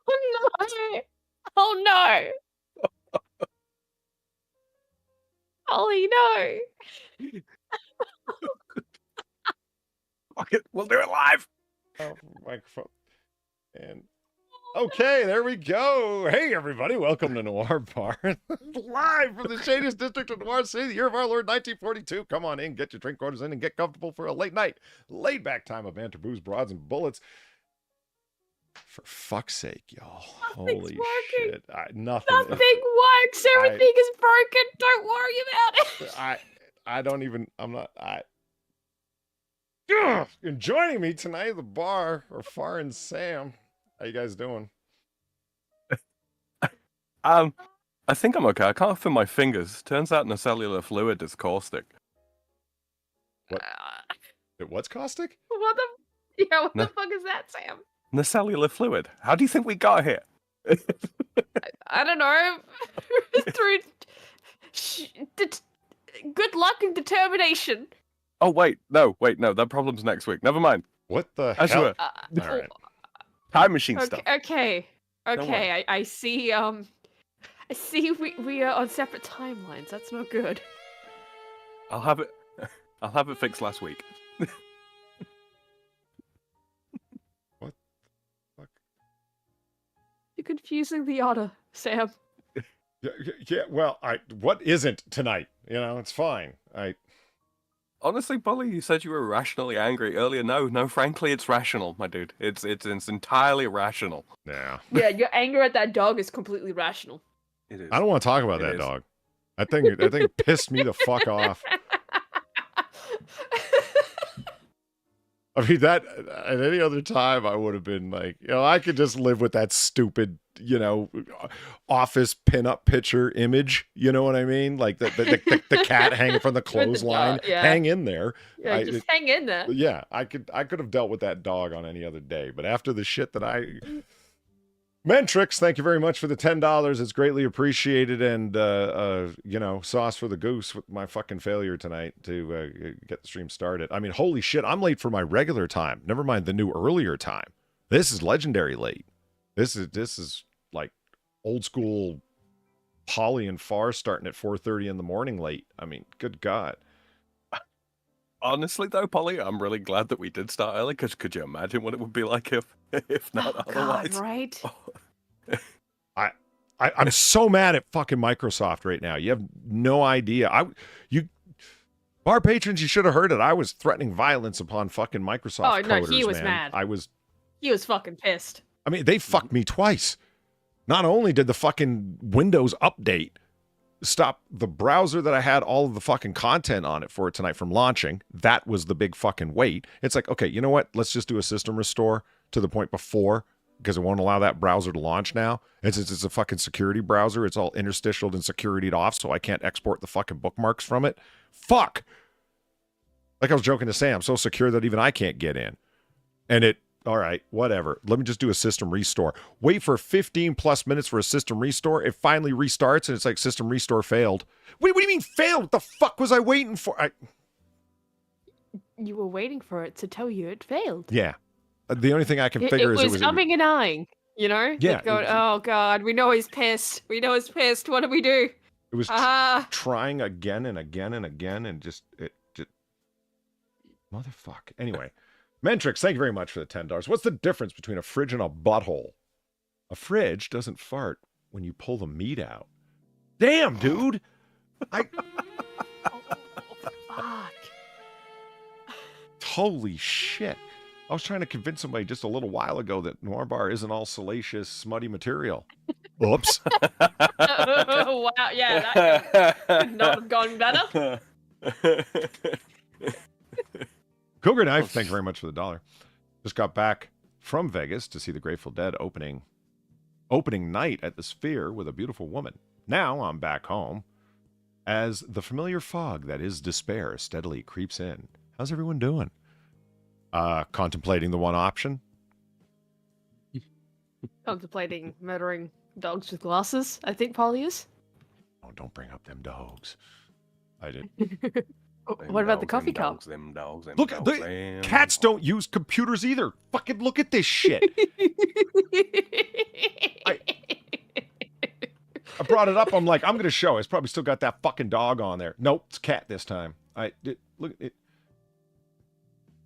Oh no! Oh no! Ollie, no! Fuck it, we'll do it live. Oh, microphone. And okay, there we go. Hey, everybody, welcome to Noir Bar, live from the shadiest district of Noir City, the year of our Lord 1942. Come on in, get your drink orders in, and get comfortable for a late night, laid back time of banter, booze, broads, and bullets. For fuck's sake, y'all! Holy shit! Nothing works. Everything is broken. Don't worry about it. I don't even. I'm not. And joining me tonight at the bar are Far and Sam. How you guys doing? I think I'm okay. I can't feel my fingers. Turns out the cellular fluid is caustic. What? What's caustic? What the fuck is that, Sam? The cellular fluid. How do you think we got here? I don't know. Through good luck and determination. Oh wait, no, that problem's next week. Never mind. What the hell? All right. Time machine stuff. Okay. I see. I see. We are on separate timelines. That's not good. I'll have it fixed last week. What the fuck? You're confusing the otter, Sam. Yeah. Well, what isn't tonight? You know, it's fine. Honestly, Polly, you said you were rationally angry earlier. No, frankly, it's rational, my dude. It's entirely rational. Yeah. Yeah, your anger at that dog is completely rational. It is. I don't want to talk about that dog. I think it pissed me the fuck off. I mean, that at any other time, I would have been like, I could just live with that stupid, office pinup picture image. You know what I mean? Like the cat hanging from the clothesline. Hang in there. Yeah, just hang in there. Yeah, I could have dealt with that dog on any other day. But after the shit that Mentrix, thank you very much for the $10. It's greatly appreciated. And, sauce for the goose with my fucking failure tonight to get the stream started. I mean, holy shit, I'm late for my regular time. Never mind the new earlier time. This is legendary late. This is like old school Polly and Far starting at 4:30 in the morning late. I mean, good God. Honestly, though, Polly, I'm really glad that we did start early, because could you imagine what it would be like if not otherwise? God, right? Oh. I'm so mad at fucking Microsoft right now. You have no idea. Bar patrons, you should have heard it. I was threatening violence upon fucking Microsoft coders, no, he was man. mad. He was fucking pissed. I mean, they fucked me twice. Not only did the fucking Windows update stop the browser that I had all of the fucking content on it for tonight from launching. That was the big fucking wait. It's like, okay, you know what? Let's just do a system restore to the point before, because it won't allow that browser to launch now. And since it's a fucking security browser, it's all interstitialed and securityed off, so I can't export the fucking bookmarks from it. Fuck! Like I was joking to say, I'm so secure that even I can't get in. And all right, whatever. Let me just do a system restore. Wait for 15 plus minutes for a system restore. It finally restarts, and it's like system restore failed. Wait, what do you mean failed? What the fuck was I waiting for? You were waiting for it to tell you it failed. Yeah. The only thing I can figure is it was umming and ahhing, Yeah. Like going, oh, God, we know he's pissed. What do we do? It was trying again and again and again, and just motherfuck. Anyway. Mentrix, thank you very much for the $10. What's the difference between a fridge and a butthole? A fridge doesn't fart when you pull the meat out. Damn, dude! Fuck. Holy shit. I was trying to convince somebody just a little while ago that Noir Bar isn't all salacious, smutty material. Oops. Wow, yeah, that could not have gone better. Cougar Knife, thank you very much for the $1. Just got back from Vegas to see the Grateful Dead opening night at the Sphere with a beautiful woman. Now I'm back home as the familiar fog that is despair steadily creeps in. How's everyone doing? Contemplating the one option? Contemplating murdering dogs with glasses, I think Polly is. Oh, don't bring up them dogs. I did. What about the coffee cup? Them dogs, Look, cats don't use computers either. Fucking look at this shit. I brought it up. I'm like, I'm going to show. It's probably still got that fucking dog on there. Nope, it's cat this time. Look at it.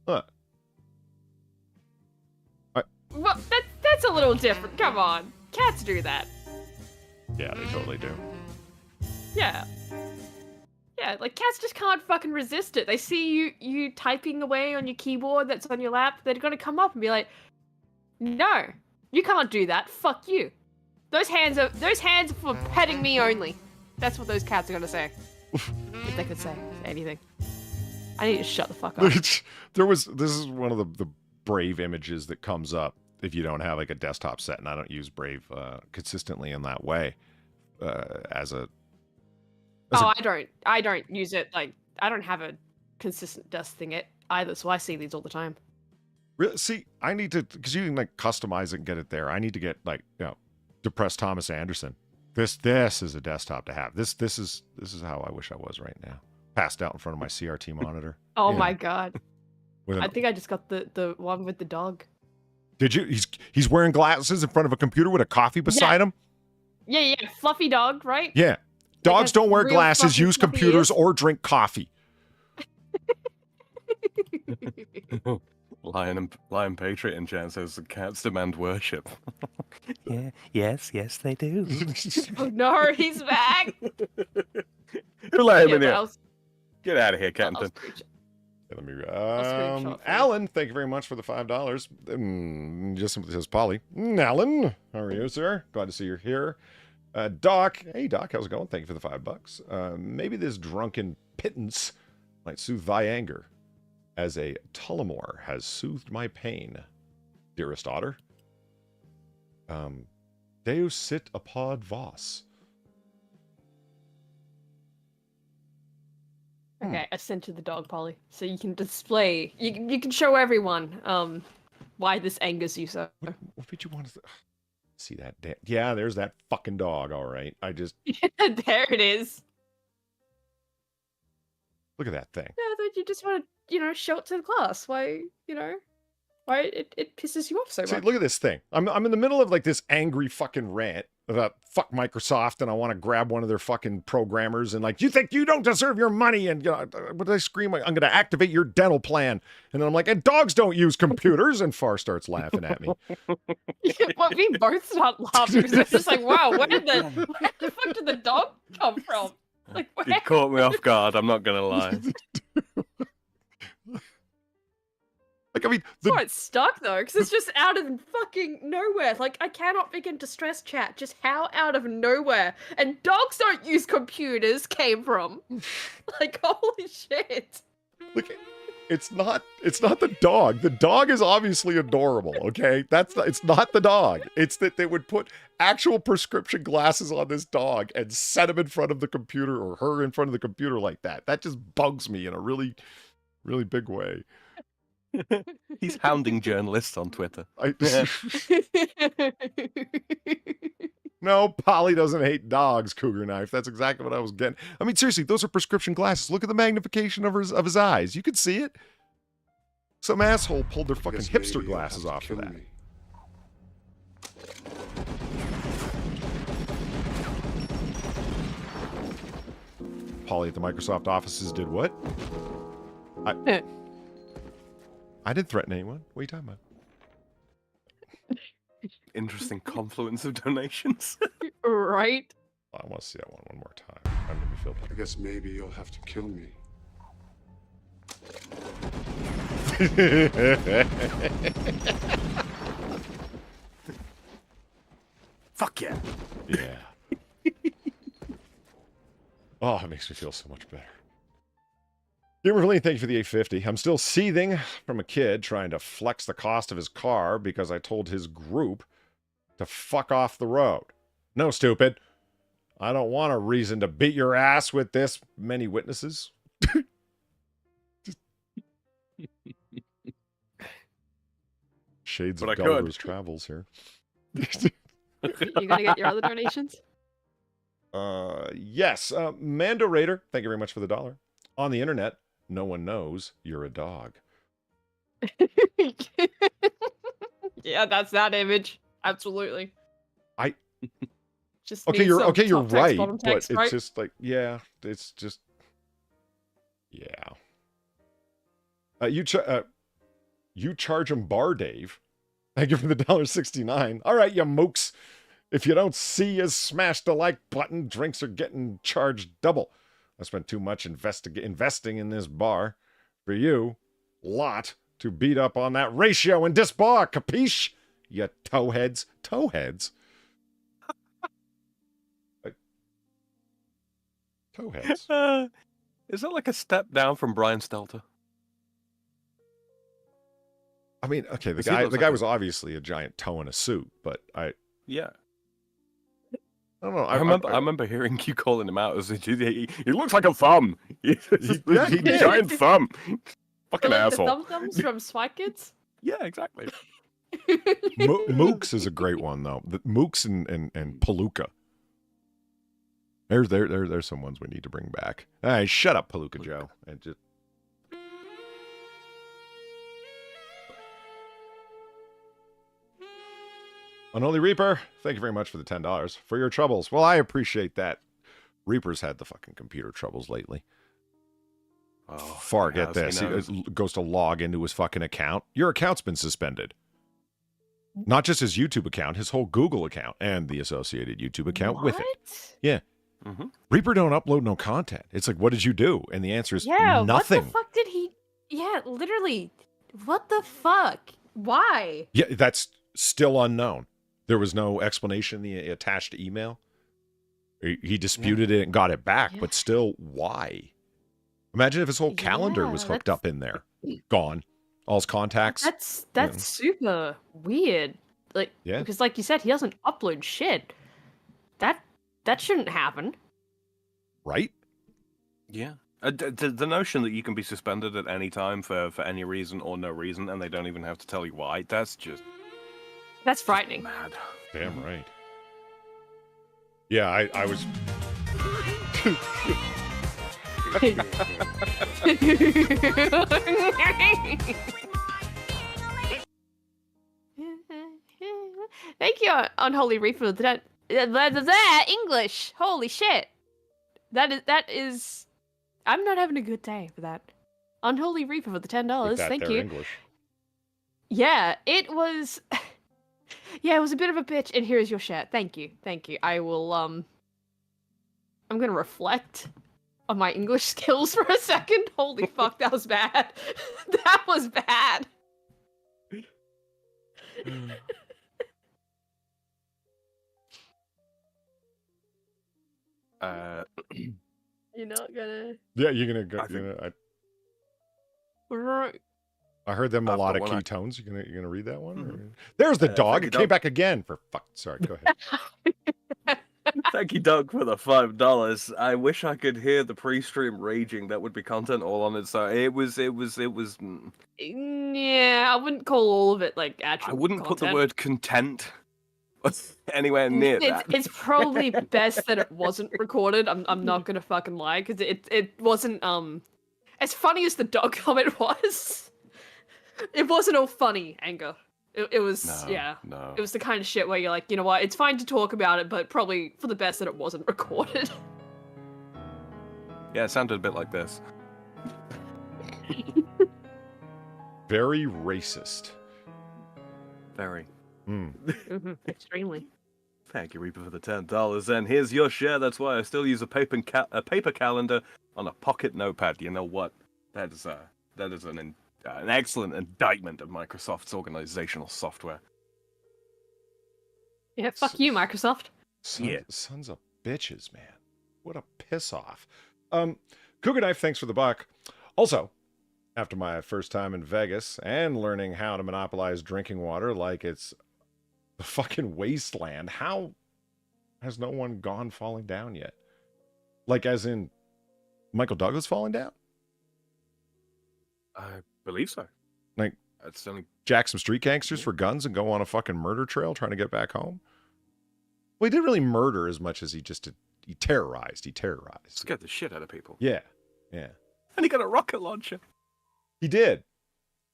Huh. Well, that's a little different. Come on. Cats do that. Yeah, they totally do. Yeah. Yeah, like cats just can't fucking resist it. They see you typing away on your keyboard that's on your lap, they're gonna come up and be like, no, you can't do that. Fuck you. Those hands are for petting me only. That's what those cats are gonna say. If they could say anything. I need to shut the fuck up. This is one of the Brave images that comes up if you don't have like a desktop set, and I don't use Brave consistently in that way I don't use it, like, I don't have a consistent desk thing either, so I see these all the time. Really? See, I need to, because you can like customize it and get it there. I need to get like, depressed Thomas Anderson. This is a desktop to have. This is how I wish I was right now. Passed out in front of my CRT monitor. Oh my god. I think I just got the one with the dog. Did you? He's wearing glasses in front of a computer with a coffee beside him? Yeah, fluffy dog, right? Yeah. Dogs don't wear glasses, use computers, or drink coffee. Lion Patriot in chat says the cats demand worship. Yeah, yes, they do. Oh no, he's back. Who let him in here? Get out of here, Captain. Let me. Alan, thank you very much for the $5. Just simply says Polly. Alan, how are you, sir? Glad to see you're here. Doc, hey Doc, how's it going? Thank you for the $5. Maybe this drunken pittance might soothe thy anger, as a Tullamore has soothed my pain, dearest otter. Deus sit apod vos. Okay, I sent you the dog, Polly, so you can display. You can show everyone why this angers you so. What did you want to see that? Yeah, there's that fucking dog. All right, there it is. Look at that thing. Yeah, that you just want to, show it to the class. Why it pisses you off so much. Look at this thing. I'm in the middle of like this angry fucking rant about fuck Microsoft, and I want to grab one of their fucking programmers and like, you think you don't deserve your money, and what did I scream? I'm going to activate your dental plan, and then I'm like, and dogs don't use computers, and Far starts laughing at me. Well, we both start laughing because it's just like, wow, where the fuck did the dog come from? Like, where? You caught me off guard. I'm not gonna lie. Like, I mean, that's why it's stuck though, because it's just out of fucking nowhere. Like, I cannot begin to stress chat just how out of nowhere and dogs don't use computers came from. Like, holy shit. Look, it's not the dog. The dog is obviously adorable. Okay, it's not the dog. It's that they would put actual prescription glasses on this dog and set him in front of the computer, or her in front of the computer like that. That just bugs me in a really, really big way. He's hounding journalists on Twitter. No, Polly doesn't hate dogs, Cougar Knife. That's exactly what I was getting. I mean, seriously, those are prescription glasses. Look at the magnification of his eyes. You could see it. Some asshole pulled their fucking hipster glasses off for that. Polly at the Microsoft offices did what? I didn't threaten anyone. What are you talking about? Interesting confluence of donations. Right? I want to see that one more time. That made me feel better. I guess maybe you'll have to kill me. Fuck yeah. Yeah. Oh, it makes me feel so much better. Gamer, thank you for the 850. I'm still seething from a kid trying to flex the cost of his car because I told his group to fuck off the road. No, stupid. I don't want a reason to beat your ass with this many witnesses. Shades of Gulliver's Travels here. You gonna get your other donations? Yes. Mando Raider, thank you very much for the $1. On the internet, no one knows you're a dog. Yeah, that's that image. Absolutely. I- just Okay, need you're some you're top text, right, bottom but text, it's right? just like, yeah, it's just, yeah. You charge him bar, Dave. Thank you for the $1.69. All right, you mooks. If you don't see you smash the like button, drinks are getting charged double. I spent too much investing in this bar for you lot to beat up on that ratio in this bar, capiche? You towheads. Towheads? Towheads. Is that like a step down from Brian Stelter? I mean, okay, the He guy looks like was obviously a giant toe in a suit, but I Yeah. don't know. I remember hearing you calling him out as he looks like a thumb. He's yeah, a he did. giant thumb. Fucking Like asshole. the Thumb Thumbs from Spy Kids? Yeah, exactly. Mooks is a great one though. The Mooks and Palooka. There's some ones we need to bring back. All right, shut up, Palooka Joe, and just. Unholy Reaper, thank you very much for the $10 for your troubles. Well, I appreciate that. Reaper's had the fucking computer troubles lately. Oh, Far, get this. He goes to log into his fucking account. Your account's been suspended. Not just his YouTube account, his whole Google account and the associated YouTube account with it. Yeah. Mm-hmm. Reaper don't upload no content. It's like, what did you do? And the answer is Yeah, nothing. what the fuck did he... Yeah, literally. What the fuck? Why? Yeah, that's still unknown. There was no explanation in the attached email. He disputed it and got it back, but still, why? Imagine if his whole calendar was hooked up in there. Gone. All his contacts. That's super weird. Like, Yeah. because like you said, he doesn't upload shit. That shouldn't happen. Right? Yeah. The notion that you can be suspended at any time for any reason or no reason, and they don't even have to tell you why, that's just frightening. mad. Damn right. Yeah, I was... Thank you, Unholy Reaper. That English. Holy shit. That is. I'm not having a good day for that. Unholy Reaper for the $10. Thank you. English. Yeah, it was. Yeah, it was a bit of a bitch. And here's your share. Thank you. I will. I'm gonna reflect on my English skills for a second. Holy fuck, that was bad. That was bad. You're not gonna. Yeah, you're gonna go. I heard them melodic one key tones. You're gonna read that one? Or... There's the dog. It came back again. For fuck. Sorry. Go ahead. Thank you, Doug, for the $5. I wish I could hear the pre-stream raging. That would be content all on its own. It was. Yeah, I wouldn't call all of it like actual. I wouldn't put the content. word content anywhere near that. It's probably best that it wasn't recorded. I'm not gonna fucking lie, because it wasn't as funny as the dog comment was. It wasn't all funny, Anger. It was No. It was the kind of shit where you're like, you know what, it's fine to talk about it, but probably for the best that it wasn't recorded. Yeah, it sounded a bit like this. Very racist. Very. Extremely. Thank you, Reaper, for the $10. And here's your share. That's why I still use a paper calendar on a pocket notepad. You know what? That is an excellent indictment of Microsoft's organizational software. Yeah, fuck you, Microsoft. Sons of bitches, man. What a piss off. Cougar Knife, thanks for the buck. Also, after my first time in Vegas and learning how to monopolize drinking water like it's the fucking wasteland, how has no one gone falling down yet? Like, as in Michael Douglas falling down? I believe so. Like, that's only jack some street gangsters for guns and go on a fucking murder trail trying to get back home? Well, he didn't really murder as much as he terrorized. scared the shit out of people. Yeah. And he got a rocket launcher. He did.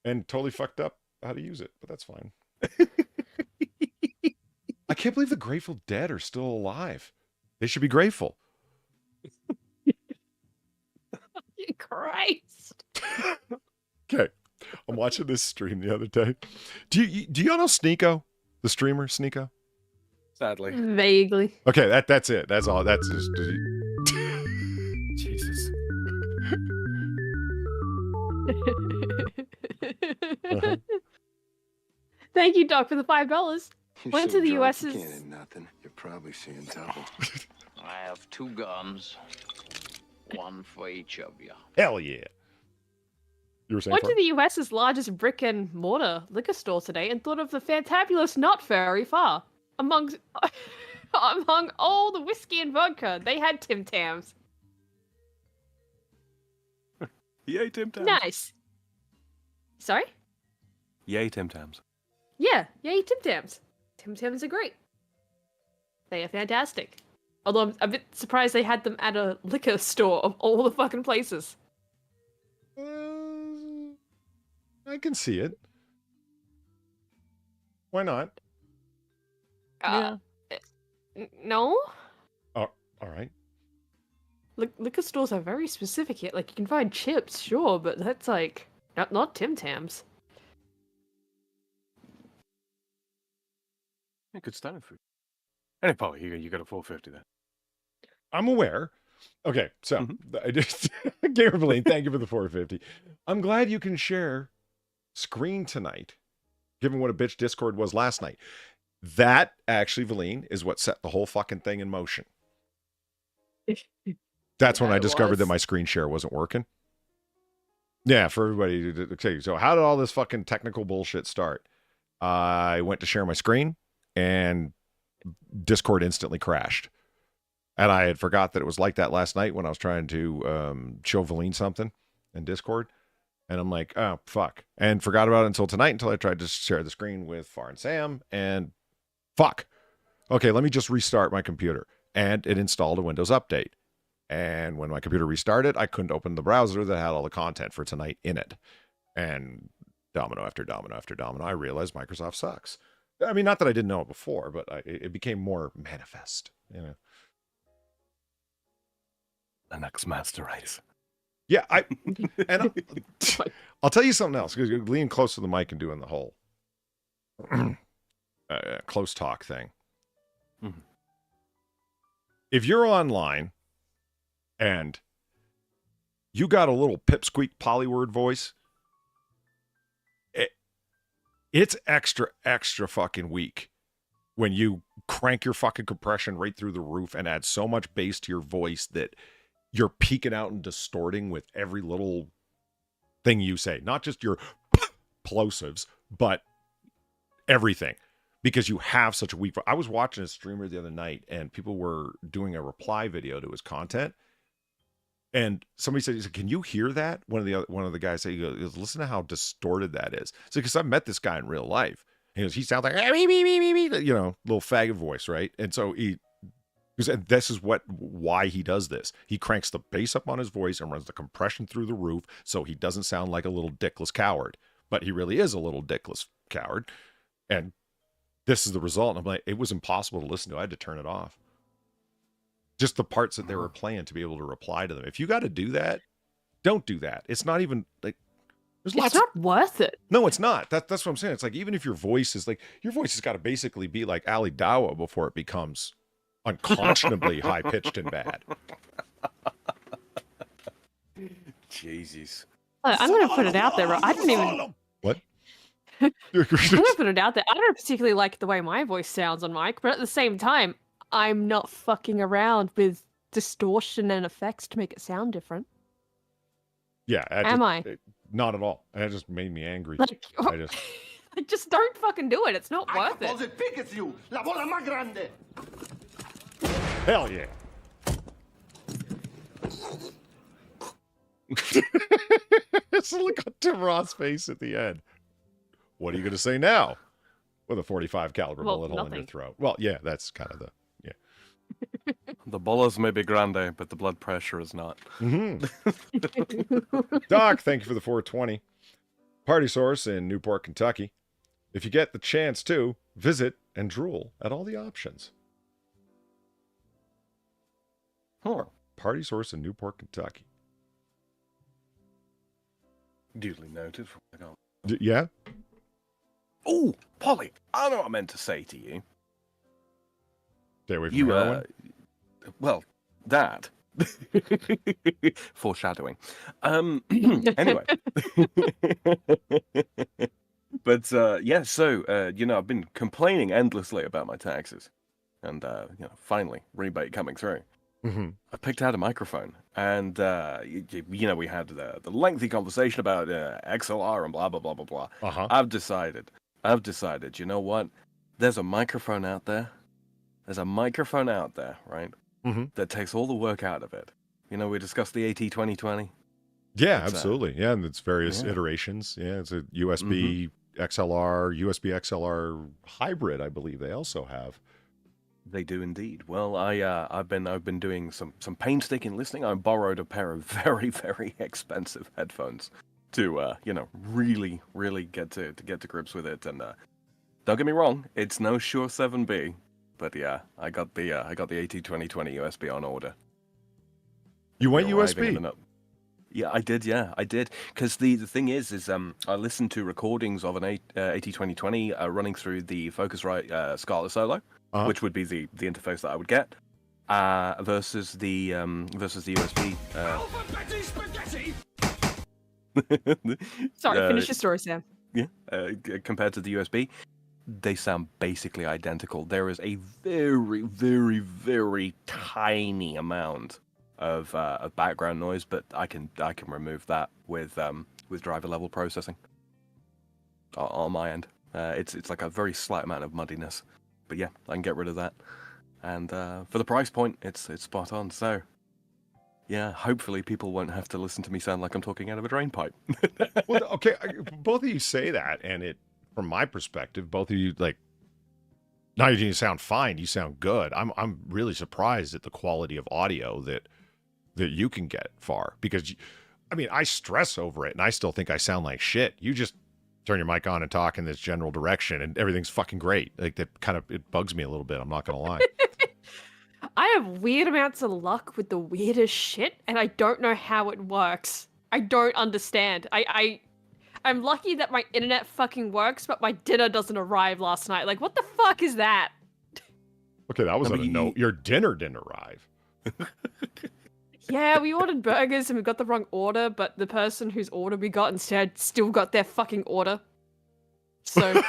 And totally fucked up how to use it, but that's fine. I can't believe the Grateful Dead are still alive. They should be grateful. Christ. Okay. I'm watching this stream the other day. Do y'all know Sneeko? The streamer Sneeko? Sadly. Vaguely. Okay, that's it. That's all. That's just Jesus. Uh-huh. Thank you, Doc, for the $5. Went to the US. You can't hit nothing. You're probably seeing double. I have 2 guns. One for each of you. Hell yeah. You were saying Went to the US's largest brick and mortar liquor store today and thought of the fantabulous Not Very Far. Among all the whiskey and vodka, they had Tim Tams. Yay, Tim Tams. Nice. Sorry? Yay, Tim Tams. Yeah, yay, Tim Tams. Tim Tams are great. They are fantastic. Although I'm a bit surprised they had them at a liquor store of all the fucking places. I can see it. Why not? No? Oh, all right. Liquor stores are very specific here. Like, you can find chips, sure, but that's like, not Tim Tams. Yeah, good standing food. Any Polly, you got a 450 there. I'm aware. Okay, so I just Gabriel, thank you for the 450. I'm glad you can share screen tonight, given what a bitch Discord was last night. That actually, Valine, is what set the whole fucking thing in motion. That's when I discovered that my screen share wasn't working. Yeah, for everybody. Okay, so how did all this fucking technical bullshit start? I went to share my screen, and Discord instantly crashed. And I had forgot that it was like that last night when I was trying to show Valine something in Discord. And I'm like, oh, fuck. And forgot about it until tonight, until I tried to share the screen with Far and Sam, and fuck. Okay, let me just restart my computer. And it installed a Windows update. And when my computer restarted, I couldn't open the browser that had all the content for tonight in it. And domino after domino after domino, I realized Microsoft sucks. I mean, not that I didn't know it before, but it became more manifest, you know. The next master race. Yeah, I'll tell you something else, because you're leaning close to the mic and doing the whole close talk thing. Mm-hmm. If you're online and you got a little pipsqueak polyword voice, it's extra fucking weak when you crank your fucking compression right through the roof and add so much bass to your voice that you're peeking out and distorting with every little thing you say. Not just your plosives, but everything. Because you have such a weak... I was watching a streamer the other night, and people were doing a reply video to his content. And somebody said, can you hear that? One of the guys said, he goes, listen to how distorted that is. So, because I've met this guy in real life. He goes, he sounds like, you know, little faggot voice, right? And so and this is why he does this. He cranks the bass up on his voice and runs the compression through the roof so he doesn't sound like a little dickless coward. But he really is a little dickless coward. And this is the result. And I'm like, it was impossible to listen to. I had to turn it off. Just the parts that they were playing to be able to reply to them. If you got to do that, don't do that. It's not even like there's lots. It's not worth it. No, it's not. That's what I'm saying. It's like, even if your voice is like, your voice has got to basically be like Ali Dawa before it becomes unconscionably high pitched and bad. Jesus. I'm going to put it out there. I don't even. What? I'm going to put it out there. I don't particularly like the way my voice sounds on mic, but at the same time, I'm not fucking around with distortion and effects to make it sound different. Yeah. Am I? Not at all. And it just made me angry. Like, I just don't fucking do it. It's not worth it. Hell yeah. It's look at Tim Roth's face at the end. What are you going to say now? With a 45 caliber bullet hole in your throat. Well, yeah, that's kind of the, yeah. The bolas may be grande, but the blood pressure is not. Mm-hmm. Doc, thank you for the 420. Party Source in Newport, Kentucky. If you get the chance to, visit and drool at all the options. Huh. Party Source in Newport, Kentucky. Duly noted. Yeah? Oh, Polly, I know what I meant to say to you. Stay away from heroin. Well, that. Foreshadowing. Anyway. But, yeah, so, I've been complaining endlessly about my taxes. And, finally, rebate coming through. Mm-hmm. I picked out a microphone. And, we had the lengthy conversation about XLR and blah, blah, blah, blah, blah. Uh-huh. I've decided, you know what? There's a microphone out there. Right? Mm-hmm. That takes all the work out of it. We discussed the AT2020. Yeah, absolutely. Yeah, and it's various iterations. Yeah, it's a USB XLR, USB XLR hybrid, I believe they also have. They do indeed. Well, I've been doing some painstaking listening. I borrowed a pair of very, very expensive headphones to really, really get to grips with it. And don't get me wrong, it's no Shure 7B. But yeah, I got the AT2020 USB on order. You went USB? Yeah, I did. Because the thing is I listened to recordings of an AT2020 running through the Focusrite Scarlett Solo, which would be the interface that I would get, versus the USB. Sorry, finish your story, Sam. Yeah, compared to the USB. They sound basically identical. There is a very, very, very tiny amount of background noise, but I can remove that with driver level processing on my end. It's like a very slight amount of muddiness, but yeah, I can get rid of that. And for the price point, it's spot on. So yeah, hopefully people won't have to listen to me sound like I'm talking out of a drain pipe. Well, okay, both of you say that, and it. From my perspective, both of you, like, not only do you sound fine, you sound good. I'm really surprised at the quality of audio that you can get far, because, I stress over it, and I still think I sound like shit. You just turn your mic on and talk in this general direction, and everything's fucking great. Like, that kind of, it bugs me a little bit, I'm not gonna lie. I have weird amounts of luck with the weirdest shit, and I don't know how it works. I don't understand. I'm lucky that my internet fucking works, but my dinner doesn't arrive last night. Like, what the fuck is that? Okay, that was on a note. Your dinner didn't arrive. Yeah, we ordered burgers and we got the wrong order, but the person whose order we got instead still got their fucking order. So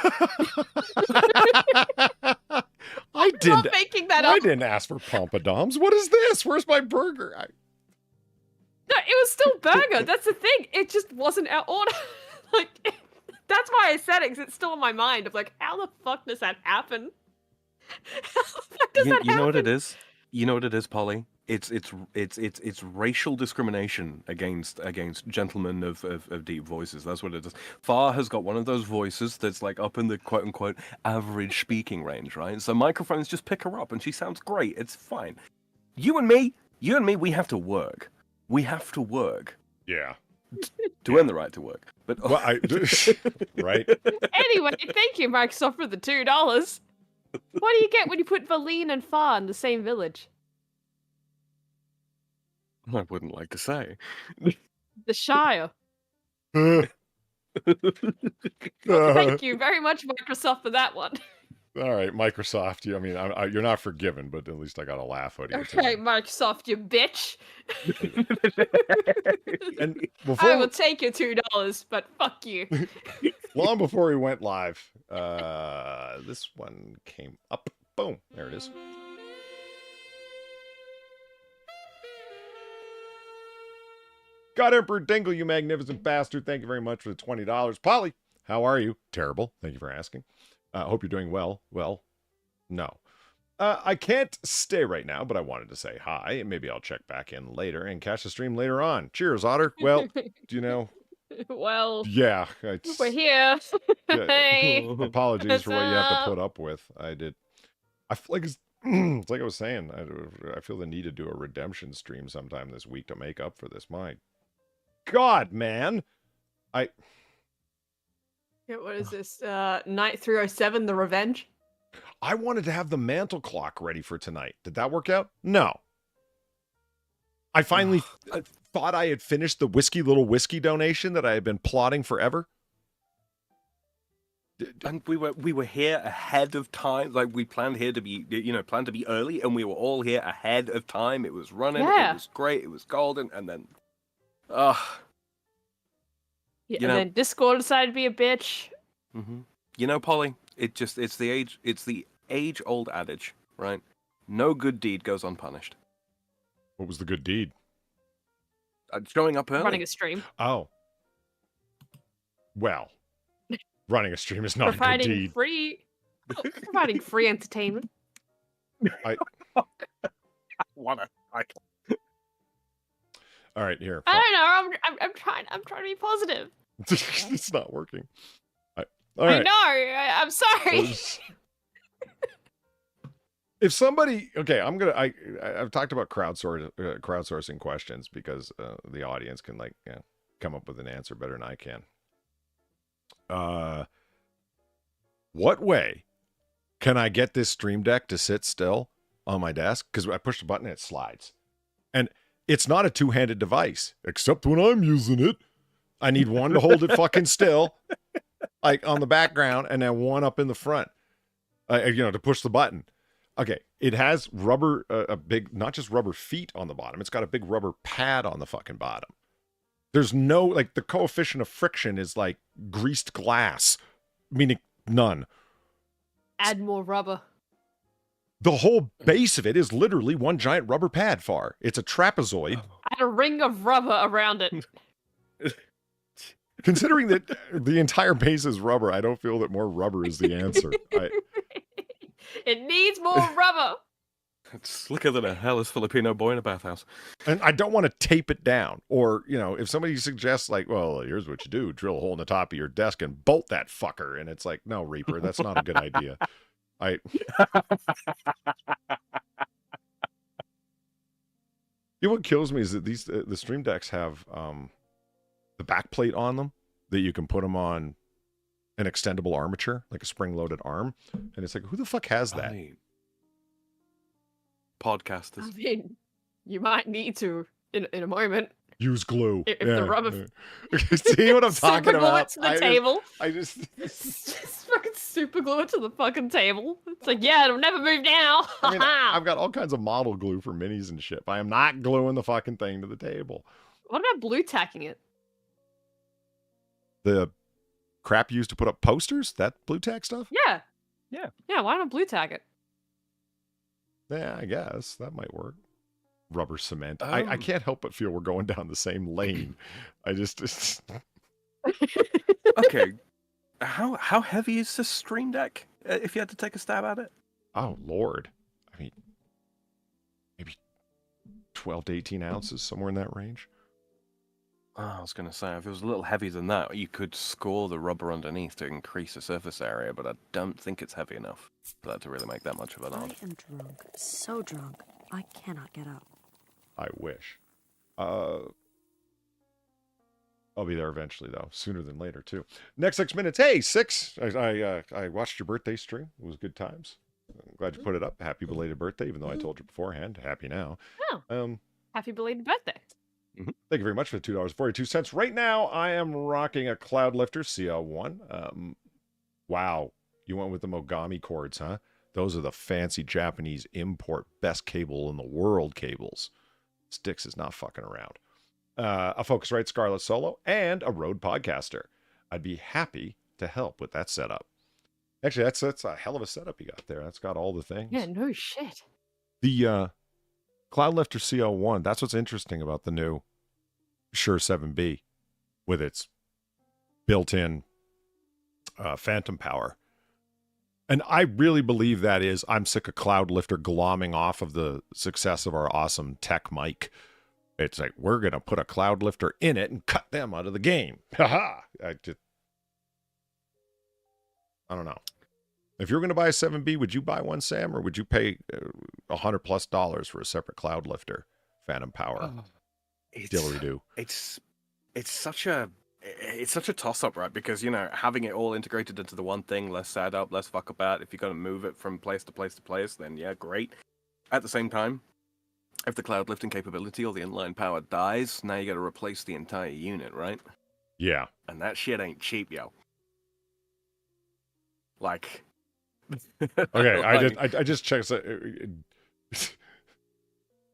I didn't making that up. I didn't ask for pompadums. What is this? Where's my burger? No, it was still burger. That's the thing. It just wasn't our order. Like, that's why I said it, because it's still in my mind of like, how the fuck does that happen? How the fuck does that happen? You know what it is? You know what it is, Polly? It's racial discrimination against gentlemen of deep voices. That's what it is. Far has got one of those voices that's like up in the quote unquote average speaking range, right? So microphones just pick her up and she sounds great. It's fine. You and me, we have to work. We have to work. Yeah. To earn the right to work. But well, right. Anyway, thank you, Microsoft, for the $2. What do you get when you put Valine and Far in the same village? I wouldn't like to say. The Shire. Thank Thank you very much, Microsoft, for that one. All right, Microsoft. You're not forgiven, but at least I got a laugh out of you. Okay, Microsoft, you bitch. And I will take your $2, but fuck you. Long before we went live, this one came up. Boom, there it is. God Emperor Dingle, you magnificent bastard. Thank you very much for the $20. Polly, how are you? Terrible. Thank you for asking. Hope you're doing well. Well, no. I can't stay right now, but I wanted to say hi, and maybe I'll check back in later and catch the stream later on. Cheers, Otter. Well, Well, yeah. we're here. Yeah, Hey. apologies for what you have to put up with. I feel like it's like I was saying, I feel the need to do a redemption stream sometime this week to make up for this. My God, man. Yeah, what is this? Night 307, The Revenge? I wanted to have the mantle clock ready for tonight. Did that work out? No. I finally thought I had finished the Little Whiskey donation that I had been plotting forever. And we were here ahead of time. Like we planned here to be, planned to be early, and we were all here ahead of time. It was running. Yeah. It was great. It was golden. And then, Yeah, and then Discord decided to be a bitch. Polly, it's the age-old adage, right? No good deed goes unpunished. What was the good deed? Showing up early. Running a stream. Oh. Well, running a stream is not a good deed. Providing free entertainment. I wanna. All right, here. I don't know. I'm trying to be positive. It's not working. All I right. know. I'm sorry. If somebody, okay, I've talked about crowdsourcing questions because the audience can come up with an answer better than I can. What way can I get this Stream Deck to sit still on my desk? Because I push the button and it slides. And it's not a two-handed device, except when I'm using it. I need one to hold it fucking still, like on the background, and then one up in the front, to push the button. Okay, it has rubber, not just rubber feet on the bottom. It's got a big rubber pad on the fucking bottom. There's no, the coefficient of friction is like greased glass, meaning none. Add more rubber. The whole base of it is literally one giant rubber pad, Far. It's a trapezoid. Add a ring of rubber around it. Considering that the entire base is rubber, I don't feel that more rubber is the answer. It needs more rubber. It's slicker than a hellish Filipino boy in a bathhouse. And I don't want to tape it down. Or, if somebody suggests, well, here's what you do. Drill a hole in the top of your desk and bolt that fucker. And it's like, no, Reaper, that's not a good idea. What kills me is that the Stream Decks have the back plate on them that you can put them on an extendable armature, like a spring-loaded arm. And it's like, who the fuck has that? Podcasters. I mean, you might need to in a moment. Use glue. If the rubber... See what I'm talking about? Super glue it to the table. Just fucking super glue it to the fucking table. It's like, yeah, it'll never move now. I mean, I've got all kinds of model glue for minis and shit. I am not gluing the fucking thing to the table. What about blue tacking it? The crap used to put up posters? That blue tack stuff? Yeah. Yeah, why not blue tack it? Yeah, I guess that might work. Rubber cement. I can't help but feel we're going down the same lane. I just... Okay. How heavy is this Stream Deck, if you had to take a stab at it? Oh, Lord. I mean, maybe 12 to 18 ounces, somewhere in that range. Oh, I was going to say, if it was a little heavier than that, you could score the rubber underneath to increase the surface area, but I don't think it's heavy enough for that to really make that much of an I odd. am drunk. So drunk. I cannot get up. I wish. I'll be there eventually, though. Sooner than later, too. Next 6 minutes. Hey, 6. I watched your birthday stream. It was good times. I'm glad you put it up. Happy belated birthday, even though I told you beforehand. Happy now. Oh. Happy belated birthday. Thank you very much for the $2.42. Right now, I am rocking a Cloudlifter CL1. Wow. You went with the Mogami cords, huh? Those are the fancy Japanese import best cable in the world cables. Styx is not fucking around. A Focusrite Scarlett Solo, and a Rode Podcaster. I'd be happy to help with that setup. Actually, that's a hell of a setup you got there. That's got all the things. Yeah, no shit. The Cloudlifter CL1, that's what's interesting about the new Shure 7B with its built-in phantom power. And I really believe that is, I'm sick of Cloudlifter glomming off of the success of our awesome tech mic. It's like, we're going to put a Cloudlifter in it and cut them out of the game. Haha. I don't know. If you're going to buy a 7B, would you buy one, Sam, or would you pay $100+ for a separate cloud lifter, Phantom Power, Didgeridoo? It's such a toss up, right? Because having it all integrated into the one thing, less setup, less fuck about. If you're going to move it from place to place to place, then yeah, great. At the same time, if the cloud lifting capability or the inline power dies, now you got to replace the entire unit, right? Yeah. And that shit ain't cheap, yo. Like. Okay, I just checked.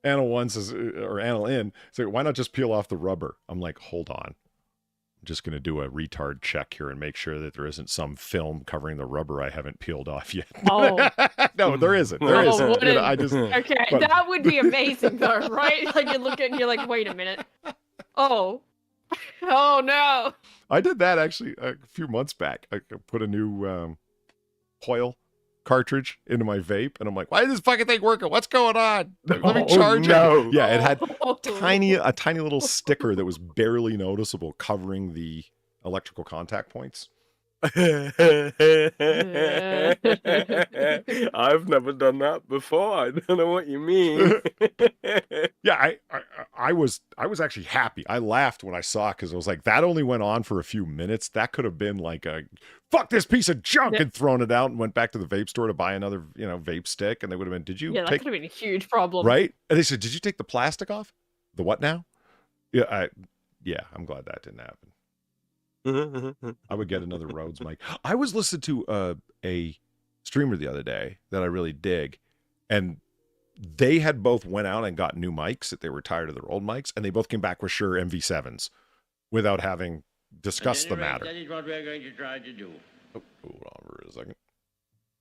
Anal 1 says, or Anal in, so why not just peel off the rubber? I'm like, hold on. I'm just going to do a retard check here and make sure that there isn't some film covering the rubber I haven't peeled off yet. Oh. No, there isn't. There isn't. Okay, but... that would be amazing though, right? Like you look at it and you're like, wait a minute. Oh no. I did that actually a few months back. I put a new coil cartridge into my vape, and I'm like, why is this fucking thing working? What's going on? Let me charge it. Yeah, it had a tiny little sticker that was barely noticeable covering the electrical contact points. I've never done that before. I don't know what you mean. Yeah, I was actually happy. I laughed when I saw it because I was like, that only went on for a few minutes. That could have been like a fuck this piece of junk and thrown it out and went back to the vape store to buy another, vape stick, and they would have been, did you that could have been a huge problem. Right? And they said, did you take the plastic off? The what now? Yeah, I'm glad that didn't happen. I would get another Rhodes mic. I was listening to a streamer the other day that I really dig, and they had both went out and got new mics that they were tired of their old mics, and they both came back with Shure MV7s without having discussed the matter. That is what we're going to try to do. Oh, hold on for a second.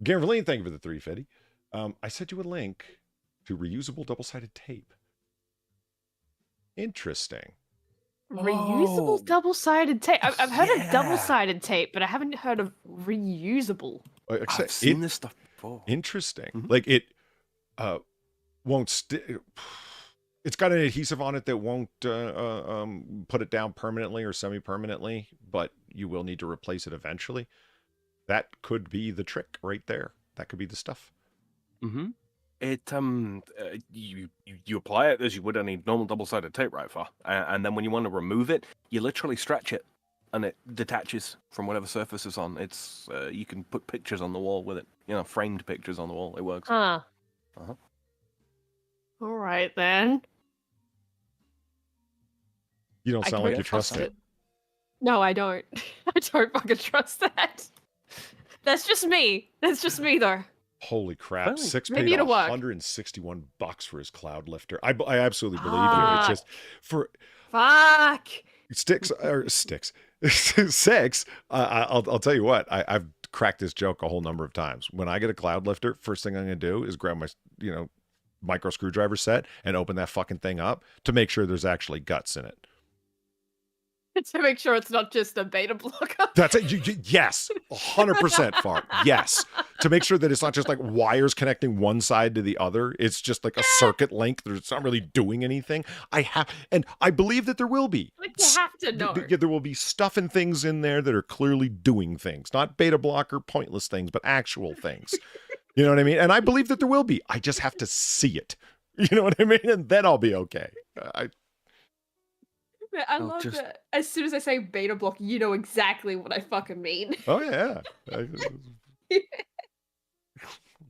Gamerline, thank you for the 350. I sent you a link to reusable double-sided tape. Interesting. Reusable double-sided tape. I've heard of double-sided tape, but I haven't heard of reusable. I've seen this stuff before. Interesting. Like it won't it's got an adhesive on it that won't put it down permanently or semi-permanently, but you will need to replace it eventually. That could be the trick right there. That could be the stuff. It you apply it as you would any normal double-sided tape, right, Far? And then when you want to remove it, you literally stretch it, and it detaches from whatever surface it's on. It's you can put pictures on the wall with it, framed pictures on the wall. It works. All right then. You don't sound like you trust it. No, I don't. I don't fucking trust that. That's just me. That's just me, though. Holy crap! Well, Six maybe paid it'll work. $161 for his cloud lifter. I absolutely believe you. It's just for fuck six. I'll tell you what. I've cracked this joke a whole number of times. When I get a cloud lifter, first thing I'm gonna do is grab my micro screwdriver set and open that fucking thing up to make sure there's actually guts in it. To make sure it's not just a beta blocker. That's it. Yes, 100% Far. Yes, to make sure that it's not just like wires connecting one side to the other. It's just like a circuit link. It's not really doing anything. And I believe that there will be. Like you have to know. There will be stuff and things in there that are clearly doing things, not beta blocker, pointless things, but actual things. You know what I mean? And I believe that there will be. I just have to see it. You know what I mean? And then I'll be okay. I love that as soon as I say beta block, you know exactly what I fucking mean. Oh, yeah.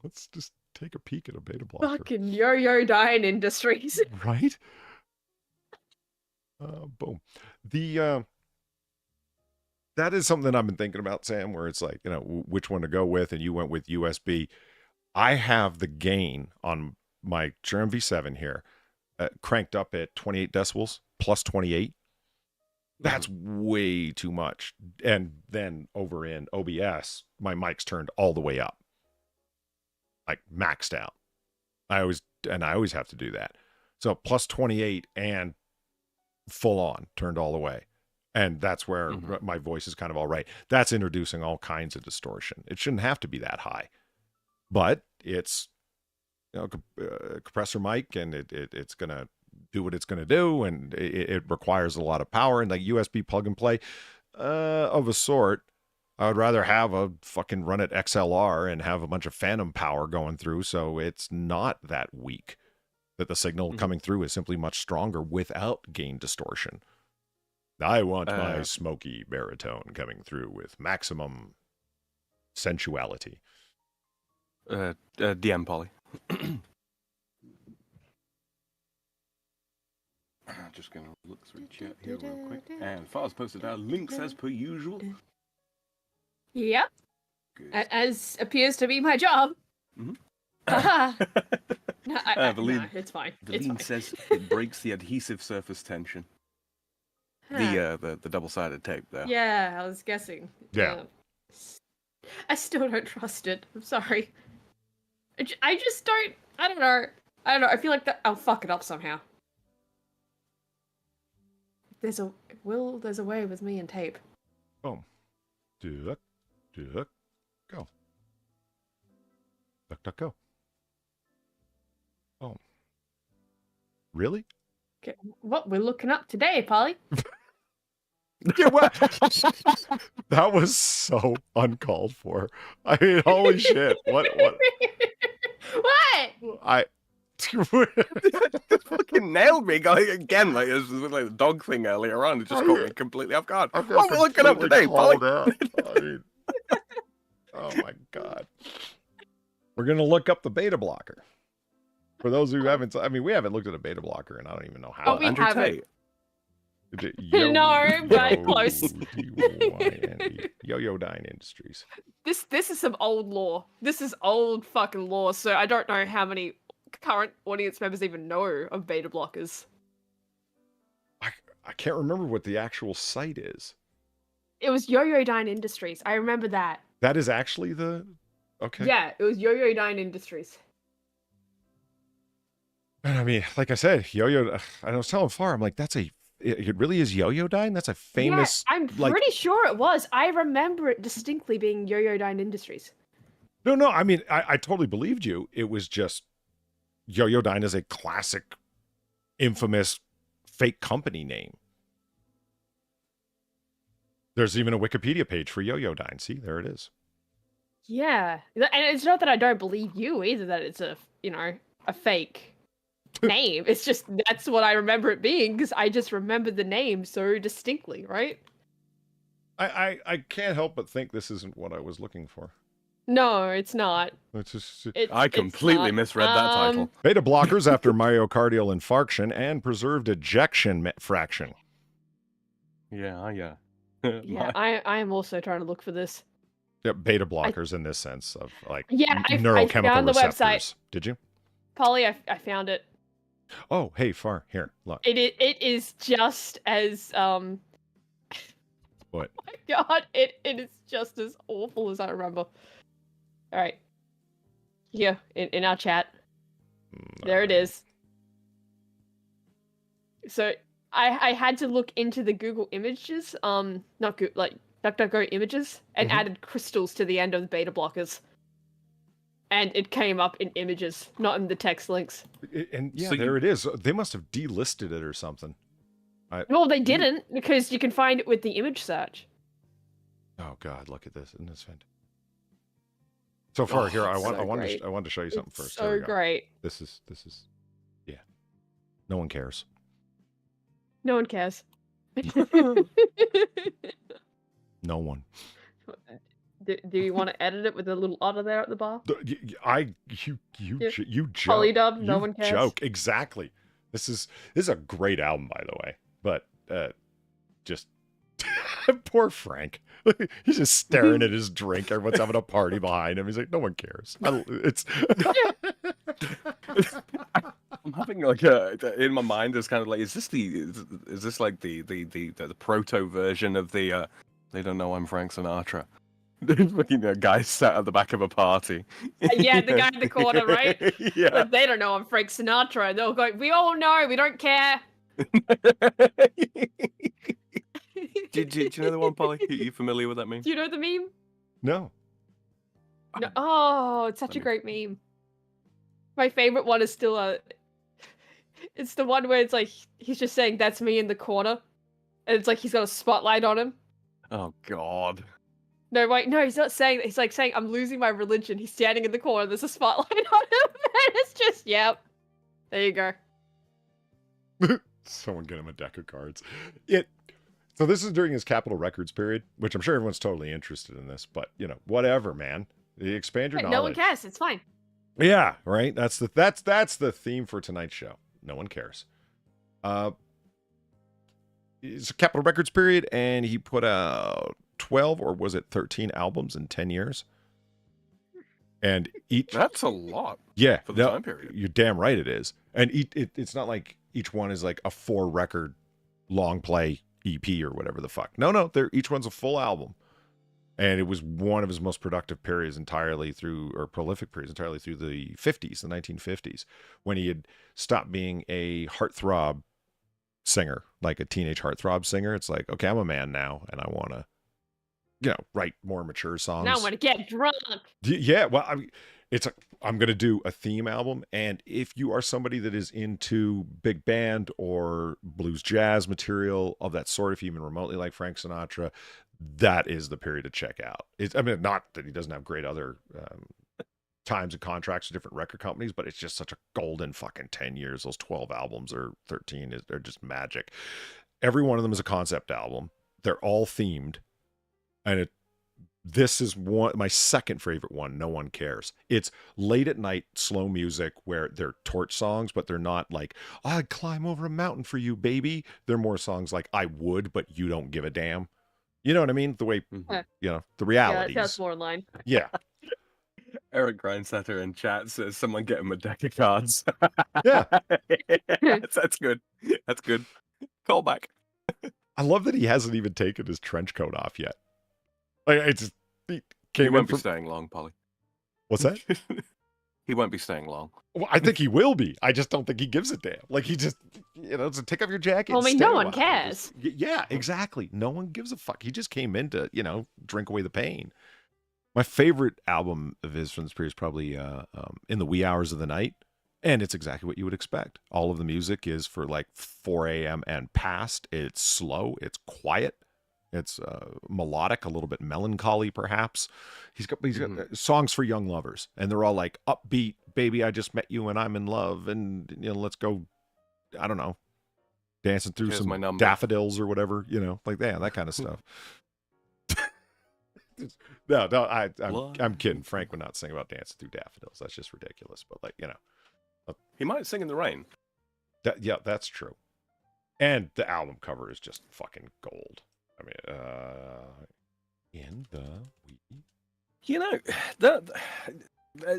Let's just take a peek at a beta blocker. Fucking yo-yo dying industries. Right? Boom. That is something that I've been thinking about, Sam, where it's like, which one to go with, and you went with USB. I have the gain on my Shure MV7 here cranked up at 28 decibels. Plus 28. That's way too much. And then over in OBS, my mic's turned all the way up. Like maxed out. I always have to do that. So plus 28 and full on turned all the way. And that's where my voice is kind of all right. That's introducing all kinds of distortion. It shouldn't have to be that high. But it's compressor mic, and it's going to do what it's going to do, and it requires a lot of power, and like USB plug and play of a sort. I would rather have a fucking run at XLR and have a bunch of phantom power going through, so it's not that weak. That the signal coming through is simply much stronger without gain distortion. I want my smoky baritone coming through with maximum sensuality. DM Polly. Just gonna look through chat here real quick. And Fars posted our links as per usual. Yep. Good. As appears to be my job. Haha. No, no, it's fine. The It's lean fine. says it breaks the adhesive surface tension. The double-sided tape there. Yeah, I was guessing. Yeah. I still don't trust it. I'm sorry. I just don't. I don't know. I feel like that I'll fuck it up somehow. There's a way with me and tape. Boom. Duck, duck, go. Duck, duck, go. Boom. Really? Okay, what we're looking up today, Polly? Yeah, what? That was so uncalled for. I mean, holy shit. What? What? Just fucking nailed me, guy. Again, like it was like the dog thing earlier on. It just caught me completely off guard. What we're looking up today, Polly? I mean, oh my god. We're gonna look up the beta blocker. For those who haven't, I mean, we haven't looked at a beta blocker, and I don't even know how. Oh, we Andrew haven't. Tate. No, but close. Yo-Yo Dine Industries. This is some old lore. This is old fucking lore. So I don't know how many current audience members even know of beta blockers. I can't remember what the actual site is. It was Yo-Yo Dine Industries. I remember that. That is actually the... Okay. Yeah, it was Yo-Yo Dine Industries. And I mean, like I said, Yo-Yo... I was telling Far, I'm like, it really is Yo-Yo Dine? That's a famous... Yeah, I'm pretty sure it was. I remember it distinctly being Yo-Yo Dine Industries. No, I mean, I totally believed you. It was just... Yo-Yo Dine is a classic, infamous, fake company name. There's even a Wikipedia page for Yo-Yo Dine. See, there it is. Yeah, and it's not that I don't believe you either, that it's a fake name. It's just that's what I remember it being, because I just remember the name so distinctly, right? I can't help but think this isn't what I was looking for. No, it's not. It's just... I completely misread that title. Beta blockers after myocardial infarction and preserved ejection fraction. Yeah. Yeah, I am also trying to look for this. Yeah, beta blockers in this sense of like I neurochemical found the receptors. website. Did you? Polly, I found it. Oh, hey, Far, here, look. It is just as What? Oh my god, it is just as awful as I remember. All right, here in our chat, there it is. So I had to look into the Google images, not Google, like DuckDuckGo images, and added crystals to the end of the beta blockers. And it came up in images, not in the text links. And yeah, So there it is. They must have delisted it or something. Well, they didn't, because you can find it with the image search. Oh God, look at this! Isn't this fantastic? So Far, here I so wanted great. to show you something It's first. so Here we go. great. This is yeah. No one cares. No one cares. No one. Do you want to edit it with a little otter there at the bar? You Yeah. joke. Polydub, no You one cares. Joke exactly. This is a great album, by the way. But just poor Frank. He's just staring at his drink. Everyone's having a party behind him. He's like, no one cares. It's. I'm having like in my mind. It's kind of like, is this like the proto version of the they don't know I'm Frank Sinatra? Fucking guy sat at the back of a party. Yeah, the guy in the corner, right? Yeah. Like, they don't know I'm Frank Sinatra. They'll go, we all know, we don't care. do you know the one, Polly? Are you familiar with that meme? Do you know the meme? No. No. Oh, it's such a great meme. My favorite one is still it's the one where it's like he's just saying that's me in the corner, and it's like he's got a spotlight on him. Oh God. No, wait, no, he's not saying that. He's like saying, I'm losing my religion. He's standing in the corner. There's a spotlight on him. And it's just, yep. There you go. Someone get him a deck of cards. So this is during his Capitol Records period, which I'm sure everyone's totally interested in this, but whatever, man. You expand your knowledge. No one cares. It's fine. Yeah, right. That's the theme for tonight's show. No one cares. It's a Capitol Records period, and he put out 12 or was it 13 albums in 10 years? And that's a lot. Yeah, for the time period. You're damn right it is. And it's not like each one is like a 4-record long play EP or whatever the fuck. No, each one's a full album. And it was one of his most productive periods prolific periods entirely through the 50s, the 1950s, when he had stopped being a heartthrob singer, like a teenage heartthrob singer. It's like, okay, I'm a man now, and I want to, write more mature songs. Now I want to get drunk. Yeah, well, I'm going to do a theme album, and if you are somebody that is into big band or blues jazz material of that sort, if you even remotely like Frank Sinatra, that is the period to check out. Not that he doesn't have great other times and contracts with different record companies, but it's just such a golden fucking 10 years. Those 12 albums or 13 they're just magic. Every one of them is a concept album. They're all themed. And this is my second favorite one. No One Cares. It's late at night, slow music where they're torch songs, but they're not like, I'd climb over a mountain for you, baby. They're more songs like, I would, but you don't give a damn. You know what I mean? The way, the realities. Yeah, that's more in line. Yeah. Eric Grindsetter in chat says someone get him a deck of cards. Yeah. That's good. That's good. Call back. I love that he hasn't even taken his trench coat off yet. Like, He won't be staying long, Polly. What's that? He won't be staying long. Well, I think he will be. I just don't think he gives a damn. Like, he just, so take off your jacket. Well, I mean, no one cares. Yeah, exactly. No one gives a fuck. He just came in to, drink away the pain. My favorite album of his from this period is probably In the Wee Hours of the Night. And it's exactly what you would expect. All of the music is for like 4 a.m. and past. It's slow. It's quiet. It's melodic, a little bit melancholy, perhaps. He's got songs for young lovers, and they're all like upbeat. Baby, I just met you, and I'm in love, and let's go. I don't know, dancing through some daffodils or whatever. Like that kind of stuff. No, I'm kidding. Frank would not sing about dancing through daffodils. That's just ridiculous. But he might sing in the rain. Yeah, that's true. And the album cover is just fucking gold. I mean, in the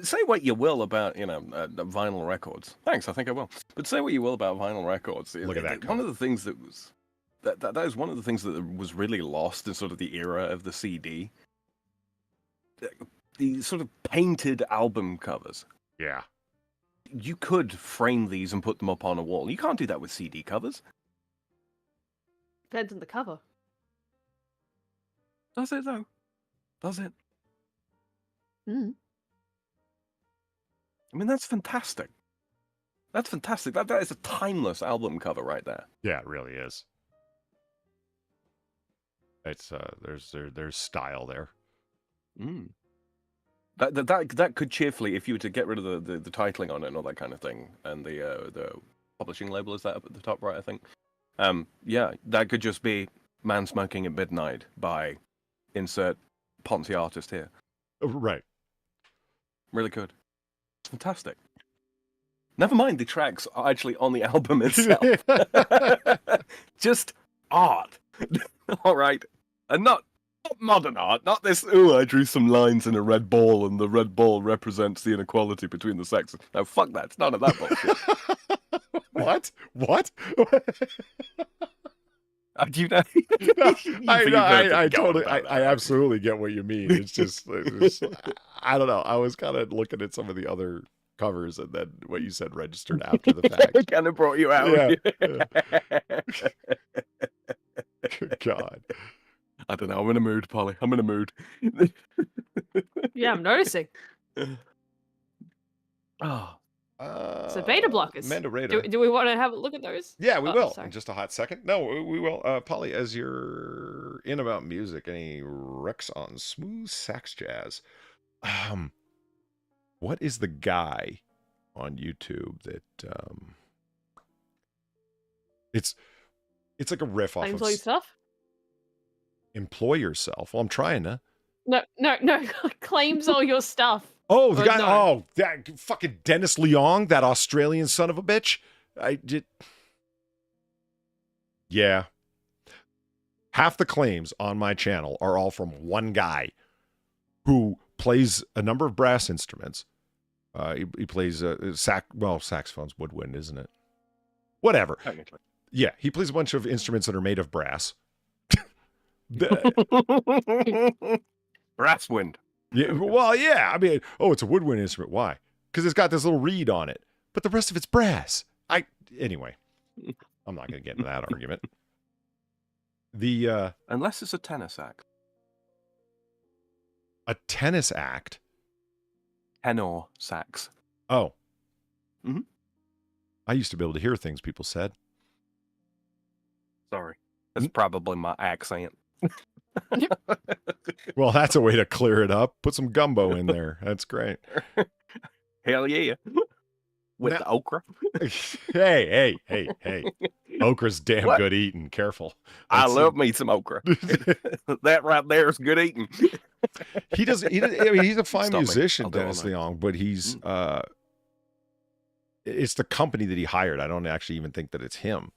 say what you will about vinyl records. Thanks, I think I will. But say what you will about vinyl records. Look at that. One of the things that was that is one of the things that was really lost in sort of the era of the CD. The sort of painted album covers. Yeah. You could frame these and put them up on a wall. You can't do that with CD covers. Depends on the cover. Does it though? Does it? Mm. I mean, that's fantastic. That's fantastic. That is a timeless album cover right there. Yeah, it really is. It's there's style there. Mm. That could cheerfully, if you were to get rid of the titling on it and all that kind of thing, and the publishing label is that up at the top right, I think. Yeah, that could just be Man Smoking at Midnight by insert Ponzi artist here. Right. Really could. It's fantastic. Never mind the tracks are actually on the album itself. Just art. All right. And not modern art. Not this, I drew some lines in a red ball and the red ball represents the inequality between the sexes. No, fuck that. It's none of that bullshit. What? Do you know? I absolutely get what you mean. It's just, I don't know. I was kind of looking at some of the other covers, and then what you said registered after the fact. It kind of brought you out. Yeah. Good God. I don't know. I'm in a mood, Polly. I'm in a mood. Yeah, I'm noticing. Oh. So beta blockers. Mandorator. Do we want to have a look at those? Yeah, we Oh, will. sorry. In just a hot second. No, we will. Polly, as you're in about music, any recs on smooth sax jazz? What is the guy on YouTube that it's like a riff off Claims of all your stuff? Employ Yourself. Well, I'm trying to. No. Claims all your stuff. Oh, the guy. No. Oh, that fucking Dennis Leong, that Australian son of a bitch. I did. Yeah. Half the claims on my channel are all from one guy who plays a number of brass instruments. He plays saxophone's woodwind, isn't it? Whatever. Technically. Yeah, he plays a bunch of instruments that are made of brass. Brass wind. Yeah, well, yeah. I mean, it's a woodwind instrument. Why? Because it's got this little reed on it, but the rest of it's brass. Anyway, I'm not going to get into that argument. Unless it's a tennis act. A tennis act. Tenor sax. Oh. Mm-hmm. I used to be able to hear things people said. Sorry. That's probably my accent. Well, that's a way to clear it up. Put some gumbo in there. That's great. Hell yeah. With the okra. Hey. Okra's damn What? good eating. Careful. I love me some okra. That right there is good eating. He's a fine Stop me. musician, I'll do it all Dennis night. Leong, but he's it's the company that he hired. I don't actually even think that it's him.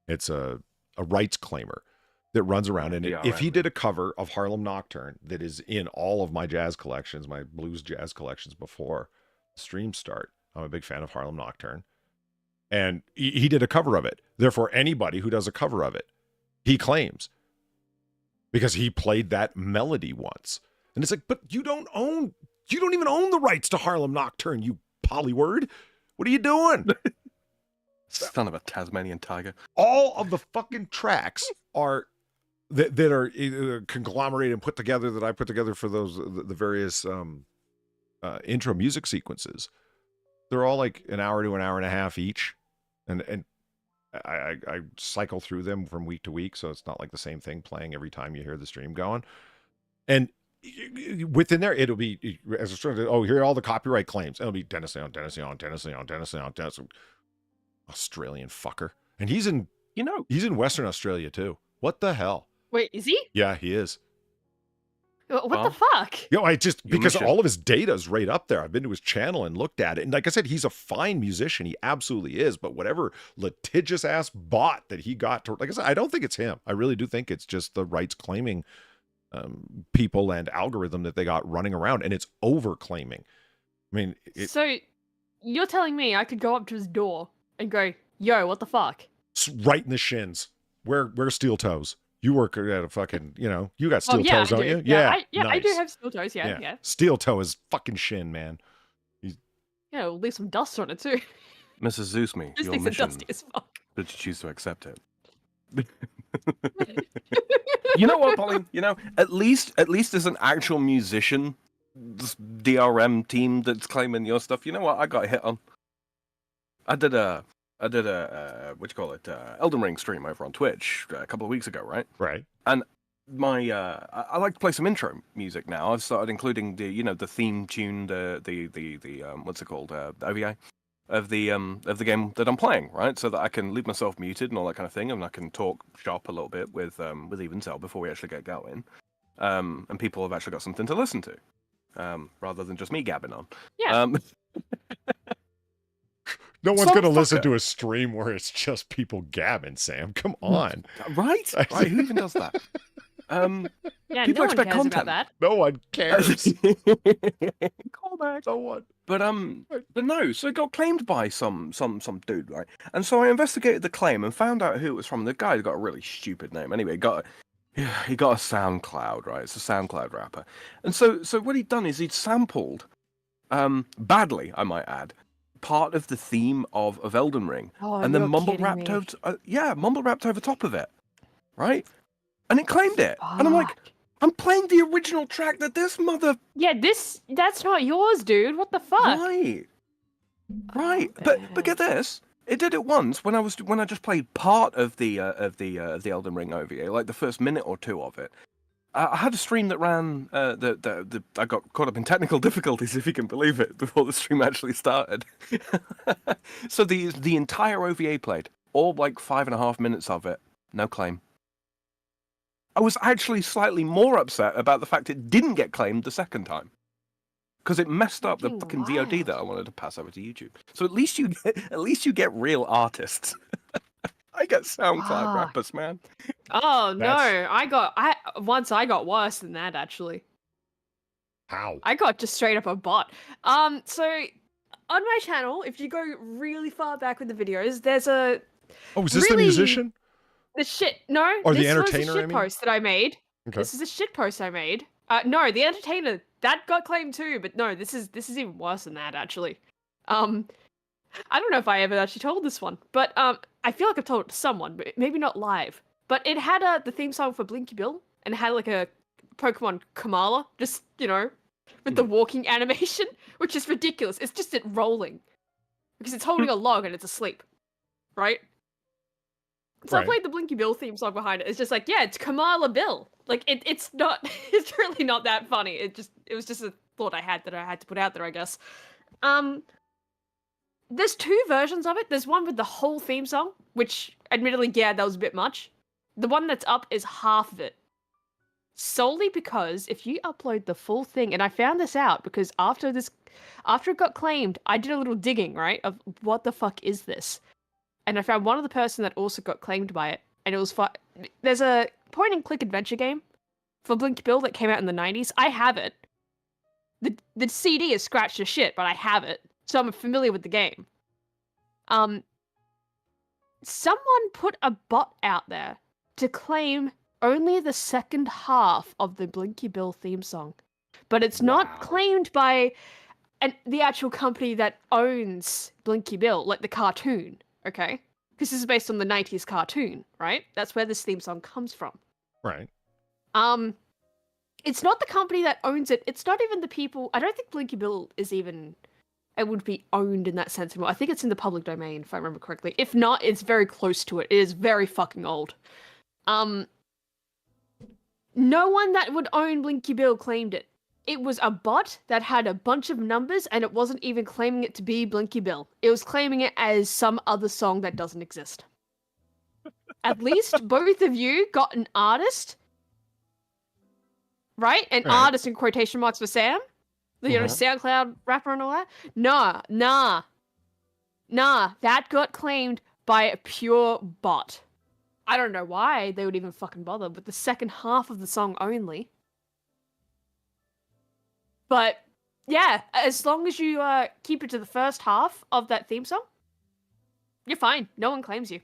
It's a rights claimer that runs around. And Yeah, if right. he did a cover of Harlem Nocturne that is in all of my jazz collections, my blues jazz collections before the stream start, I'm a big fan of Harlem Nocturne. And he did a cover of it. Therefore, anybody who does a cover of it, he claims. Because he played that melody once. And it's like, but you don't even own the rights to Harlem Nocturne, you polyword. What are you doing? Son of a Tasmanian tiger. All of the fucking tracks are that are conglomerated and put together that I put together for those the various intro music sequences. They're all like an hour to an hour and a half each, and I cycle through them from week to week, so it's not like the same thing playing every time you hear the stream going. And within there, it'll be as a sort of here are all the copyright claims. It'll be Dennis Leong, Australian fucker, and he's in Western Australia too. What the hell? Wait, is he? Yeah, he is. What the fuck? Because all of his data is right up there. I've been to his channel and looked at it. And like I said, he's a fine musician. He absolutely is. But whatever litigious ass bot that he got to, like I said, I don't think it's him. I really do think it's just the rights claiming people and algorithm that they got running around. And it's over claiming. I mean, So you're telling me I could go up to his door and go, yo, what the fuck? Right in the shins. Wear steel toes. You work at a fucking, you got steel toes, don't you? I nice. do have steel toes, yeah. Steel toe is fucking shin, man. Yeah, we'll leave some dust on it too. Mrs. Zoosme, This your thing's mission. dusty as fuck. Did you choose to accept it? You know what, Pauline? At least there's an actual musician, this DRM team that's claiming your stuff. You know what? I got hit on. I did a Elden Ring stream over on Twitch a couple of weeks ago, right? Right. And my I like to play some intro music now. I've started including the theme tune, the what's it called, OVA of the game that I'm playing, right? So that I can leave myself muted and all that kind of thing, and I can talk shop a little bit with Even Cell before we actually get going, and people have actually got something to listen to, rather than just me gabbing on. Yeah. No one's going to listen to a stream where it's just people gabbing, Sam. Come on. Right? Right? Who even does that? Yeah, people no one expect cares content. about that. No one cares. Call back. No one. But no. So it got claimed by some dude, right? And so I investigated the claim and found out who it was from. The guy got a really stupid name. Anyway, he got a SoundCloud, right? It's a SoundCloud rapper. And so what he'd done is he'd sampled, badly, I might add, part of the theme of Elden Ring, and then mumble rapped over top of it, right? And it claimed it, and I'm like, I'm playing the original track that this mother. Yeah, that's not yours, dude. What the fuck? Right. Right, but get this. It did it once when I just played part of the Elden Ring OVA, like the first minute or two of it. I had a stream that ran. I got caught up in technical difficulties, if you can believe it, before the stream actually started. So the entire OVA played, all like 5.5 minutes of it, no claim. I was actually slightly more upset about the fact it didn't get claimed the second time, because it messed up the fucking VOD that I wanted to pass over to YouTube. So at least you get real artists. I get SoundCloud rappers, man. Oh no, I got worse than that actually. How? I got just straight up a bot. So on my channel, if you go really far back with the videos, there's a Oh, is this the musician? The shit no, or the this entertainer? was a shit post that I made. Okay. This is a shit post I made. No, the entertainer that got claimed too, but no, this is even worse than that actually. I don't know if I ever actually told this one, but I feel like I've told it to someone, but maybe not live. But it had the theme song for Blinky Bill, and it had like a Pokemon Kamala, just with the walking animation, which is ridiculous. It's just it rolling because it's holding a log and it's asleep, right? So I played the Blinky Bill theme song behind it. It's just like, yeah, it's Kamala Bill. Like it's not, it's really not that funny. It was just a thought I had to put out there, I guess. There's two versions of it. There's one with the whole theme song, which admittedly, yeah, that was a bit much. The one that's up is half of it. Solely because if you upload the full thing, and I found this out because after it got claimed, I did a little digging, right, of what the fuck is this? And I found one of the person that also got claimed by it, and it was there's a point-and-click adventure game for Blinky Bill that came out in the 90s. I have it. The CD is scratched to shit, but I have it. So I'm familiar with the game. Someone put a bot out there to claim only the second half of the Blinky Bill theme song. But it's not claimed by the actual company that owns Blinky Bill, like the cartoon, okay? Because this is based on the 90s cartoon, right? That's where this theme song comes from. Right. It's not the company that owns it. It's not even the people. I don't think Blinky Bill is even... It would be owned in that sense anymore. I think it's in the public domain, if I remember correctly. If not, it's very close to it. It is very fucking old. No one that would own Blinky Bill claimed it. It was a bot that had a bunch of numbers, and it wasn't even claiming it to be Blinky Bill. It was claiming it as some other song that doesn't exist. At least both of you got an artist, right? An artist in quotation marks for Sam. You know, SoundCloud rapper and all that? Nah. That got claimed by a pure bot. I don't know why they would even fucking bother, but the second half of the song only. But, yeah, as long as you keep it to the first half of that theme song, you're fine. No one claims you.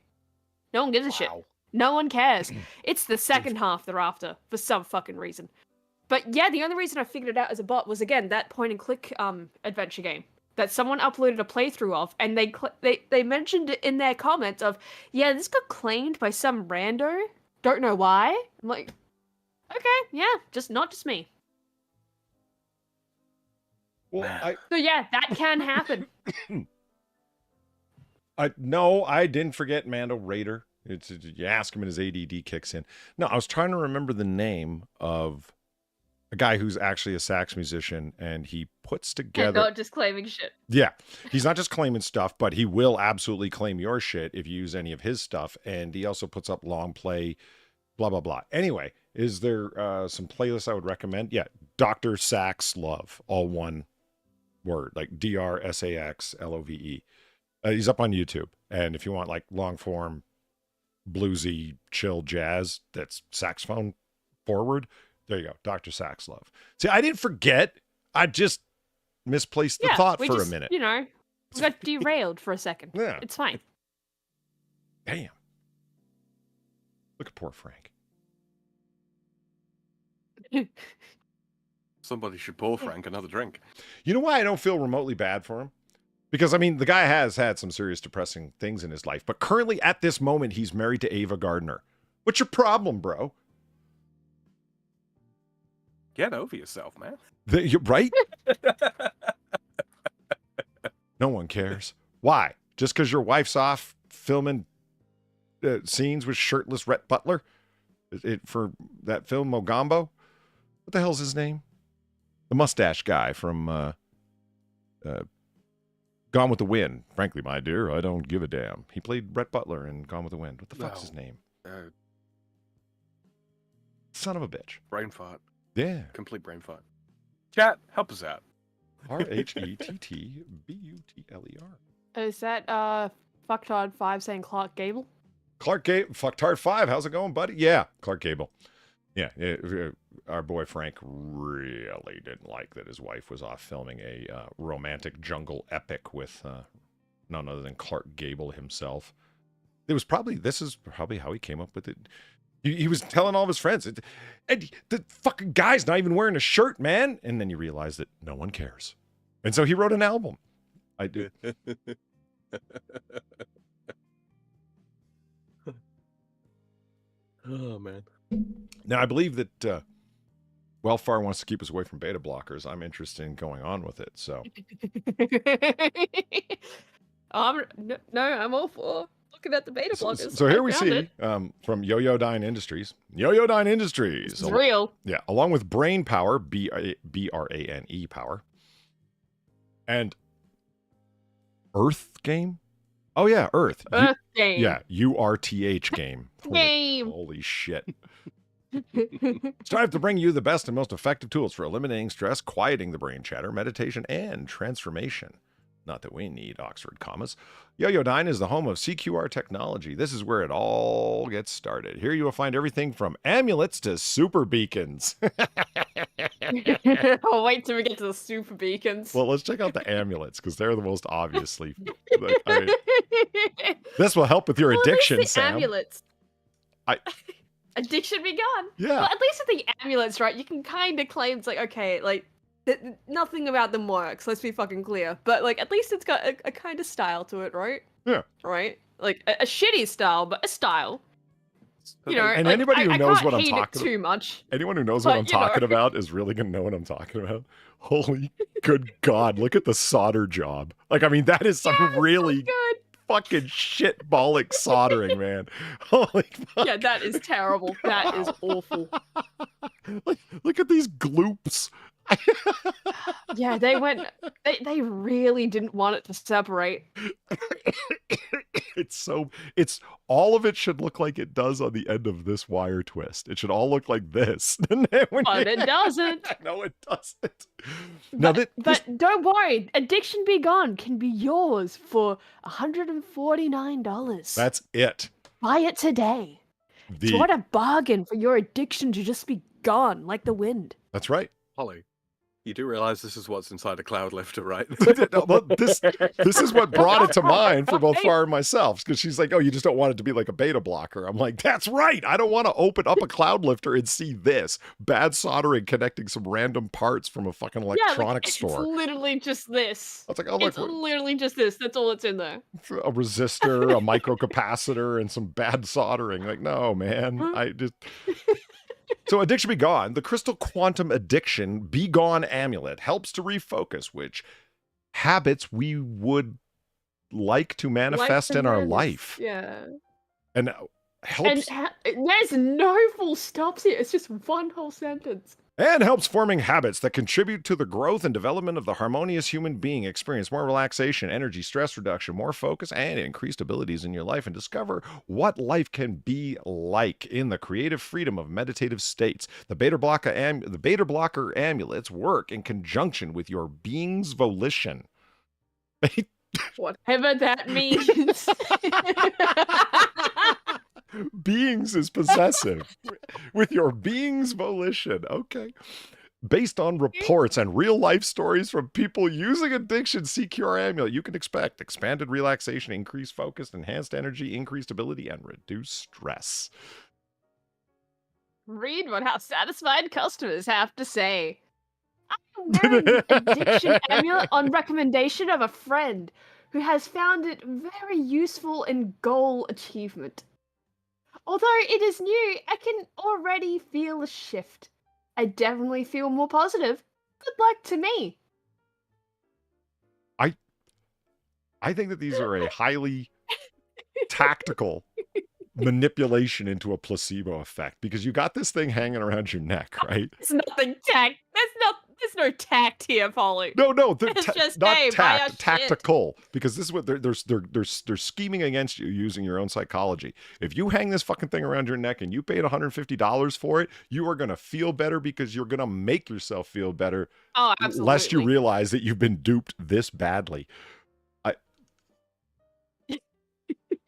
No one gives a shit. No one cares. It's the second half they're after, for some fucking reason. But yeah, the only reason I figured it out as a bot was, again, that point-and-click adventure game that someone uploaded a playthrough of, and they mentioned it in their comments of, yeah, this got claimed by some rando. Don't know why. I'm like, okay, yeah, not just me. Well, So yeah, that can happen. No, I didn't forget Mando Raider. You ask him and his ADD kicks in. No, I was trying to remember the name of a guy who's actually a sax musician, and he puts together... And not just claiming shit. Yeah. He's not just claiming stuff, but he will absolutely claim your shit if you use any of his stuff. And he also puts up long play, blah, blah, blah. Anyway, is there some playlists I would recommend? Yeah. Dr. Sax Love, all one word, like DrSaxLove. He's up on YouTube. And if you want like long form, bluesy, chill jazz that's saxophone forward, there you go. Dr. Sax Love. See, I didn't forget. I just misplaced the thought for a minute. You know, we got derailed for a second. Yeah. It's fine. Damn. Look at poor Frank. Somebody should pour Frank another drink. You know why I don't feel remotely bad for him? Because, I mean, the guy has had some serious depressing things in his life, but currently at this moment, he's married to Eva Gardner. What's your problem, bro? Get over yourself, man. You're right? No one cares. Why? Just because your wife's off filming scenes with shirtless Rhett Butler for that film Mogambo? What the hell's his name? The mustache guy from Gone with the Wind. Frankly, my dear, I don't give a damn. He played Rhett Butler in Gone with the Wind. What the fuck's his name? Son of a bitch. Brain fart. Yeah. Complete brain fart. Chat, help us out. RHETTBUTLER. Is that Fucktard 5 saying Clark Gable? Clark Gable. Fucktard 5. How's it going, buddy? Yeah. Clark Gable. Yeah. Our boy Frank really didn't like that his wife was off filming a romantic jungle epic with none other than Clark Gable himself. This is probably how he came up with it. He was telling all of his friends, and the fucking guy's not even wearing a shirt, man. And then you realize that no one cares. And so he wrote an album. I do. Oh, man. Now, I believe that Welfare wants to keep us away from beta blockers. I'm interested in going on with it, so. I'm all for looking at the beta blockers. So here we see from Yoyodyne Industries. Yoyodyne Industries. It's real. Yeah, along with Brain Power, B-R-A-N-E Power. And Earth Game? Oh, yeah, Earth. Earth Game. Yeah, U-R-T-H Game. Game. Holy shit. Strive to bring you the best and most effective tools for eliminating stress, quieting the brain chatter, meditation, and transformation. Not that we need Oxford commas. Yoyodyne is the home of CQR technology. This is where it all gets started. Here you will find everything from amulets to super beacons. I'll wait till we get to the super beacons. Well, let's check out the amulets because they're the most obviously. This will help with your addiction, Sam. Amulets. Addiction be gone. Yeah. Well, at least with the amulets, right? You can kind of claim it's like, okay, like nothing about them works. Let's be fucking clear. But like, at least it's got a kind of style to it, right? Yeah. Right. Like a shitty style, but a style. You know, and like, anybody who knows what I'm talking about, too much. Anyone who knows what I'm talking about is really gonna know what I'm talking about. Holy good God! Look at the solder job. Like, I mean, that is some really good. Fucking shitballic soldering, man. Holy fuck. Yeah, that is terrible. That is awful. Look at these gloops. Yeah, they really didn't want it to separate. It's all of it should look like it does on the end of this wire twist. It should all look like this. But it doesn't. No, it doesn't. But don't worry, Addiction Be Gone can be yours for $149. That's it. Buy it today. So what a bargain for your addiction to just be gone like the wind. That's right. Holly, you do realize this is what's inside a cloud lifter, right? This is what brought it to mind for both Far and myself, because she's like, oh, you just don't want it to be like a beta blocker. I'm like, that's right. I don't want to open up a cloud lifter and see this bad soldering connecting some random parts from a fucking electronics store. It's literally just this. I was like, oh, it's literally just this. That's all that's in there. A resistor, a microcapacitor, and some bad soldering. Like, no, man. I just... So Addiction Be Gone, the Crystal Quantum Addiction Be Gone amulet helps to refocus which habits we would like to manifest in our life. Yeah. And helps... there's no full stops here. It's just one whole sentence. And helps forming habits that contribute to the growth and development of the harmonious human being. Experience more relaxation, energy, stress reduction, more focus, and increased abilities in your life, and discover what life can be like in the creative freedom of meditative states. The beta blocker amulets work in conjunction with your being's volition. Whatever that means. Beings is possessive with your being's volition. Okay. Based on reports and real life stories from people using addiction CQR amulet, you can expect expanded relaxation, increased focus, enhanced energy, increased ability, and reduced stress. Read what our satisfied customers have to say. I'm wearing the addiction amulet on recommendation of a friend who has found it very useful in goal achievement. Although it is new, I can already feel a shift. I definitely feel more positive. Good luck to me. I think that these are a highly tactical manipulation into a placebo effect because you got this thing hanging around your neck, right? It's nothing tact. There's no tact here, Polly. No, It's just, not hey, buy our shit. tactical. Because this is what they're scheming against you using your own psychology. If you hang this fucking thing around your neck and you paid $150 for it, you are gonna feel better because you're gonna make yourself feel better. Oh, absolutely. Lest you realize that you've been duped this badly.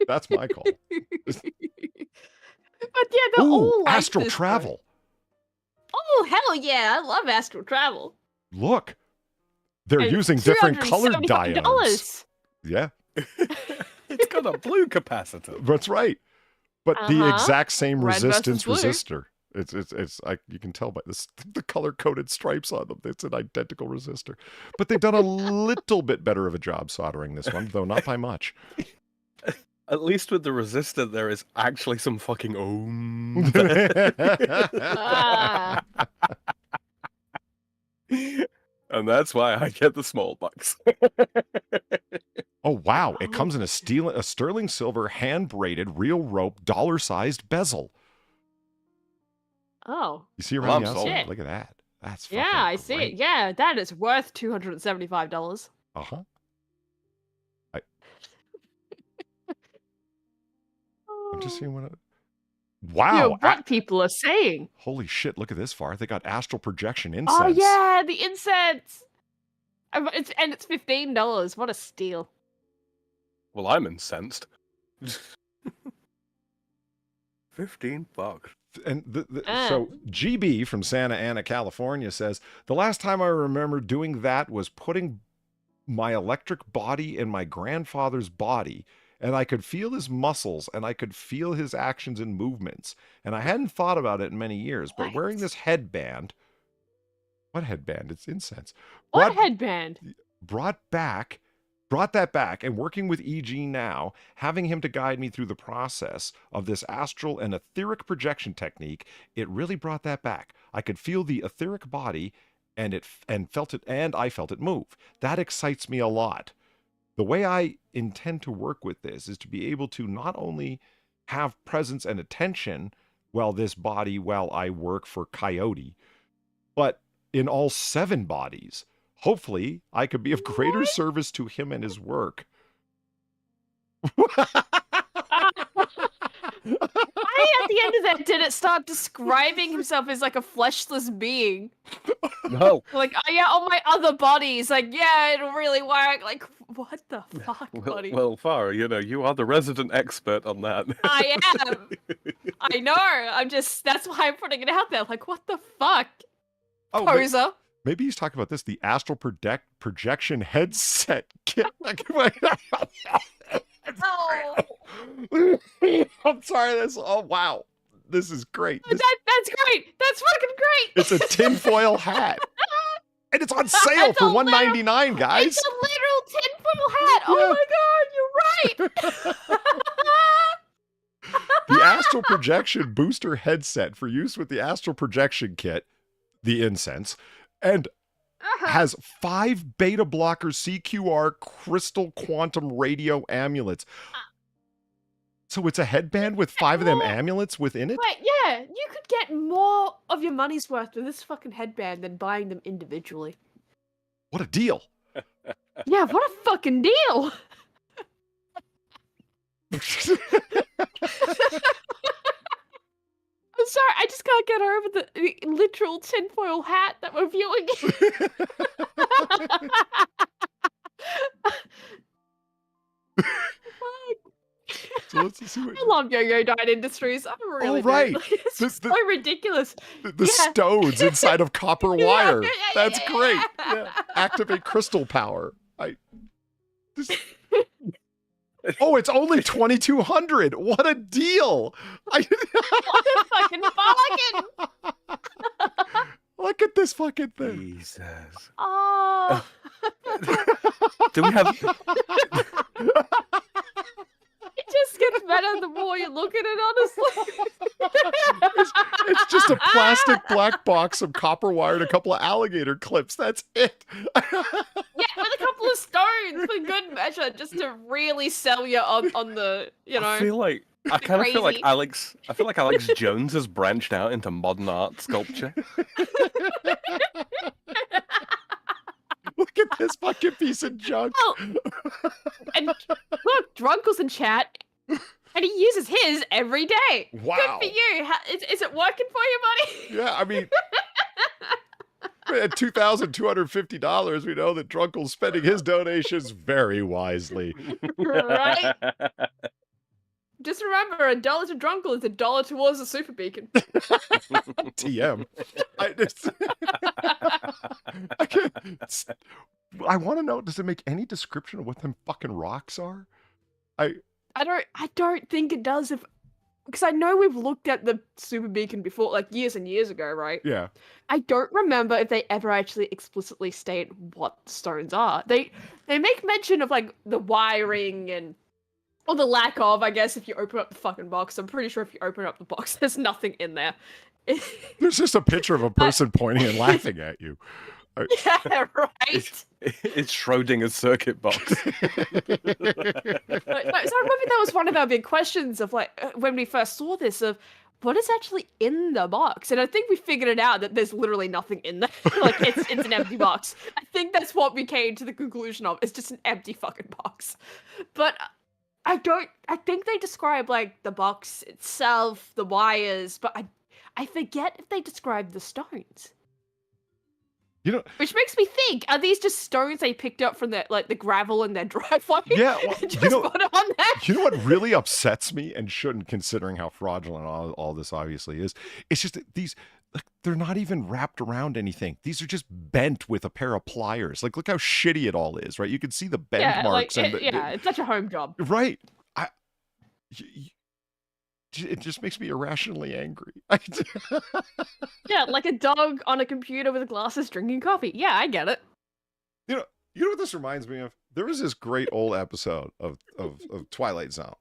That's my call. But yeah, they're all like astral this, travel. though. Oh, hell yeah. I love astral travel. Look. They're And using different colored $275. diodes. Yeah, It's got a blue capacitor. that's right. But the Uh-huh. exact same Red versus resistance blue. resistor. You can tell by the color-coded stripes on them. It's an identical resistor. But they've done a little bit better of a job soldering this one, though not by much. At least with the resistor, there is actually some fucking ohm. Ah. And that's why I get the small box. Oh, wow. It comes in a sterling silver, hand-braided, real rope, dollar-sized bezel. Oh. You see Well, around the I'm outside? sold. Look at that. That's Yeah, fucking I see great. it. Yeah, that is worth $275. Uh-huh. I'm just seeing what... Wow. Yeah, what people are saying. Holy shit, look at this far. They got astral projection incense. Oh, yeah, the incense. It's $15. What a steal. Well, I'm incensed. $15. And so GB from Santa Ana, California says, the last time I remember doing that was putting my electric body in my grandfather's body, and I could feel his muscles and I could feel his actions and movements. And I hadn't thought about it in many years, but wearing this headband, what headband? It's incense. What headband? Brought that back, and working with EG now, having him to guide me through the process of this astral and etheric projection technique, it really brought that back. I could feel the etheric body and I felt it move. That excites me a lot. The way I intend to work with this is to be able to not only have presence and attention while I work for Coyote, but in all 7 bodies. Hopefully, I could be of greater service to him and his work. Why at the end of that did it start describing himself as like a fleshless being? No. Like, oh yeah, on my other bodies, like, yeah, it'll really work. Like, what the fuck, buddy? Well, Farah, you are the resident expert on that. I am. I know. That's why I'm putting it out there. Like, what the fuck? Oh, Poser. maybe he's talking about this, the astral projection headset kit. Oh. I'm sorry, wow. This is great. That's great. That's fucking great. It's a tinfoil hat. And it's on sale It's for a $199, guys. It's a literal tinfoil hat. Oh my god, you're right. The astral projection booster headset for use with the astral projection kit, the incense, and has 5 beta blocker CQR crystal quantum radio amulets. So it's a headband with 5 of them amulets within it? Wait, yeah, you could get more of your money's worth with this fucking headband than buying them individually. What a deal. Yeah, what a fucking deal. I'm sorry, I just can't get over the literal tinfoil hat that we're viewing. So let's see what... I love Yo-Yo Dine Industries. I'm really right. It's just so ridiculous. The stones inside of copper wire. Yeah, That's yeah. great. Yeah. Activate crystal power. Oh, it's only 2,200. What a deal. What a fucking bargain. Look at this fucking thing. Jesus. Oh. Do we have... It just gets better the more you look at it, honestly. It's just a plastic black box, some copper wire, and a couple of alligator clips. That's it. Yeah, with a couple of stones for good measure, just to really sell you on the, I feel like I kind of feel like crazy. Alex. I feel like Alex Jones has branched out into modern art sculpture. Look at this fucking piece of junk. Oh. And look, Drunkle's in chat, and he uses his every day. Wow. Good for you. Is it working for you, buddy? Yeah, I mean, at $2,250, we know that Drunkle's spending his donations very wisely. Right? Just remember, $1 to Drunkle is $1 towards the super beacon. TM. I want to know, does it make any description of what them fucking rocks are? I don't think it does, because I know we've looked at the super beacon before, like years and years ago, right? Yeah. I don't remember if they ever actually explicitly state what the stones are. They make mention of like the wiring and or the lack of, I guess, if you open up the fucking box. I'm pretty sure if you open up the box, there's nothing in there. There's just a picture of a person pointing and laughing at you. Yeah, right. It's Schrodinger's circuit box. So I remember that was one of our big questions of like when we first saw this of what is actually in the box, and I think we figured it out that there's literally nothing in there. Like it's an empty box. I think that's what we came to the conclusion of. It's just an empty fucking box. But I think they describe like the box itself, the wires, but I forget if they describe the stones. You know, which makes me think: are these just stones they picked up from the gravel in their driveway? Yeah, well, just put it on there. You know what really upsets me, and shouldn't, considering how fraudulent all this obviously is? It's just that these, like, they're not even wrapped around anything. These are just bent with a pair of pliers. Like, look how shitty it all is, right? You can see the bend marks. It's such a home job. Right. It just makes me irrationally angry. Yeah, like a dog on a computer with glasses drinking coffee. Yeah, I get it. You know what this reminds me of? There was this great old episode of Twilight Zone,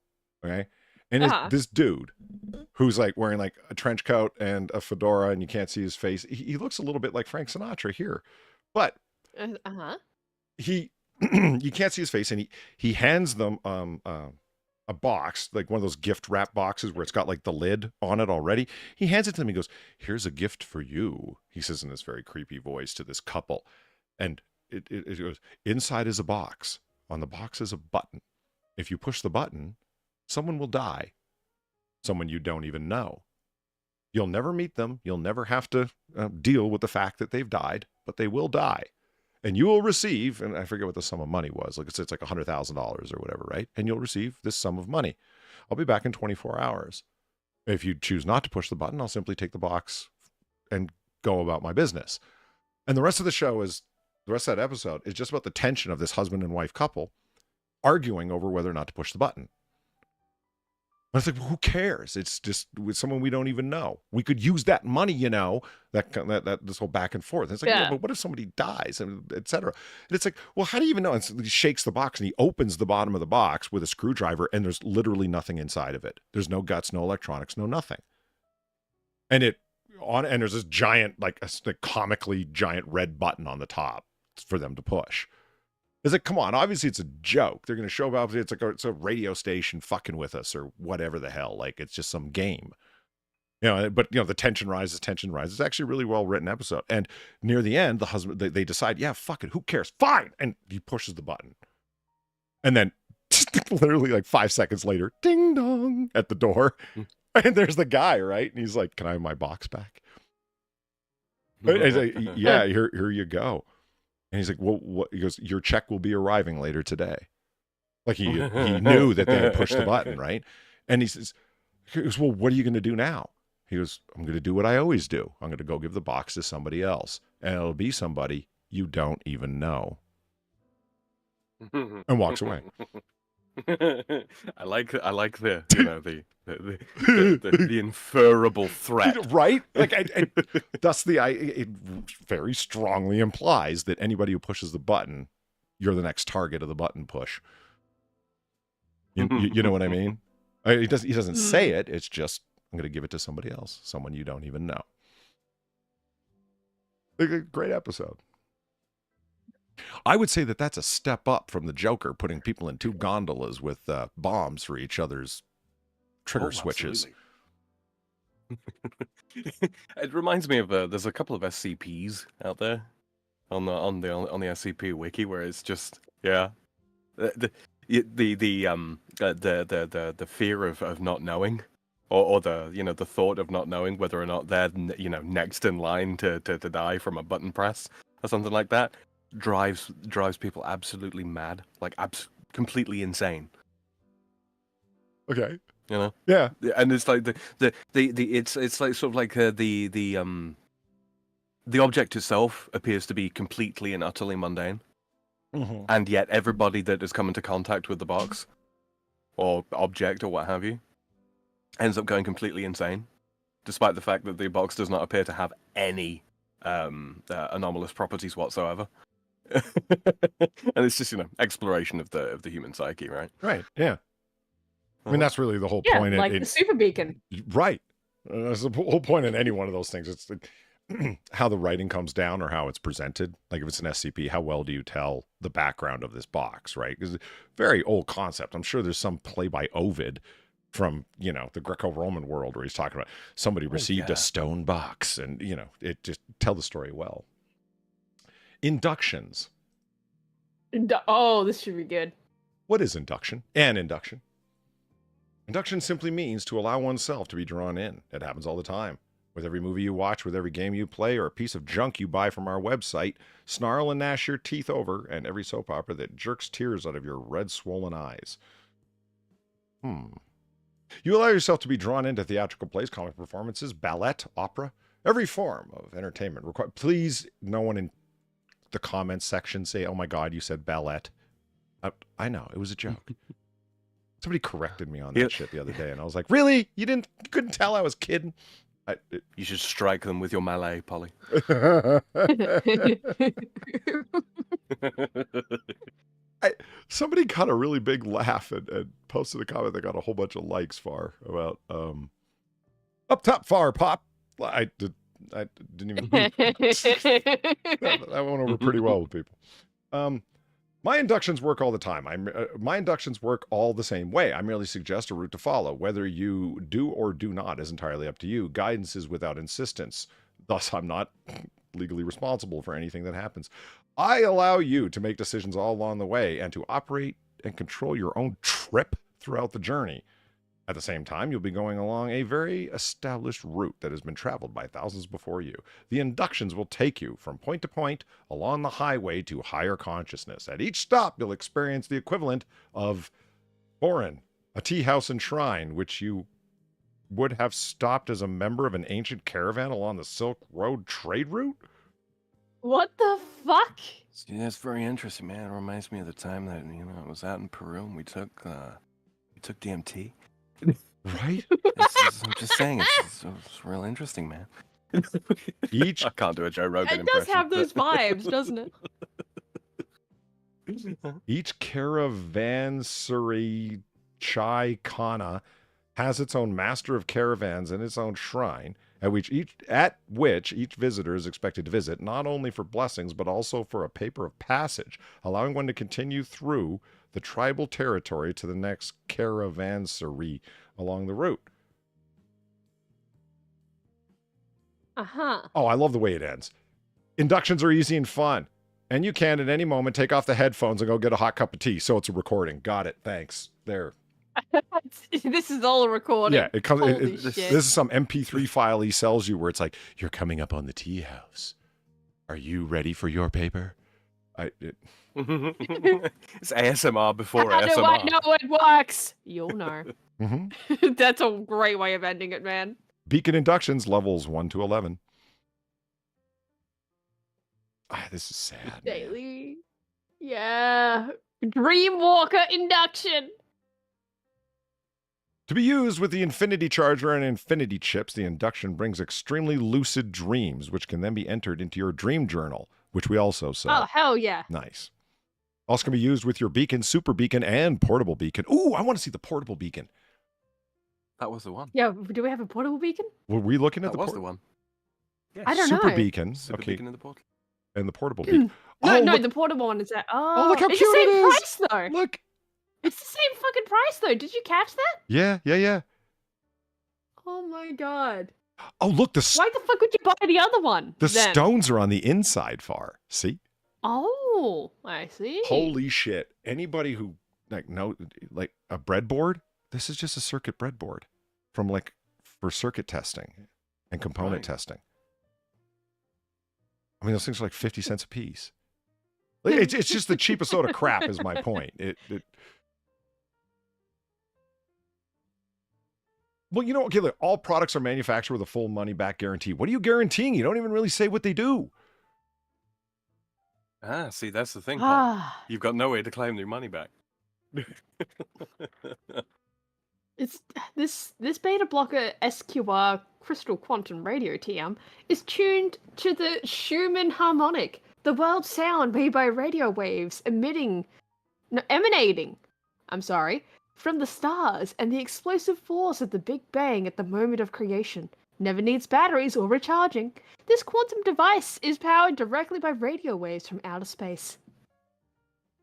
okay? And this dude who's like wearing like a trench coat and a fedora, and you can't see his face. He looks a little bit like Frank Sinatra here, but he you can't see his face, and he hands them a box, like one of those gift wrap boxes where it's got like the lid on it already. He hands it to them. He goes, "Here's a gift for you," he says in this very creepy voice to this couple. And it goes, "Inside is a box. On the box is a button. If you push the button, someone will die. Someone you don't even know. You'll never meet them. You'll never have to deal with the fact that they've died, but they will die. And you will receive," and I forget what the sum of money was. Like it's like $100,000 or whatever, right? "And you'll receive this sum of money. I'll be back in 24 hours. If you choose not to push the button, I'll simply take the box and go about my business." And the rest of that episode is just about the tension of this husband and wife couple arguing over whether or not to push the button. And it's like, well, who cares? It's just with someone we don't even know. We could use that money, that this whole back and forth. And it's like, yeah, but what if somebody dies, and et cetera? And it's like, well, how do you even know? And so he shakes the box and he opens the bottom of the box with a screwdriver, and there's literally nothing inside of it. There's no guts, no electronics, no nothing. And there's this giant, like a comically giant red button on the top for them to push. It's like, come on, obviously it's a joke. They're going to show up, it's a radio station fucking with us or whatever the hell. Like, it's just some game. But the tension rises. It's actually a really well-written episode. And near the end, the husband, they decide, yeah, fuck it, who cares? Fine! And he pushes the button. And then, literally like 5 seconds later, ding dong, at the door. And there's the guy, right? And he's like, "Can I have my box back?" And he's like, "Yeah, here you go." And he's like, "Well, what?" He goes, "Your check will be arriving later today." Like he knew that they had pushed the button, right? And he goes, "Well, what are you going to do now?" He goes, "I'm going to do what I always do. I'm going to go give the box to somebody else. And it'll be somebody you don't even know." And walks away. I like the the inferable threat, right? Like, thus it very strongly implies that anybody who pushes the button, you're the next target of the button push. You know what I mean? He doesn't say it. It's just I'm going to give it to somebody else, someone you don't even know. A great episode. I would say that that's a step up from the Joker putting people in 2 gondolas with bombs for each other's trigger switches. It reminds me of there's a couple of SCPs out there on the SCP wiki where it's just the fear of not knowing, or the the thought of not knowing whether or not they're next in line to die from a button press or something like that drives people absolutely mad, like completely insane. Okay. Yeah, and it's like it's like sort of like the object itself appears to be completely and utterly mundane, and yet everybody that has come into contact with the box or object or what have you ends up going completely insane, despite the fact that the box does not appear to have any anomalous properties whatsoever. And it's just exploration of the human psyche, right? Right. Yeah. I mean, that's really the whole point. Like the super beacon. Right. That's the whole point in any one of those things. It's like how the writing comes down or how it's presented. Like if it's an SCP, how well do you tell the background of this box, right? Because it's a very old concept. I'm sure there's some play by Ovid from, the Greco-Roman world where he's talking about somebody received a stone box and, it just tell the story well. Inductions. Oh, this should be good. What is induction? An induction. Induction simply means to allow oneself to be drawn in. It happens all the time. With every movie you watch, with every game you play, or a piece of junk you buy from our website, snarl and gnash your teeth over, and every soap opera that jerks tears out of your red, swollen eyes. You allow yourself to be drawn into theatrical plays, comic performances, ballet, opera, every form of entertainment. Please, no one in the comments section say, "Oh my God, you said ballet." I know, it was a joke. Somebody corrected me on that shit the other day, and I was like, "Really? You couldn't tell I was kidding?" You should strike them with your mallet, Polly. Somebody got a really big laugh and posted a comment that got a whole bunch of likes for about up top far pop. I didn't even that went over pretty well with people. My inductions work all the time. My inductions work all the same way. I merely suggest a route to follow. Whether you do or do not is entirely up to you. Guidance is without insistence. Thus, I'm not legally responsible for anything that happens. I allow you to make decisions all along the way and to operate and control your own trip throughout the journey. At the same time, you'll be going along a very established route that has been traveled by thousands before you. The inductions will take you from point to point along the highway to higher consciousness. At each stop, you'll experience the equivalent of Orin, a tea house and shrine, which you would have stopped as a member of an ancient caravan along the Silk Road trade route? What the fuck? Yeah, that's very interesting, man. It reminds me of the time that I was out in Peru and we took DMT. Right? I'm just saying, it's real interesting, man. I can't do a Joe Rogan impression. It does have those vibes, doesn't it? Each caravanserai chai khana has its own master of caravans and its own shrine, at which each visitor is expected to visit, not only for blessings, but also for a paper of passage, allowing one to continue through the tribal territory to the next caravanserai along the route. Oh, I love the way it ends. Inductions are easy and fun. And you can, at any moment, take off the headphones and go get a hot cup of tea. So it's a recording. Got it. Thanks. There. This is all a recording. Yeah, it comes. This is some MP3 file he sells you where it's like, "You're coming up on the tea house. Are you ready for your paper?" It's ASMR before ASMR. How do I know it works? You'll know. That's a great way of ending it, man. Beacon inductions levels 1 to 11. This is sad. Daily. Yeah. Dreamwalker induction. To be used with the Infinity Charger and Infinity Chips, the induction brings extremely lucid dreams, which can then be entered into your dream journal, which we also sell. Oh, hell yeah. Nice. Also can be used with your beacon, super beacon, and portable beacon. Ooh, I want to see the portable beacon. That was the one. Yeah, do we have a portable beacon? Were we looking at That the was the one. Yeah. I don't super know. beacon? Super Okay, beacon in the portal. and the portable beacon. No, oh, no, look, the portable one is at. oh, look how it's cute the same it is! price though. Look. It's the same fucking price though. Did you catch that? Yeah. Oh my god. Oh, look, Why the fuck would you buy the other one? the then? stones are on the inside far. See? Oh, I see. Holy shit. Anybody who like a breadboard, this is just a circuit breadboard from for circuit testing and component Right. testing. I mean, those things are like 50 cents a piece. It's just the cheapest load of crap is my point. Well, you know, okay, look, all products are manufactured with a full money back guarantee. What are you guaranteeing? You don't even really say what they do. Ah, see, that's the thing, Paul. Ah, You've got no way to claim your money back. it's this beta blocker SQR crystal quantum radio TM is tuned to the Schumann harmonic, the world sound made by radio waves emanating from the stars and the explosive force of the Big Bang at the moment of creation. Never needs batteries or recharging. This quantum device is powered directly by radio waves from outer space.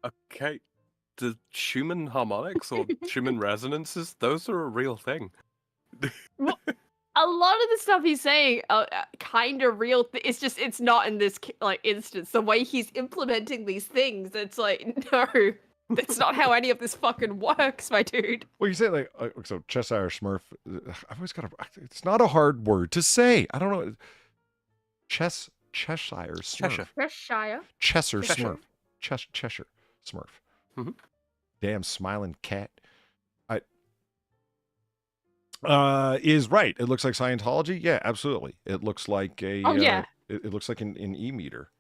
Okay. The Schumann harmonics or Schumann resonances, those are a real thing. A lot of the stuff he's saying kind of real. It's just it's not in this instance. The way he's implementing these things, it's like no, that's not how any of this fucking works, my dude. Well, you say so Cheshire Smurf. I've always got it's not a hard word to say. I don't know. Cheshire Smurf. Cheshire. Cheshire Cheshire. Smurf. Cheshire Smurf. Mhm. Damn smiling cat. Is right. It looks like Scientology. Yeah, absolutely. It looks like a. Oh yeah. It looks like an e-meter.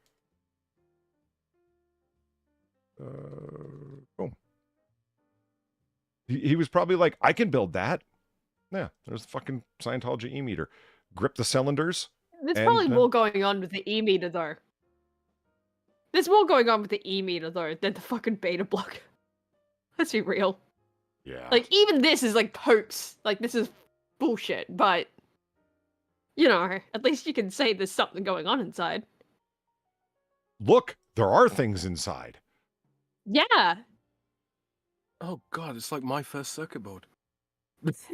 Boom. He was probably like, I can build that. Yeah, there's the fucking Scientology e-meter. Grip the cylinders. There's And, probably more going on with the e-meter though. There's more going on with the e-meter though than the fucking beta block. Let's be real. Yeah. Like even this is like hoax. Like this is bullshit. But you know, at least you can say there's something going on inside. Look, there are things inside. Yeah. Oh god, it's like my first circuit board. That's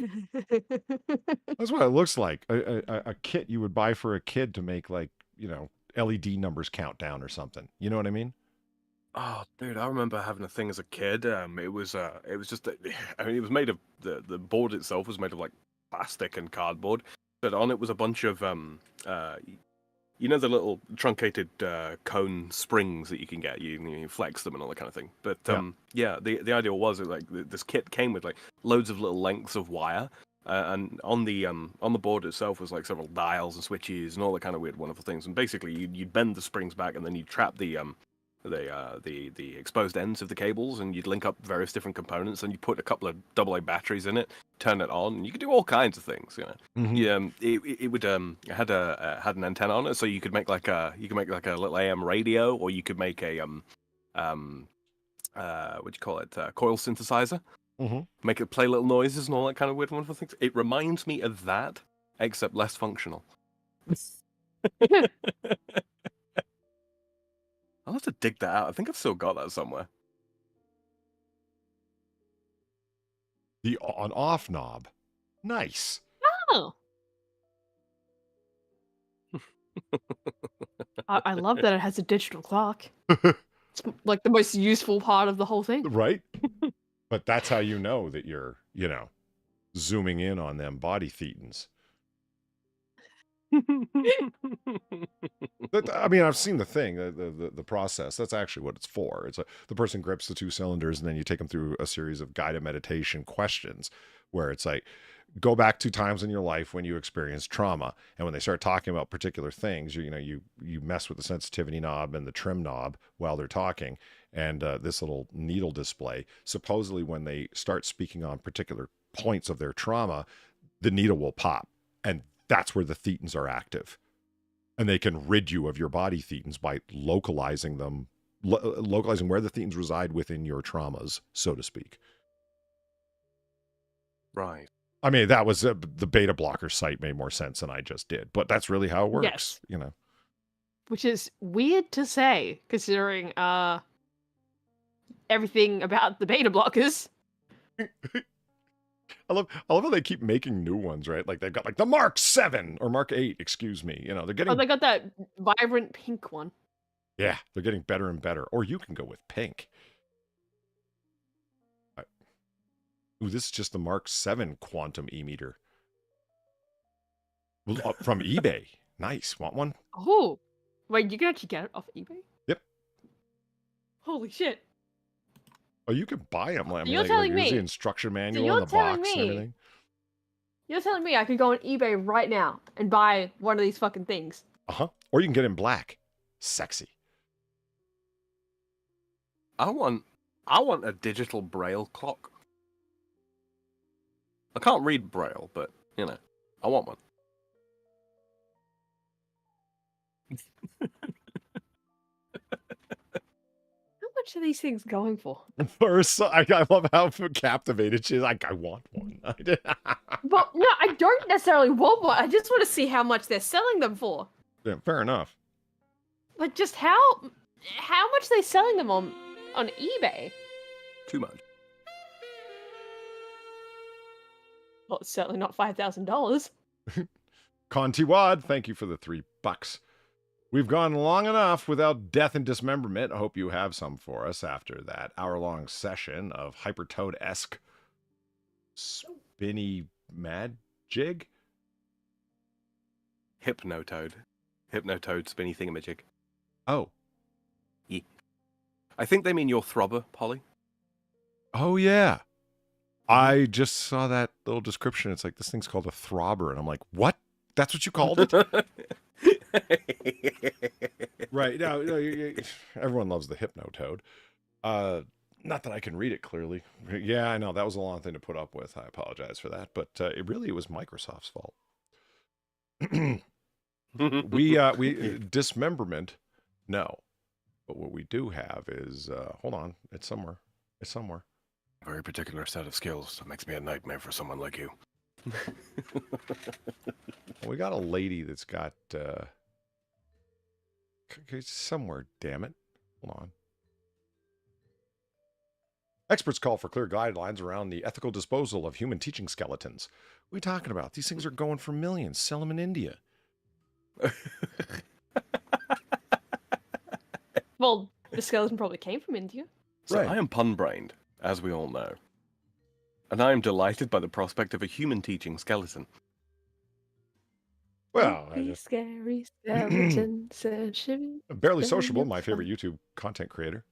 what it looks like. A kit you would buy for a kid to make LED numbers countdown or something. You know what I mean? Oh, dude, I remember having a thing as a kid. It was just, I mean, it was made of the board itself was made of like plastic and cardboard, but on it was a bunch of you know the little truncated cone springs that you can get. You flex them and all that kind of thing. But yeah, the idea was that, like this kit came with like loads of little lengths of wire, and on the board itself was like several dials and switches and all that kind of weird, wonderful things. And basically, you'd bend the springs back and then you'd trap the exposed ends of the cables, and you'd link up various different components, and you put a couple of AA batteries in it, turn it on, and you could do all kinds of things. You know, Mhm. it would it had an antenna on it, so you could make like a little AM radio, or you could make a what do you call it, coil synthesizer, Mhm. make it play little noises and all that kind of weird wonderful things. It reminds me of that, except less functional. I'll have to dig that out. I think I've still got that somewhere. The on-off knob. Nice. Oh. I love that it has a digital clock. It's like the most useful part of the whole thing. Right? But that's how you know that you're, zooming in on them body thetans. I mean, I've seen the thing, the process. That's actually what it's for. It's the person grips the two cylinders, and then you take them through a series of guided meditation questions where it's like, go back to times in your life when you experienced trauma. And when they start talking about particular things, you mess with the sensitivity knob and the trim knob while they're talking. And this little needle display, supposedly when they start speaking on particular points of their trauma, the needle will pop. And that's where the thetans are active. And they can rid you of your body thetans by localizing them, localizing where the thetans reside within your traumas, so to speak. Right. I mean, that was the beta blocker site made more sense than I just did, but that's really how it works, Yes. you know. Which is weird to say, considering everything about the beta blockers. I love how they keep making new ones, right? Like they've got like the Mark 7 or Mark 8, excuse me. You know, they're getting Oh, they got that vibrant pink one. yeah, they're getting better and better. Or you can go with pink. Ooh, this is just the Mark 7 quantum e-meter. From eBay. Nice. Want one? Oh, wait, you can actually get it off eBay? Yep. Holy shit. Oh, you can buy them. I mean, you're like, telling here's me- the instruction manual you're and the telling box and me- everything. You're telling me I could go on eBay right now and buy one of these fucking things? Uh-huh. Or you can get it in black. Sexy. I want a digital braille clock. I can't read braille, but you know, I want one. How much are these things going for? First, I love how captivated she is. Like, I want one. Well, no, I don't necessarily want one. I just want to see how much they're selling them for. Yeah, fair enough. Like, just how much are they selling them on eBay? Too much. Well, it's certainly not $5,000. Conti Wad, thank you for the $3. We've gone long enough without death and dismemberment. I hope you have some for us after that hour-long session of Hypertoad-esque spinny mad jig. Hypnotoad spinny thingamajig. Oh. I think they mean your throbber, Polly. Oh, yeah. I just saw that little description. It's like, this thing's called a throbber. And I'm like, what? That's what you called it? Right. No, everyone loves the Hypnotoad. Not that I can read it clearly. Yeah, I know. That was a long thing to put up with. I apologize for that. But it was Microsoft's fault. we dismemberment, no. But what we do have is, hold on. It's somewhere. Very particular set of skills that makes me a nightmare for someone like you. We got a lady that's got somewhere, damn it. Hold on. Experts call for clear guidelines around the ethical disposal of human teaching skeletons. What are we talking about? These things are going for millions. Sell them in India. Well, the skeleton probably came from India. So Right. I am pun-brained, as we all know. And I am delighted by the prospect of a human teaching skeleton. Well, I Be just scary skeleton said shimmy. Barely Very Sociable, my fun. favorite YouTube content creator,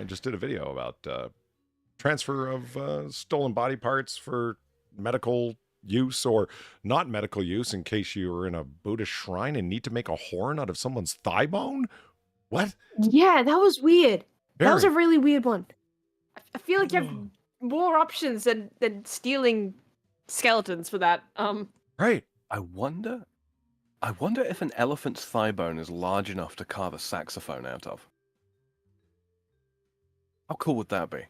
just did a video about transfer of stolen body parts for medical use or not medical use in case you were in a Buddhist shrine and need to make a horn out of someone's thigh bone. What? Yeah, that was weird. That was a Very. really weird one. I feel like you have more options than stealing skeletons for that. Right. I wonder if an elephant's thigh bone is large enough to carve a saxophone out of. How cool would that be?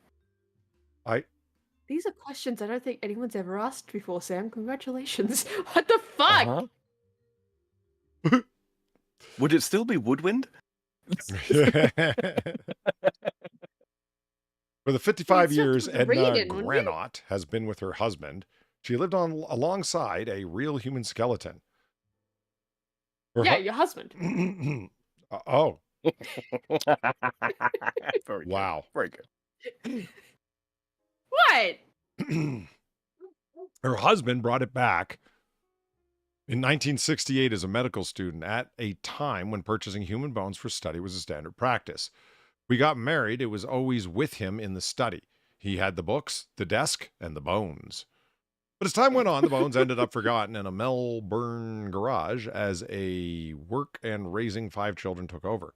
These are questions I don't think anyone's ever asked before, Sam. Congratulations. What the fuck? Uh-huh. Would it still be woodwind? For the 55 Well, years it's just Edna reading, wouldn't it? Granot has been with her husband, she lived on alongside a real human skeleton. Her Yeah, hu- your husband. Oh, Very good. wow. Very good. What? Her husband brought it back in 1968 as a medical student at a time when purchasing human bones for study was a standard practice. We got married. It was always with him in the study. He had the books, the desk, and the bones. But as time went on, the bones ended up forgotten in a Melbourne garage as a work and raising 5 children took over.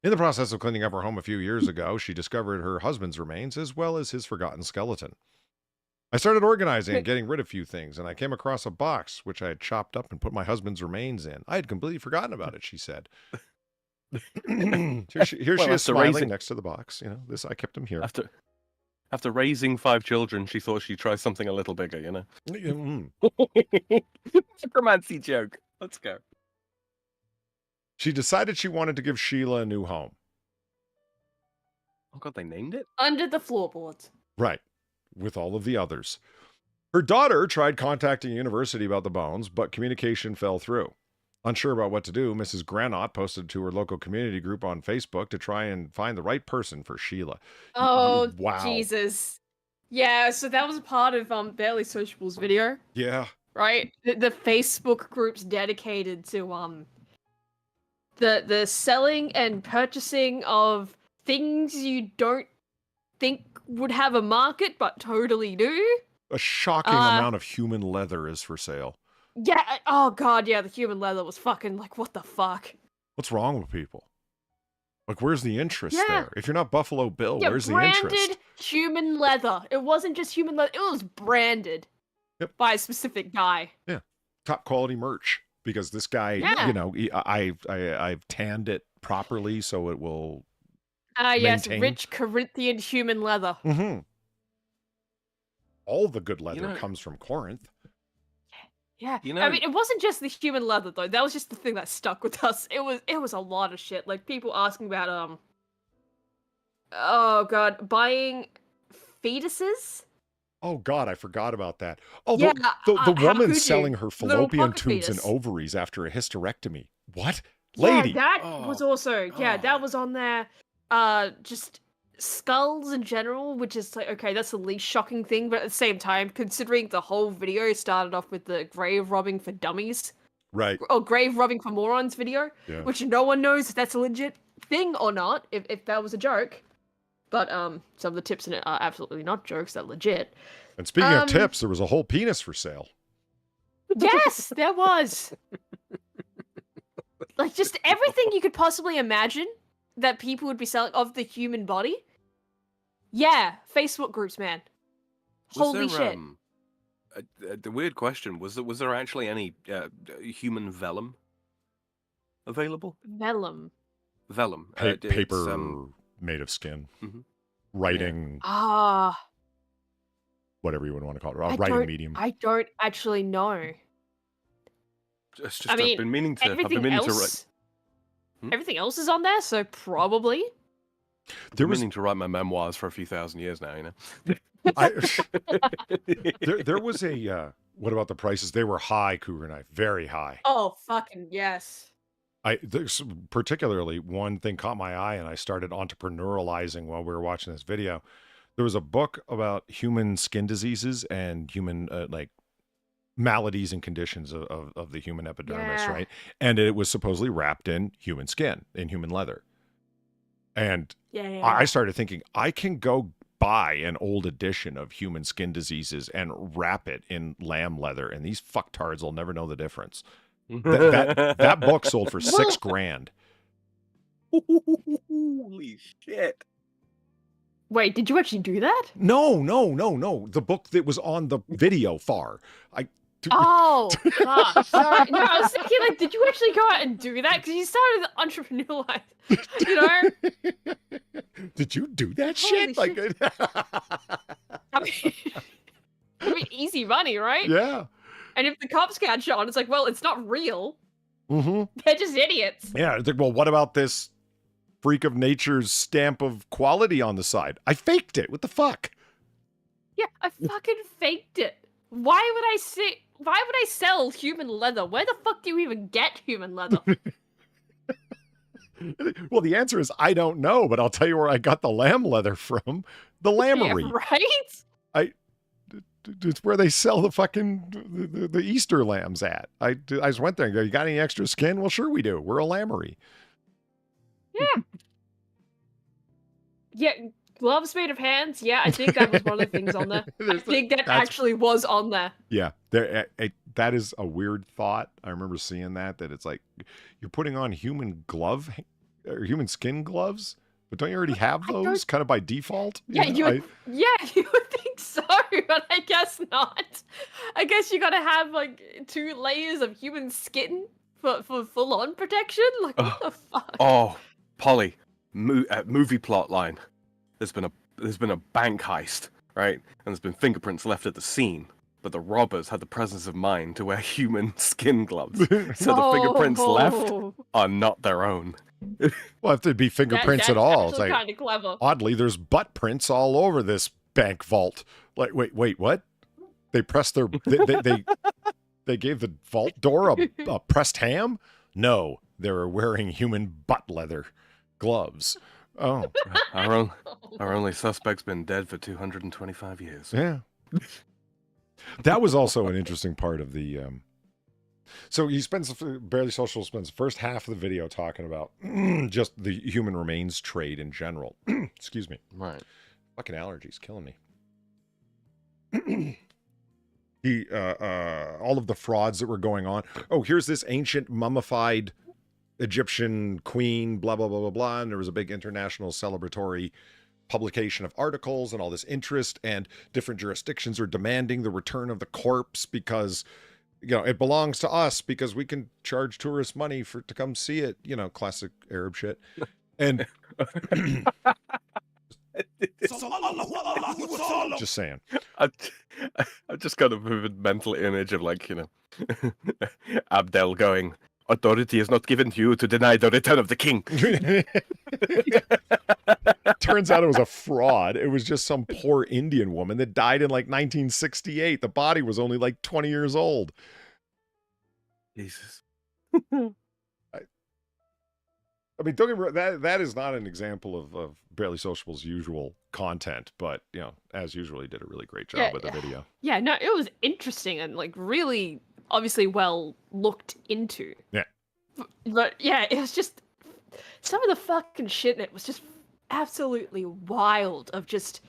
In the process of cleaning up her home a few years ago, she discovered her husband's remains as well as his forgotten skeleton. I started organizing and getting rid of a few things, and I came across a box which I had chopped up and put my husband's remains in. I had completely forgotten about it, she said. Here she Well, is after smiling raising- next to the box. You know, this I kept him here. After raising 5 children, she thought she'd try something a little bigger, you know? Necromancy joke. Let's go. She decided she wanted to give Sheila a new home. Oh god, they named it? Under the floorboards. Right. With all of the others. Her daughter tried contacting university about the bones, but communication fell through. Unsure about what to do, Mrs. Granot posted to her local community group on Facebook to try and find the right person for Sheila. Oh, wow. Jesus. Yeah, so that was a part of Barely Sociable's video, Yeah. right? The Facebook groups dedicated to the selling and purchasing of things you don't think would have a market, but totally do. A shocking amount of human leather is for sale. Yeah, oh god, yeah, the human leather was fucking like, what the fuck? What's wrong with people? Like, where's the interest Yeah. there? If you're not Buffalo Bill, Yeah, where's the branded interest? human leather. It wasn't just human leather, it was branded by a specific guy. Yeah. Top quality merch. Because this guy, Yeah. you know, I've tanned it properly so it will Yes, maintain. rich Corinthian human leather. Mm-hmm. All the good leather know- comes from Corinth. Yeah, You know- I mean, it wasn't just the human leather though. That was just the thing that stuck with us. It was a lot of shit. Like people asking about oh god, buying fetuses. Oh God, I forgot about that. Oh, Yeah, the how could woman you? selling her Little fallopian pocket tubes and fetus. ovaries after a hysterectomy. What? Lady. Yeah, that Oh, was also that God. was on there. Just skulls in general, which is like okay, that's the least shocking thing, but at the same time, considering the whole video started off with the grave robbing for dummies. Right. Or grave robbing for morons video, Yeah. which no one knows if that's a legit thing or not, if that was a joke. But some of the tips in it are absolutely not jokes, they're legit. And speaking of tips, there was a whole penis for sale. Yes, there was. Like just everything you could possibly imagine that people would be selling of the human body. Yeah, Facebook groups, man. Holy shit. The weird question was there actually any human vellum available? Vellum. Vellum. Paper made of skin. Mhm. Writing, Ah, whatever you would want to call it. I Writing don't- medium. I don't actually know. It's just I mean, I've been meaning to. I've been Everything meaning to write. else, Hmm? everything else is on there, so probably. There Been was meaning to write my memoirs for a few thousand years now. You know. I, there was a what about the prices? They were high, Cougar Knife, very high. Oh, fucking yes. There's particularly one thing caught my eye, and I started entrepreneurializing while we were watching this video. There was a book about human skin diseases and human like maladies and conditions of the human epidermis, Yeah. right? And it was supposedly wrapped in human skin, in human leather. And Yeah. I started thinking, I can go buy an old edition of human skin diseases and wrap it in lamb leather, and these fucktards will never know the difference. That book sold for $6,000. Holy shit! Wait, did you actually do that? No. The book that was on the video Oh, God. Sorry. No, I was thinking, like, did you actually go out and do that? Because you started entrepreneur life, you know? Did you do that Holy shit? Like, I mean, easy money, right? yeah. And if the cops catch on, it's like, well, it's not real. Mm-hmm. They're just idiots. Yeah. It's like, well, what about this freak of nature's stamp of quality on the side? I faked it. What the fuck? Yeah, I fucking faked it. Why would I sell human leather? Where the fuck do you even get human leather? Well, the answer is I don't know, but I'll tell you where I got the lamb leather from. The lambery. Yeah, right? It's where they sell the fucking the Easter lambs at. I just went there and go, you got any extra skin? Well, sure we do. We're a lambery. Yeah, gloves made of hands. Yeah, I think that was one of the things on there. I think that actually was on there. Yeah, that is a weird thought. I remember seeing that it's like you're putting on human skin gloves, but don't you already have those kind of by default? Yeah, you would think so, but I guess not. I guess you gotta have like 2 layers of human skin for full-on protection. Like what the fuck? Oh, Polly, movie plot line. There's been a a bank heist, right? And there's been fingerprints left at the scene, but the robbers had the presence of mind to wear human skin gloves, so the fingerprints left are not their own. Well, if there'd be fingerprints at all, it's like, kind of clever. oddly, there's butt prints all over this bank vault. Like, wait, what? They pressed their, they gave the vault door a pressed ham? No, they were wearing human butt leather gloves. Oh, Our only suspect's been dead for 225 years. yeah. That was also an interesting part of the. So he spends Barely Social spends the first half of the video talking about just the human remains trade in general. Excuse me. Right. Fucking allergies killing me. He all of the frauds that were going on. Oh, here's this ancient mummified Egyptian queen, blah blah blah blah blah, and there was a big international celebratory publication of articles and all this interest, and different jurisdictions are demanding the return of the corpse because, you know, it belongs to us because we can charge tourists money to come see it, you know, classic Arab shit. And just saying. I've just got a vivid mental image of, like, you know, Abdel going, "Authority is not given to you to deny the return of the king." Turns out it was a fraud. It was just some poor Indian woman that died in like 1968. The body was only like 20 years old. Jesus. I mean, don't get me wrong, that is not an example of Barely Sociable's usual content, but, you know, as usual, he did a really great job with the video. Yeah, no, it was interesting and, like, really, obviously well looked into. Yeah. But yeah, it was just some of the fucking shit in it was just absolutely wild. Of just,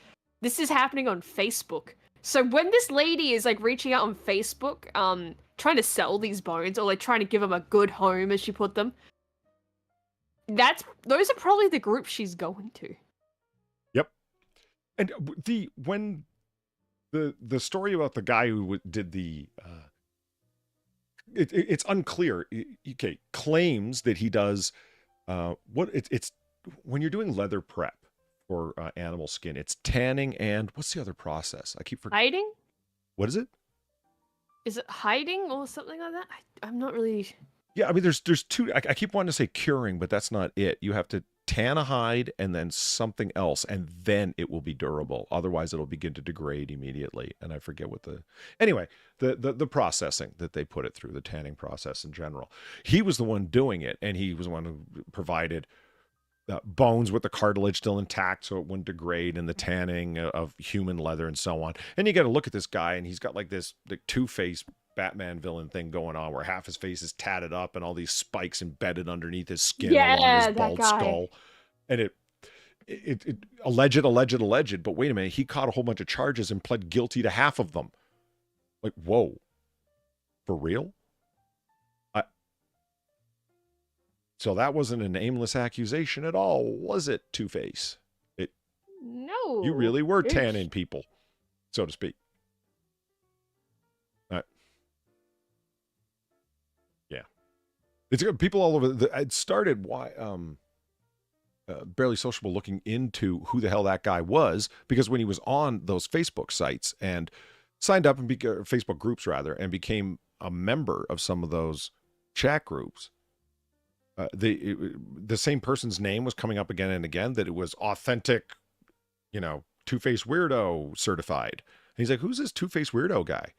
this is happening on Facebook. So when this lady is, like, reaching out on Facebook, trying to sell these bones, or, like, trying to give them a good home, as she put them, those are probably the groups she's going to. Yep. And when the story about the guy who did the it's unclear. Okay, claims that he does it's when you're doing leather prep for animal skin, it's tanning and what's the other process? I keep forgetting. Hiding? What is it? Is it hiding or something like that? I'm not really. Yeah, I mean, there's two. I keep wanting to say curing, but that's not it. You have to tan a hide and then something else, and then it will be durable. Otherwise, it'll begin to degrade immediately. And I forget what anyway, the processing that they put it through, the tanning process in general. He was the one doing it, and he was the one who provided bones with the cartilage still intact so it wouldn't degrade, and the tanning of human leather and so on. And you got to look at this guy, and he's got like this Two-Face Batman villain thing going on where half his face is tatted up and all these spikes embedded underneath his skin along his bald skull. And it alleged, but wait a minute, he caught a whole bunch of charges and pled guilty to half of them. Like, whoa, for real? So that wasn't an aimless accusation at all, was it, Two-Face? No. You really were tanning people, so to speak. It's people all over. It started Barely Sociable looking into who the hell that guy was, because when he was on those Facebook sites and signed up and Facebook groups rather, and became a member of some of those chat groups, the same person's name was coming up again and again, that it was authentic, you know, Two-Face Weirdo certified. And he's like, who's this Two-Face Weirdo guy?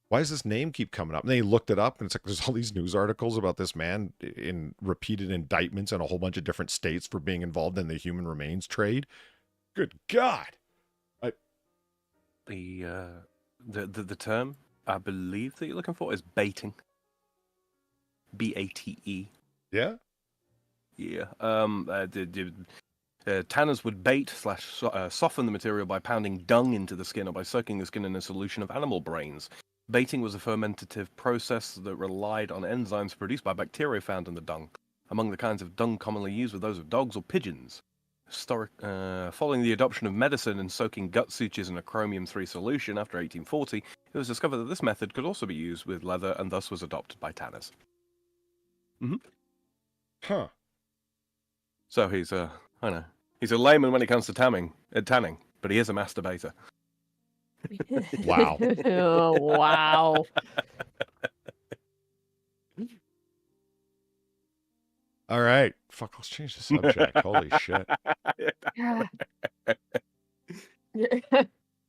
Why does this name keep coming up? And they looked it up, and it's like there's all these news articles about this man in repeated indictments in a whole bunch of different states for being involved in the human remains trade. Good God. The term I believe that you're looking for is baiting. BATE. Yeah? Yeah. Tanners would bait / soften the material by pounding dung into the skin or by soaking the skin in a solution of animal brains. Baiting was a fermentative process that relied on enzymes produced by bacteria found in the dung. Among the kinds of dung commonly used were those of dogs or pigeons. Following the adoption of medicine and soaking gut sutures in a chromium-3 solution after 1840, it was discovered that this method could also be used with leather and thus was adopted by tanners. Mm-hmm. Huh. So he's, I know, He's a layman when it comes to tanning, but he is a masturbator. Wow. Oh, wow. All right. Fuck, let's change the subject. Holy shit.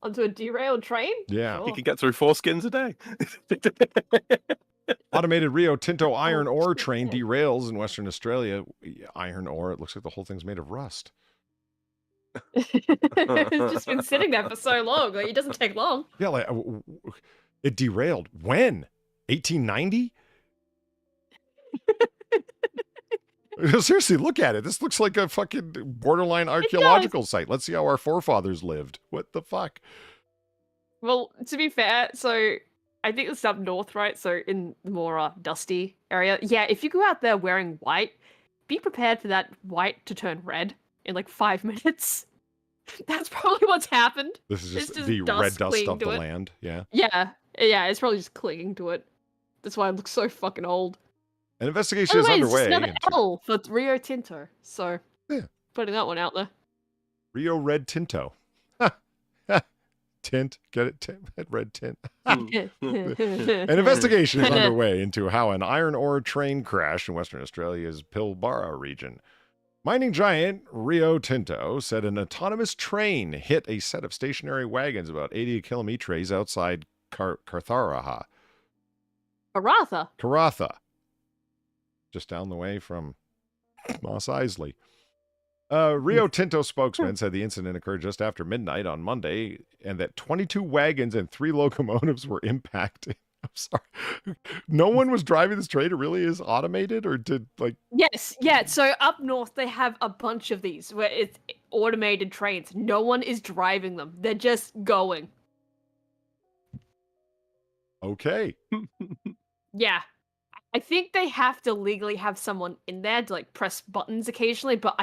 Onto a derailed train? Yeah. He Sure. can get through 4 skins a day. Automated Rio Tinto iron Oh, ore shit, train yeah. derails in Western Australia. Iron ore. It looks like the whole thing's made of rust. It's just been sitting there for so long. Like, it doesn't take long. Yeah, like it derailed when? 1890? Seriously, look at it. This looks like a fucking borderline archaeological site. Let's see how our forefathers lived. What the fuck? Well, to be fair, so I think it's up north, right? So in the more dusty area. Yeah, if you go out there wearing white, be prepared for that white to turn red in like 5 minutes. That's probably what's happened. This is It's just just the red dust dust clinging of to the it. land. Yeah. Yeah, it's probably just clinging to it. That's why it looks so fucking old. An investigation Oh, is wait, it's underway. just another into L for Rio Tinto. So, Yeah. putting that one out there. Rio Red Tinto. Tint. Get it? Tint. Red tint. An investigation is underway into how an iron ore train crashed in Western Australia's Pilbara region. Mining giant Rio Tinto said an autonomous train hit a set of stationary wagons about 80 kilometres outside Kartha. Karatha. Just down the way from Mos Eisley. Rio Tinto spokesman said the incident occurred just after midnight on Monday and that 22 wagons and 3 locomotives were impacted. I'm sorry. No one was driving this train. It really is automated, or did like... Yes, yeah. So up north, they have a bunch of these where it's automated trains. No one is driving them. They're just going. Okay. Yeah. I think they have to legally have someone in there to like press buttons occasionally, but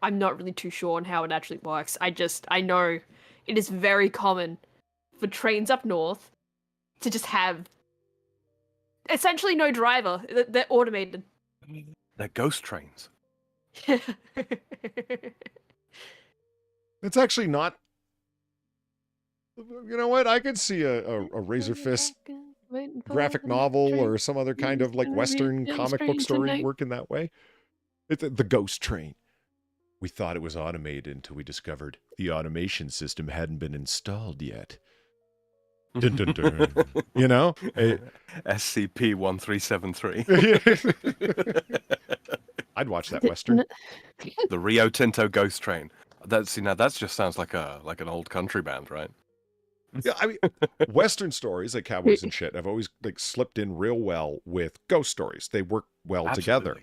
I'm not really too sure on how it actually works. I know it is very common for trains up north to just have essentially no driver. They're automated. They're ghost trains. It's actually not... You know what? I could see a Razor Fist graphic novel or some other kind of like Western comic book story working that way. It's the ghost train. We thought it was automated until we discovered the automation system hadn't been installed yet. Dun, dun, dun. You know? SCP-1373. I'd watch that Western. The Rio Tinto ghost train. That just sounds like an old country band, right? Yeah, I mean, Western stories like cowboys and shit have always like slipped in real well with ghost stories. They work well together.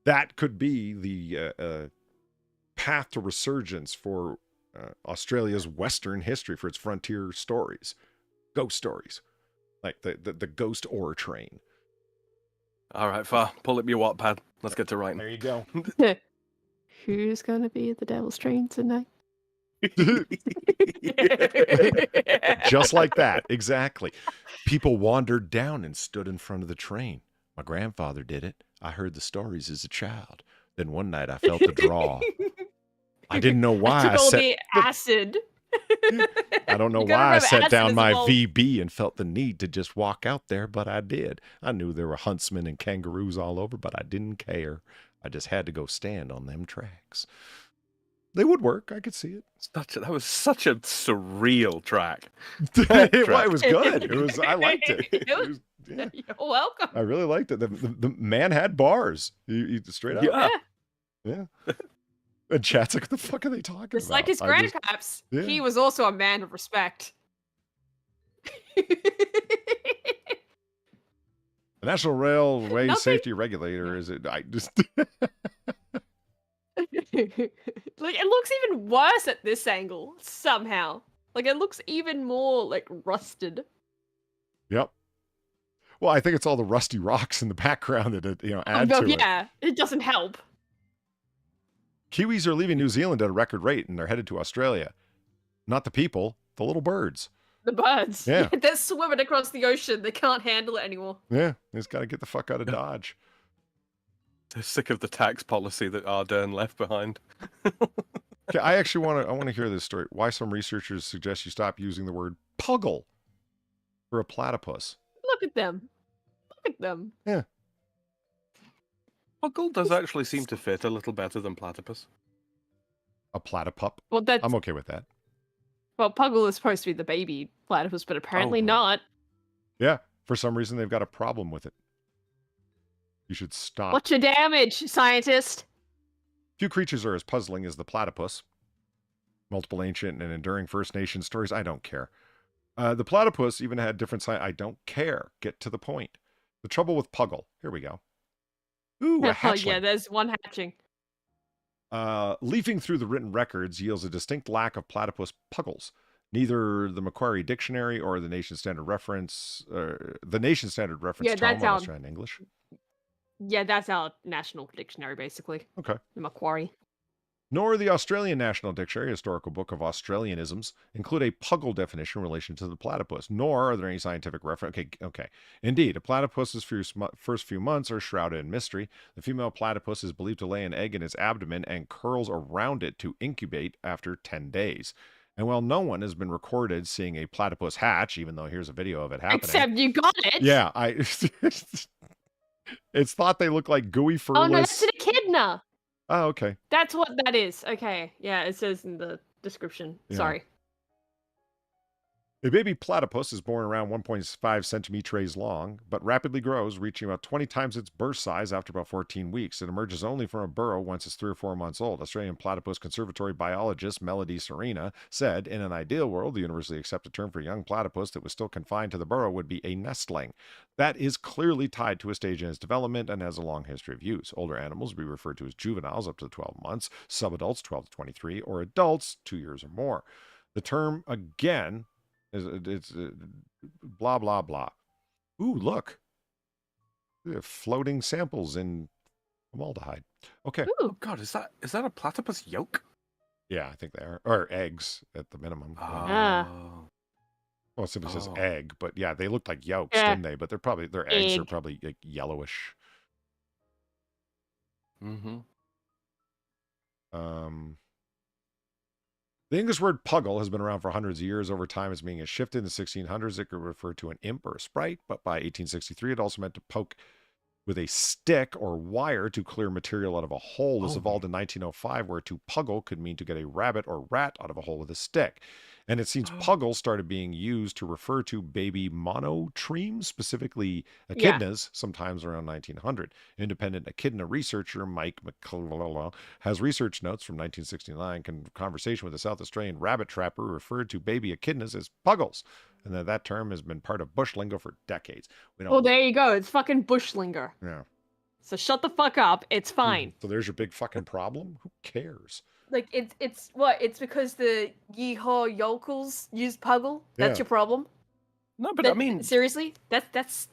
That could be the path to resurgence for Australia's Western history, for its frontier stories, ghost stories, like the ghost ore train. All right, Far, pull up your Wattpad. Let's get to writing. There you go. Who's gonna be the devil's train tonight? Just like that, exactly. People wandered down and stood in front of the train. My grandfather did it. I heard the stories as a child. Then one night I felt a draw. I didn't know why I took all set the acid. I don't know You gotta why I remember set acid down is my involved. VB and felt the need to just walk out there, but I did. I knew there were huntsmen and kangaroos all over, but I didn't care. I just had to go stand on them tracks. They would work. I could see it. That was such a surreal track. It was good. It was. I liked it. Yeah. You're welcome. I really liked it. The man had bars. He straight up. Yeah. Yeah. And chat's like, what the fuck are they talking Just about? like his grandpaps, yeah. he was also a man of respect. The National Railway Nothing- Safety Regulator is it? I just. Like, it looks even worse at this angle somehow. Like, it looks even more like rusted. Yep. Well, I think it's all the rusty rocks in the background that add to it. Yeah, it doesn't help. Kiwis are leaving New Zealand at a record rate, and they're headed to Australia. Not the people, the little birds. The birds. Yeah. They're swimming across the ocean. They can't handle it anymore. Yeah, they just got to get the fuck out of Dodge. They're sick of the tax policy that Ardern left behind. Okay, I actually want to hear this story. Why some researchers suggest you stop using the word puggle for a platypus. Look at them. Look at them. Yeah. Puggle does actually seem to fit a little better than platypus. A platypup. Well, that's I'm okay with that. well, Puggle is supposed to be the baby platypus, but apparently Oh. not. Yeah. For some reason, they've got a problem with it. You should stop. What's your damage, scientist? Few creatures are as puzzling as the platypus. Multiple ancient and enduring First Nation stories. I don't care. The platypus even had different signs. I don't care. Get to the point. The trouble with puggle. Here we go. Ooh, a Oh hatchling. yeah, there's one hatching. Leafing through the written records yields a distinct lack of platypus puggles. Neither the Macquarie Dictionary or the Nation Standard Reference, Yeah, tome that's on out. Australian English. Yeah, that's our national dictionary, basically. Okay. The Macquarie. Nor the Australian National Dictionary, historical book of Australianisms, include a puggle definition in relation to the platypus, nor are there any scientific reference. Okay. Indeed, a platypus's first few months are shrouded in mystery. The female platypus is believed to lay an egg in its abdomen and curls around it to incubate after 10 days. And while no one has been recorded seeing a platypus hatch, even though here's a video of it happening. Except you got it. Yeah, it's thought they look like gooey, furless. Oh no, that's an echidna. Oh, okay. That's what that is. Okay. Yeah, it says in the description. Yeah. Sorry. A baby platypus is born around 1.5 centimeters long, but rapidly grows, reaching about 20 times its birth size after about 14 weeks. It emerges only from a burrow once it's 3 or 4 months old. Australian Platypus Conservatory biologist Melody Serena said, in an ideal world, the universally accepted term for a young platypus that was still confined to the burrow would be a nestling. That is clearly tied to a stage in its development and has a long history of use. Older animals will be referred to as juveniles up to 12 months, subadults 12 to 23, or adults 2 years or more. The term, again, it's blah, blah, blah. Ooh, look. They're floating samples in formaldehyde. Okay. Ooh. Oh God, is that a platypus yolk? Yeah, I think they are. Or eggs at the minimum. Ah. Well, it simply says Oh. egg, but yeah, they looked like yolks, Yeah. didn't they? But their eggs are Egg. probably like yellowish. Mm-hmm. The English word puggle has been around for hundreds of years. Over time, it's being shifted. In the 1600s, it could refer to an imp or a sprite, but by 1863, it also meant to poke with a stick or wire to clear material out of a hole. This Oh. evolved in 1905, where to puggle could mean to get a rabbit or rat out of a hole with a stick. And it seems puggle started being used to refer to baby monotremes, specifically echidnas, sometimes around 1900. Independent echidna researcher Mike McCullough has research notes from 1969 conversation with a South Australian rabbit trapper who referred to baby echidnas as puggles, and that term has been part of bush lingo for decades. We don't. Well, there you go. It's fucking bushlinger. Yeah. So shut the fuck up. It's fine. So there's your big fucking problem. Who cares? Like it's what? It's because the yeehaw yokels use puggle. That's Yeah. your problem. No, but I mean, seriously, that's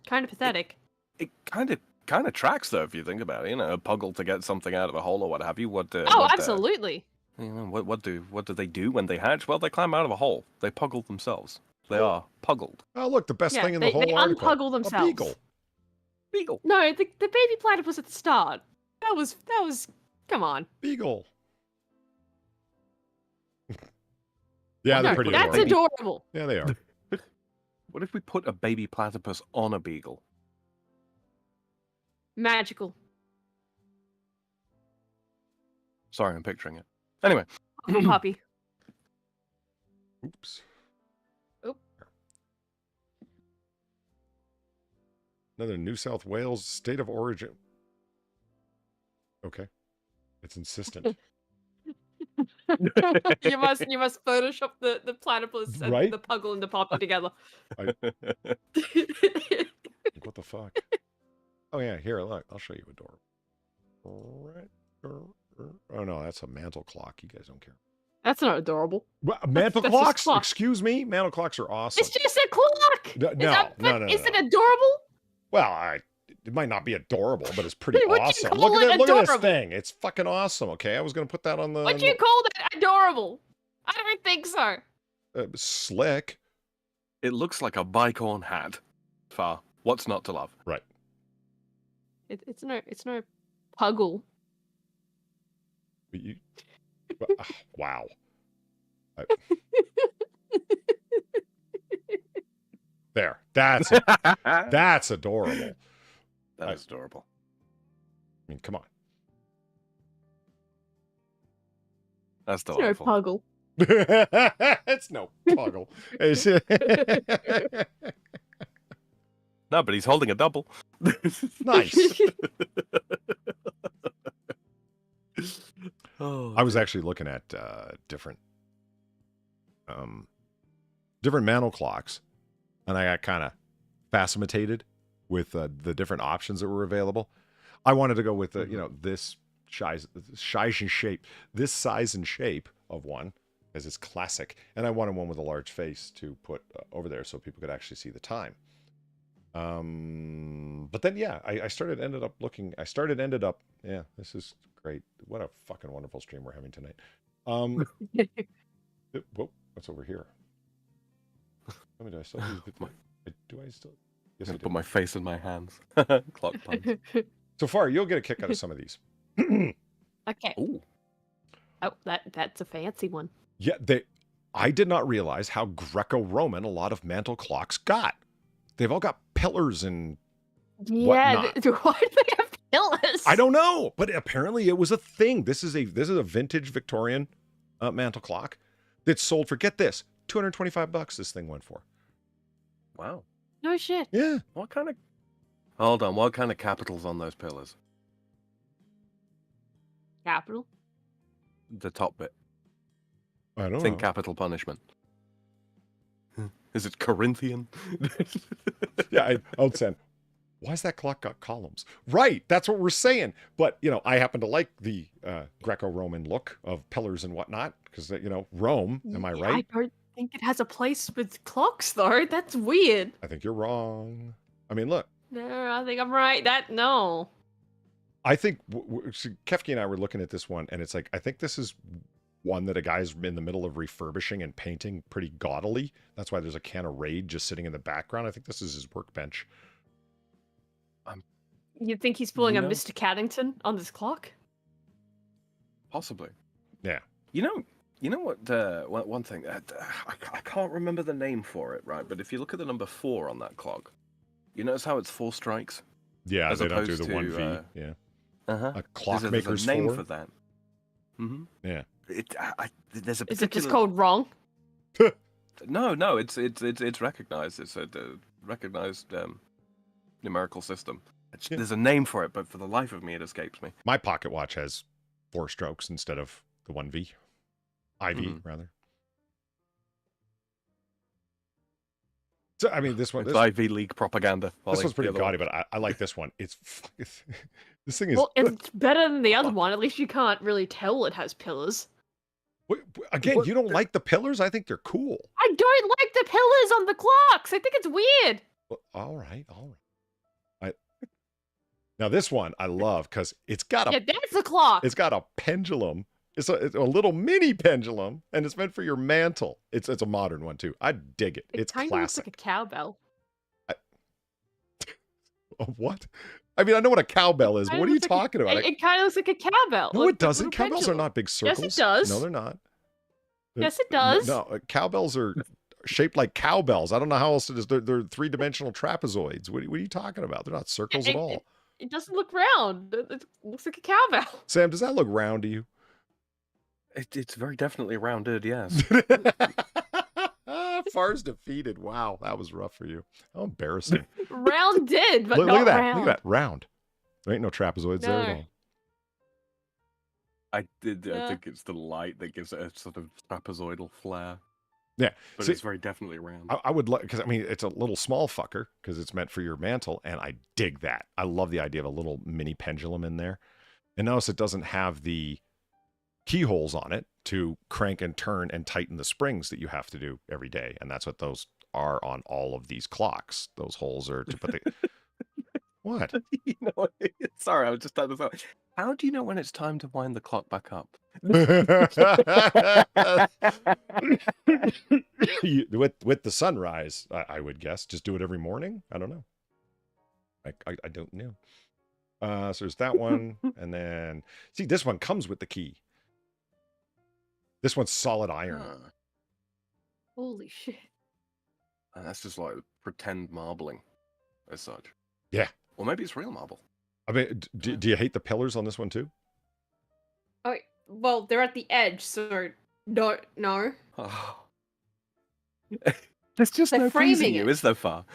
kind of pathetic. it kind of tracks though if you think about it. You know, a puggle to get something out of a hole or what have you. Oh, absolutely. You know, what do they do when they hatch? Well, they climb out of a hole. They puggle themselves. They are puggled. Oh, look, the best Yeah, thing in they the whole article. unpuggle themselves. A beagle. Beagle. No, the baby platypus at the start. That was. Come on. Beagle. Yeah, No, they're pretty that's adorable. adorable. Yeah, they are. What if we put a baby platypus on a beagle? Magical. Sorry, I'm picturing it. Anyway. Puppy. Oops. Oop. Another New South Wales state of origin. Okay. It's insistent. you must Photoshop the platypus and Right? the puggle and the puppy together. Like, what the fuck? Oh, yeah. Here, look. I'll show you a door. Oh, no. That's a mantle clock. You guys don't care. That's not adorable. Mantle that's just clocks? clock. Excuse me? Mantle clocks are awesome. It's just a clock. No, Is it adorable? Well, it might not be adorable, but it's pretty Would you awesome. call Look at it it. Look at this adorable? thing. It's fucking awesome. Okay, I was gonna put that on the. Would you call that adorable? I don't think so. Slick. It looks like a bicorn hat. Far. What's not to love? Right. It's no puggle. But Wow. There. That's adorable. That is adorable. I mean, come on. That's No delightful. puggle. It's no puggle. No, but he's holding a double. Nice. Oh, I was actually looking at different mantle clocks, and I got kind of fascinated with the different options that were available. I wanted to go with this size and shape, this size and shape of one, as it's classic, and I wanted one with a large face to put over there so people could actually see the time. But then I ended up yeah, this is great. What a fucking wonderful stream we're having tonight. Whoa, what's over here? I mean, do I still yes, I put my face in my hands. Clock puns. So far, you'll get a kick out of some of these. Okay. Ooh. Oh, that's a fancy one. Yeah, I did not realize how Greco-Roman a lot of mantle clocks got. They've all got pillars and Yeah, whatnot. why do they have pillars? I don't know, but apparently it was a thing. This is a vintage Victorian mantle clock that's sold for, get this, $225. This thing went for. Wow. No shit. Yeah. What kind of... Hold on, what kind of capital's on those pillars? Capital. The top bit. I don't Think know. capital punishment. Is it Corinthian? Yeah, I'll send. Why has that clock got columns? Right, that's what we're saying. But, I happen to like the Greco-Roman look of pillars and whatnot, because, Rome, am I right? I don't think it has a place with clocks, though. That's weird. I think you're wrong. I mean, look. No, I think I'm right. No. I think Kefki and I were looking at this one, and it's like, I think this is one that a guy's in the middle of refurbishing and painting pretty gaudily. That's why there's a can of Raid just sitting in the background. I think this is his workbench. You think he's pulling a No. Mr. Caddington on this clock? Possibly. Yeah. You know what? One thing, I can't remember the name for it, right? But if you look at the number 4 on that clock, you notice how it's 4 strikes. Yeah, As they don't do opposed the to, 1V. Yeah. Uh-huh. A clockmaker's There's a name 4. for that. Mm-hmm. Yeah. There's a Is it just particular... called wrong? No, it's recognized. It's a recognized numerical system. Yeah. There's a name for it, but for the life of me, it escapes me. My pocket watch has 4 strokes instead of the 1V. IV, rather. So, I mean, this one... It's Ivy League propaganda. This one's pretty gaudy, but I like this one. This thing is... Well, it's better than the other one. At least you can't really tell it has pillars. Again, you don't like the pillars? I think they're cool. I don't like the pillars on the clocks. I think it's weird. Well, all right. Now this one I love because it's got Yeah, that's the clock. it's got a pendulum. It's a little mini pendulum, and it's meant for your mantle. It's a modern one too. I dig it. It's kind of looks classic. like a cowbell. What? I mean, I know what a cowbell is, but what are you talking about? It kind of looks like a cowbell. No, like it doesn't. little Cowbells are pendulum. not big circles. Yes, it does. No, they're not. Yes, it does. No, cowbells are shaped like cowbells. I don't know how else it is. They're 3-dimensional trapezoids. What are you talking about? They're not circles at all. It doesn't look round. It looks like a cowbell. Sam, does that look round to you? It's very definitely rounded, yes. Far's defeated. Wow, that was rough for you. How embarrassing. Rounded, but look not at that. round. Look at that. Round. There ain't no trapezoids there at No. all. I Yeah. think it's the light that gives it a sort of trapezoidal flair. Yeah. But See, it's very definitely round. I would like, because I mean, it's a little small fucker because it's meant for your mantle, and I dig that. I love the idea of a little mini pendulum in there. And notice it doesn't have the keyholes on it to crank and turn and tighten the springs that you have to do every day. And that's what those are on all of these clocks. Those holes are to put the... What? You know, sorry, I was just trying to thought. How do you know when it's time to wind the clock back up? with the sunrise, I would guess. Just do it every morning. I don't know. I don't know. So there's that one, and then see this one comes with the key. This one's solid iron. Ah, Holy shit. and that's just like pretend marbling, as such. Yeah. Or maybe it's real marble. I mean, do you hate the pillars on this one too? Oh, well, they're at the edge, so no. Oh. There's just They're no pleasing framing you, it. is there, Far?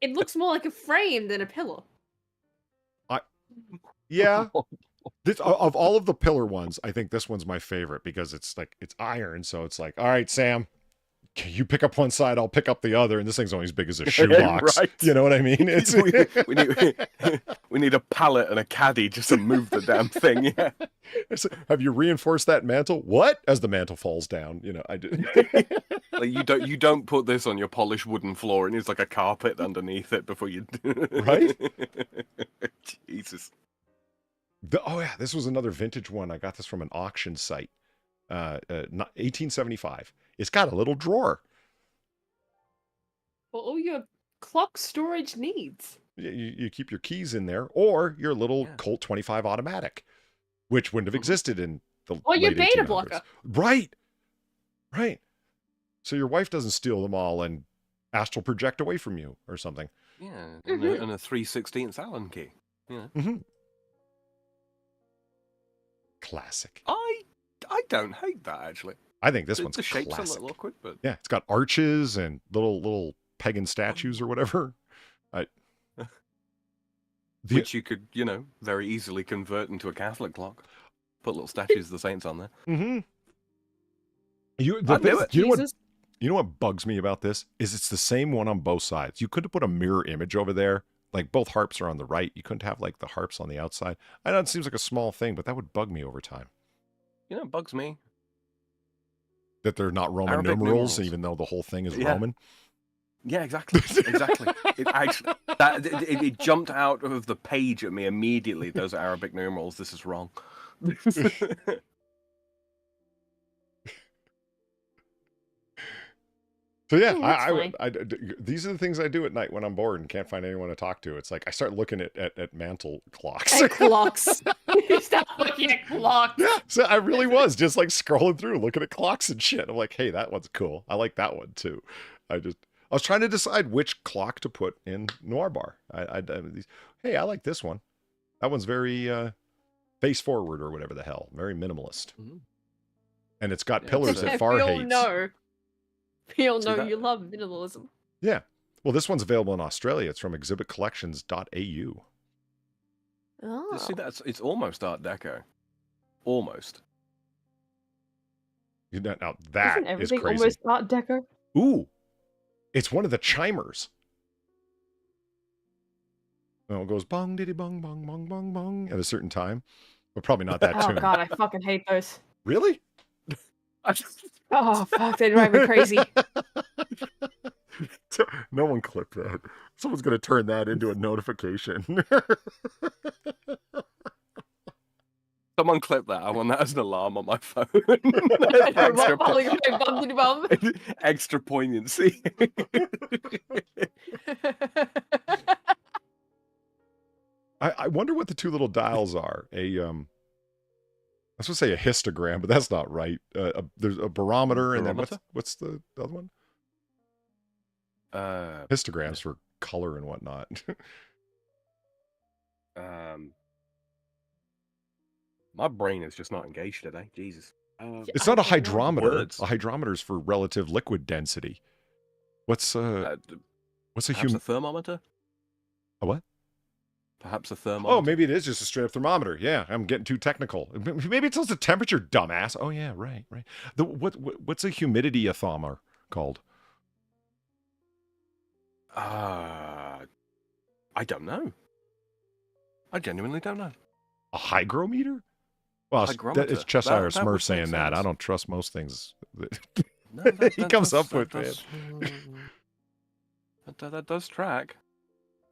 It looks more like a frame than a pillar. Yeah. This, of all of the pillar ones, I think this one's my favorite because it's iron. So it's like, all right, Sam, you pick up one side, I'll pick up the other, and this thing's only as big as a shoebox. Right. You know what I mean? It's we need a pallet and a caddy just to move the damn thing. Yeah. Have you reinforced that mantle? What? As the mantle falls down, I did. Like you don't put this on your polished wooden floor. It needs like a carpet underneath it before you do. Right? Jesus. Oh yeah, this was another vintage one. I got this from an auction site. 1875. It's got a little drawer. For all your clock storage needs. You keep your keys in there, or your little Colt 25 automatic, which wouldn't have existed in the Or your late beta 1800s. blocker. Right. So your wife doesn't steal them all and astral project away from you or something. Yeah, and a 3/16 Allen key. Yeah. Mm-hmm. Classic. I don't hate that actually. I think this one's the shape's classic. a little awkward, but Yeah, it's got arches and little pagan statues or whatever. Which you could, very easily convert into a Catholic clock. Put little statues of the saints on there. Mm-hmm. I knew it. You know what bugs me about this is it's the same one on both sides. You could have put a mirror image over there. Like both harps are on the right. You couldn't have like the harps on the outside. I know it seems like a small thing, but that would bug me over time. It bugs me. That they're not Roman Arabic numerals, numerals. even though the whole thing is Yeah. Roman. Yeah, exactly. Exactly. It jumped out of the page at me immediately. Those are Arabic numerals. This is wrong. So yeah, Oh, that's these are the things I do at night when I'm bored and can't find anyone to talk to. It's like I start looking at mantle clocks. And clocks. You start looking at clocks. Yeah, so I really was just like scrolling through, looking at clocks and shit. I'm like, hey, that one's cool. I like that one too. I was trying to decide which clock to put in Noir Bar. Hey, I like this one. That one's very face forward or whatever the hell. Very minimalist. Mhm. And it's got pillars that We Far all hates. know. We all See know that? you love minimalism. Yeah. Well, this one's available in Australia. It's from exhibitcollections.au. Oh. See, it's almost Art Deco. Almost. Now that Isn't is everything crazy. almost Art Deco? Ooh, it's one of the chimers. Well, it goes bong diddy bong bong bong bong bong at a certain time, but probably not that Oh tune. god, I fucking hate those. Really? Oh fuck, they drive me crazy. No one clipped that. Someone's gonna turn that into a notification. Someone clip that. I want that as an alarm on my phone. Extra poignancy. I wonder what the two little dials are. I was supposed to say a histogram, but that's not right. There's a barometer, and then what's the other one? Histograms for color and whatnot. My brain is just not engaged today. Jesus. It's not a I don't know. hydrometer. Words. A hydrometer is for relative liquid density. What's a Perhaps a thermometer? A what? Perhaps a thermometer. Oh, maybe it is just a straight up thermometer. Yeah, I'm getting too technical. Maybe it tells the temperature, dumbass. Oh yeah, right. What's a humidity-a-thermometer called? I don't know. I genuinely don't know. A hygrometer? Well, Hygrometer. it's Cheshire That Smurf would make saying that. I sense. don't trust most things. No, He comes up with it. That does track.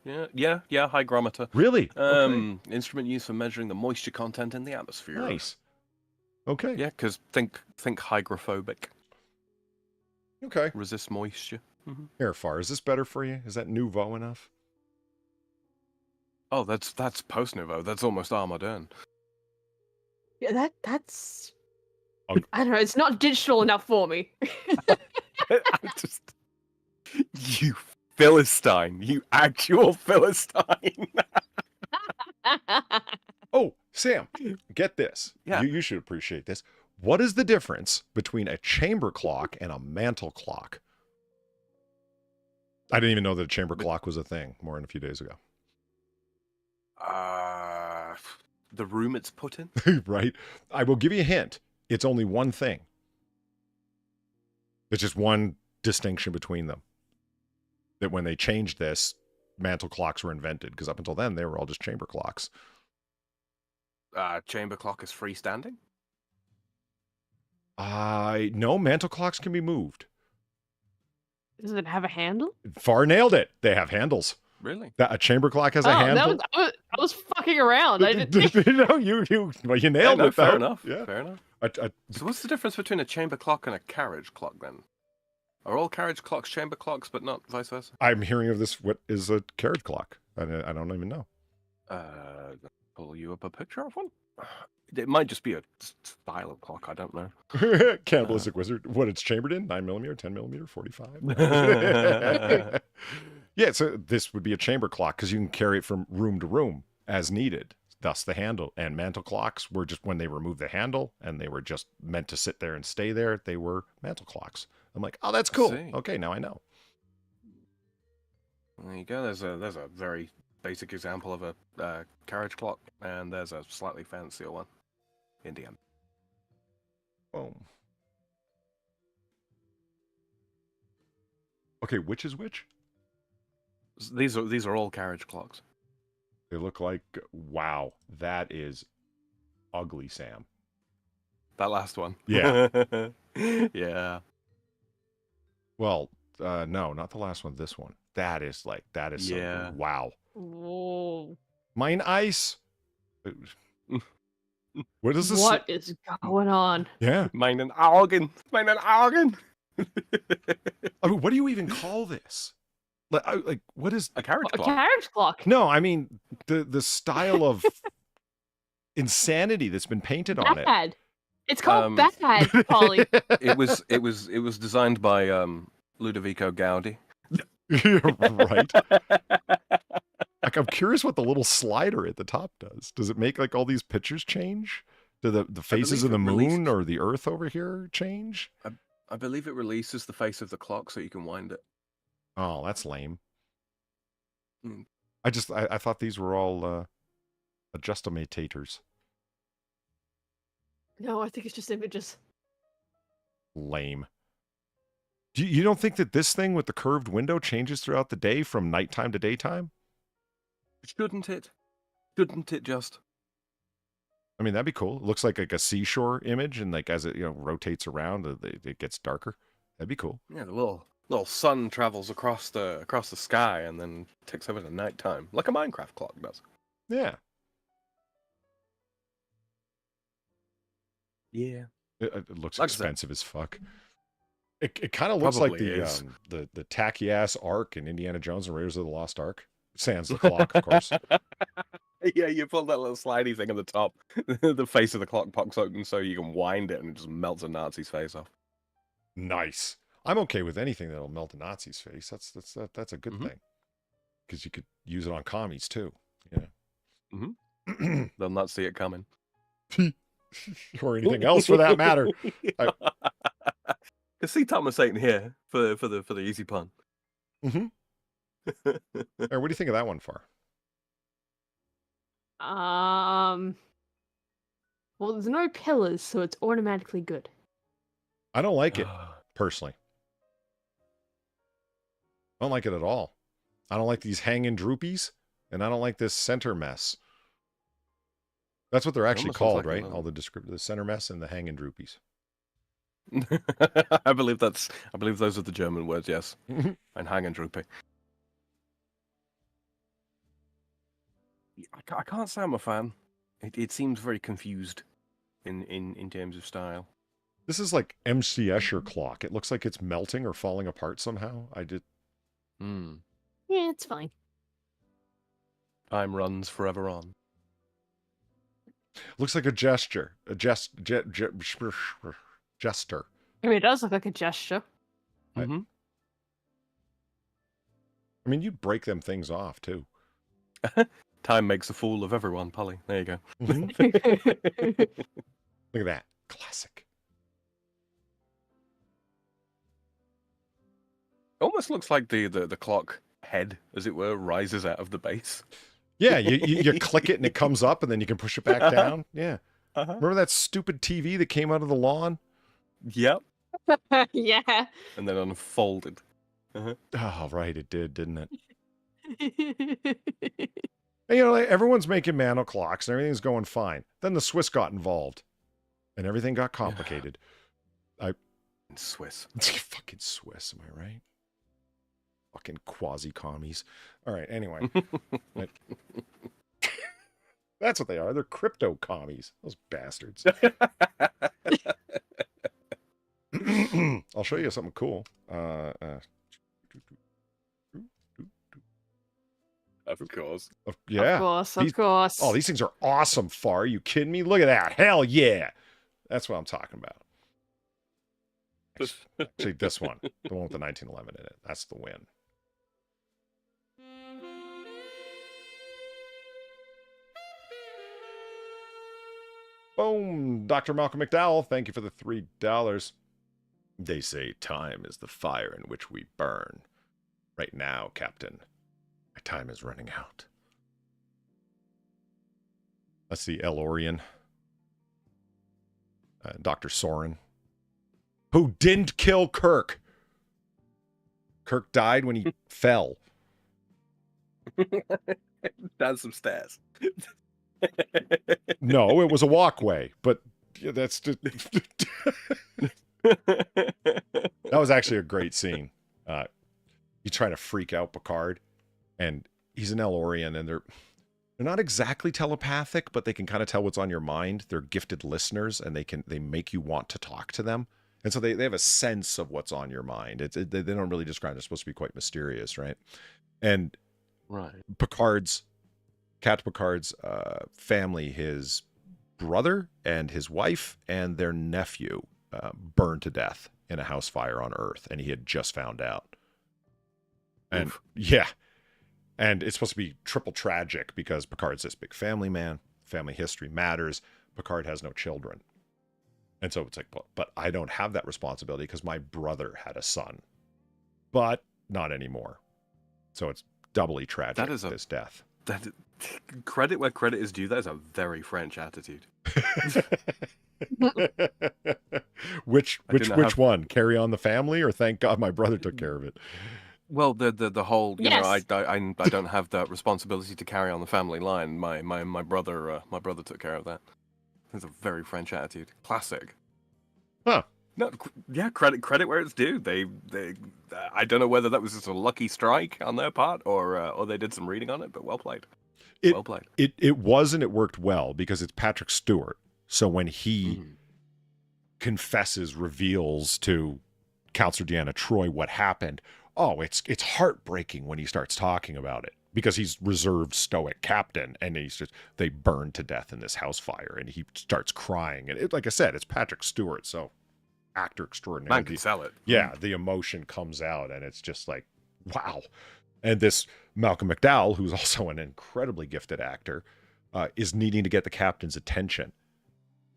Yeah, hygrometer. Really? Okay. Instrument used for measuring the moisture content in the atmosphere. Nice. Okay. Yeah, because think hygrophobic. Okay. Resist moisture. Here, Far. Is this better for you? Is that nouveau enough? Oh, that's post nouveau. That's almost art moderne. Yeah, that's. Oh. I don't know. It's not digital enough for me. I'm just... You Philistine. You actual Philistine. Oh, Sam, get this. Yeah. You should appreciate this. What is the difference between a chamber clock and a mantle clock? I didn't even know that a chamber clock was a thing more than a few days ago. The room it's put in? Right? I will give you a hint. It's only one thing. It's just one distinction between them. That when they changed this, mantle clocks were invented. Because up until then, they were all just chamber clocks. Chamber clock is freestanding? No, mantle clocks can be moved. Does it have a handle? Far nailed it. They have handles. Really? A chamber clock has a handle. I was fucking around. I didn't. No, you nailed it. Fair though. enough. Yeah. Fair enough. A So what's the difference between a chamber clock and a carriage clock then? Are all carriage clocks chamber clocks, but not vice versa? I'm hearing of this. What is a carriage clock? I don't even know. Pull you up a picture of one? It might just be a style of clock. I don't know. Cannibalistic wizard. What it's chambered in? 9mm, 10mm, 45. Yeah, so this would be a chamber clock because you can carry it from room to room as needed. Thus the handle. And mantle clocks were just when they removed the handle and they were just meant to sit there and stay there. They were mantle clocks. I'm like, oh, that's cool. see. Okay, now I know. There you go. There's a very basic example of a carriage clock, and there's a slightly fancier one in the end. Boom. Okay, which is which? These are all carriage clocks. They look like, wow, that is ugly, Sam. That last one. Yeah. Yeah. Well, no, not the last one. This one. That is Yeah. so, wow. Whoa. Mine ice. What is this? What is going on? Yeah. Meinen Augen. Meinen Augen. I mean, what do you even call this? Like what is A carriage A clock. carriage clock. No, I mean the style of insanity that's been painted on it. Bad. It's called Um, bad, Polly. It was designed by Ludovico Gaudi. Right. Like I'm curious what the little slider at the top does. Does it make like all these pictures change? Do the faces of the believe it moon releases- or the earth over here change? I believe it releases the face of the clock so you can wind it. Oh, that's lame. Mm. I thought these were all adjustimatators. No, I think it's just images. Lame. You don't think that this thing with the curved window changes throughout the day from nighttime to daytime? Shouldn't it? Shouldn't it just? I mean, that'd be cool. It looks like a seashore image, and like as it rotates around, it gets darker. That'd be cool. Yeah, the little sun travels across the sky and then takes over to nighttime, like a Minecraft clock does. Yeah. Yeah. It looks Like I said. expensive as fuck. It kind of looks like Probably is. the tacky ass arc in Indiana Jones and Raiders of the Lost Ark. Sans the clock, of course. Yeah, you pull that little slidey thing at the top. The face of the clock pops open so you can wind it and it just melts a Nazi's face off. Nice. I'm okay with anything that'll melt a Nazi's face. That's a good Mhm. thing. Because you could use it on commies too. Yeah. They'll not see it coming. Or anything else for that matter. Cause see, Thomas ain't here for the easy pun. Mm-hmm. Or what do you think of that one, Far? Well, there's no pillars, so it's automatically good. I don't like it, personally. I don't like it at all. I don't like these hanging droopies, and I don't like this center mess. That's what they're actually almost looks called, like a right? little- All the the center mess and the hanging droopies. I believe those are the German words, yes. Mhm. And hang and droopy. I can't say I'm a fan. It seems very confused in terms of style. This is like MC Escher clock. It looks like it's melting or falling apart somehow. Hmm. Yeah, it's fine. Time runs forever on. Looks like a gesture. A jester. I mean, it does look like a gesture. Mm-hmm. I mean, you'd break them things off, too. Time makes a fool of everyone, Polly. There you go. Mhm. Look at that. Classic. Almost looks like the clock head, as it were, rises out of the base. Yeah, you click it and it comes up and then you can push it back down. Yeah. Uh-huh. Remember that stupid TV that came out of the lawn? Yep. Yeah. And then unfolded. Oh, right, it did, didn't it? And, you know, like, everyone's making mano clocks and everything's going fine. Then the Swiss got involved and everything got complicated. Swiss. Fucking Swiss, am I right? Fucking quasi-commies. All right, anyway. That's what they are. They're crypto commies. Those bastards. I'll show you something cool. Of course. Yeah. Of These- course. Oh, these things are awesome, Far. Are you kidding me? Look at that. Hell yeah. That's what I'm talking about. Actually, this one. The one with the 1911 in it. That's the win. Boom. Dr. Malcolm McDowell, thank you for the $3. They say time is the fire in which we burn. Right now, Captain, my time is running out. That's the Elorian. Dr. Soren, who didn't kill Kirk. Kirk died when he fell. Down some stairs. No, it was a walkway, but yeah, that's just... That was actually a great scene. He's trying to freak out Picard, and he's an Elorian, and they're not exactly telepathic, but they can kind of tell what's on your mind. They're gifted listeners, and they make you want to talk to them. And so they have a sense of what's on your mind. They don't really describe it. They're supposed to be quite mysterious, right? And Right. Captain Picard's family, his brother and his wife and their nephew burned to death in a house fire on Earth, and he had just found out. And Oof. yeah, and it's supposed to be triple tragic because Picard's this big family man. Family history matters. Picard has no children. And so it's like, but I don't have that responsibility because my brother had a son, but not anymore. So it's doubly tragic, That is this death. That credit where credit is due. That is a very French attitude. Which didn't have- one? Carry on the family, or thank God my brother took care of it? Well, the whole you know Yes. I don't have that responsibility to carry on the family line. My brother took care of that. It's a very French attitude. Classic. Huh. No, yeah, credit where it's due. They I don't know whether that was just a lucky strike on their part or they did some reading on it, but well played. Well played. It was, and it worked well because it's Patrick Stewart. So when he confesses, reveals to Counselor Deanna Troi what happened, it's heartbreaking when he starts talking about it because he's reserved, stoic captain, and they burned to death in this house fire, and he starts crying. And like I said, it's Patrick Stewart, so actor extraordinary. Man can sell it. Yeah, the emotion comes out, and it's just like, wow. And this Malcolm McDowell, who's also an incredibly gifted actor, is needing to get the captain's attention.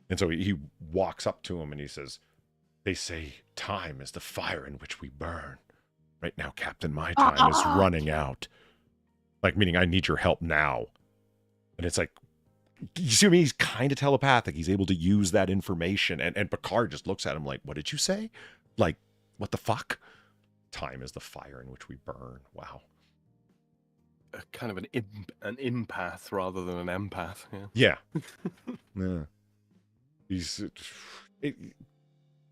And so he walks up to him and he says, they say time is the fire in which we burn. Right now, Captain, my time is running out. Like, meaning I need your help now. And it's like, you see what I mean? He's kind of telepathic. He's able to use that information. And Picard just looks at him like, what did you say? Like, what the fuck? Time is the fire in which we burn. Wow. Kind of an empath rather than an empath. Yeah. Yeah.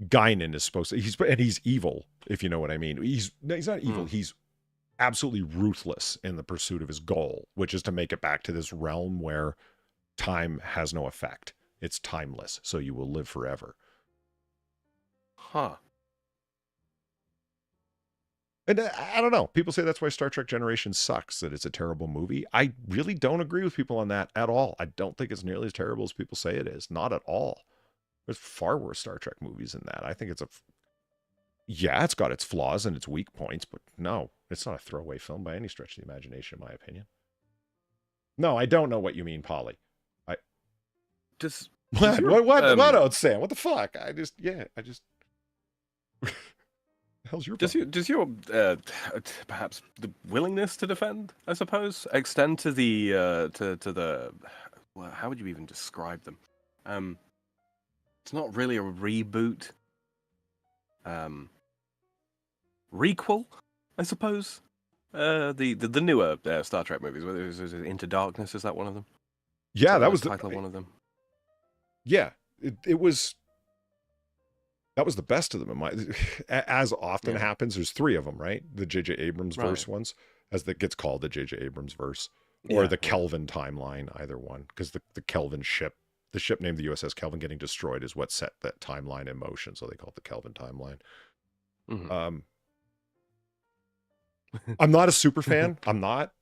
Guinan is supposed to, he's evil, if you know what I mean. He's not evil. He's absolutely ruthless in the pursuit of his goal, which is to make it back to this realm where time has no effect. It's timeless, so you will live forever. Huh. And I don't know. People say that's why Star Trek Generations sucks, that it's a terrible movie. I really don't agree with people on that at all. I don't think it's nearly as terrible as people say it is. Not at all. There's far worse Star Trek movies than that. I think it's yeah, it's got its flaws and its weak points, but no, it's not a throwaway film by any stretch of the imagination, in my opinion. No, I don't know what you mean, Polly. What, Sam? What the fuck? The hell's your problem? Does your perhaps the willingness to defend, I suppose, extend to the well, how would you even describe them? It's not really a reboot. Requel, I suppose. The newer Star Trek movies, whether it was Into Darkness, is that one of them? Yeah, that was the title of one of them. Yeah, it was. That was the best of them. As often happens, there's 3 of them, right? The J.J. Abrams verse ones, as that gets called the J.J. Abrams verse, or the Kelvin timeline, either one, because the Kelvin ship, the ship named the USS Kelvin getting destroyed is what set that timeline in motion, so they call it the Kelvin timeline. Mm-hmm. I'm not a super fan. I'm not.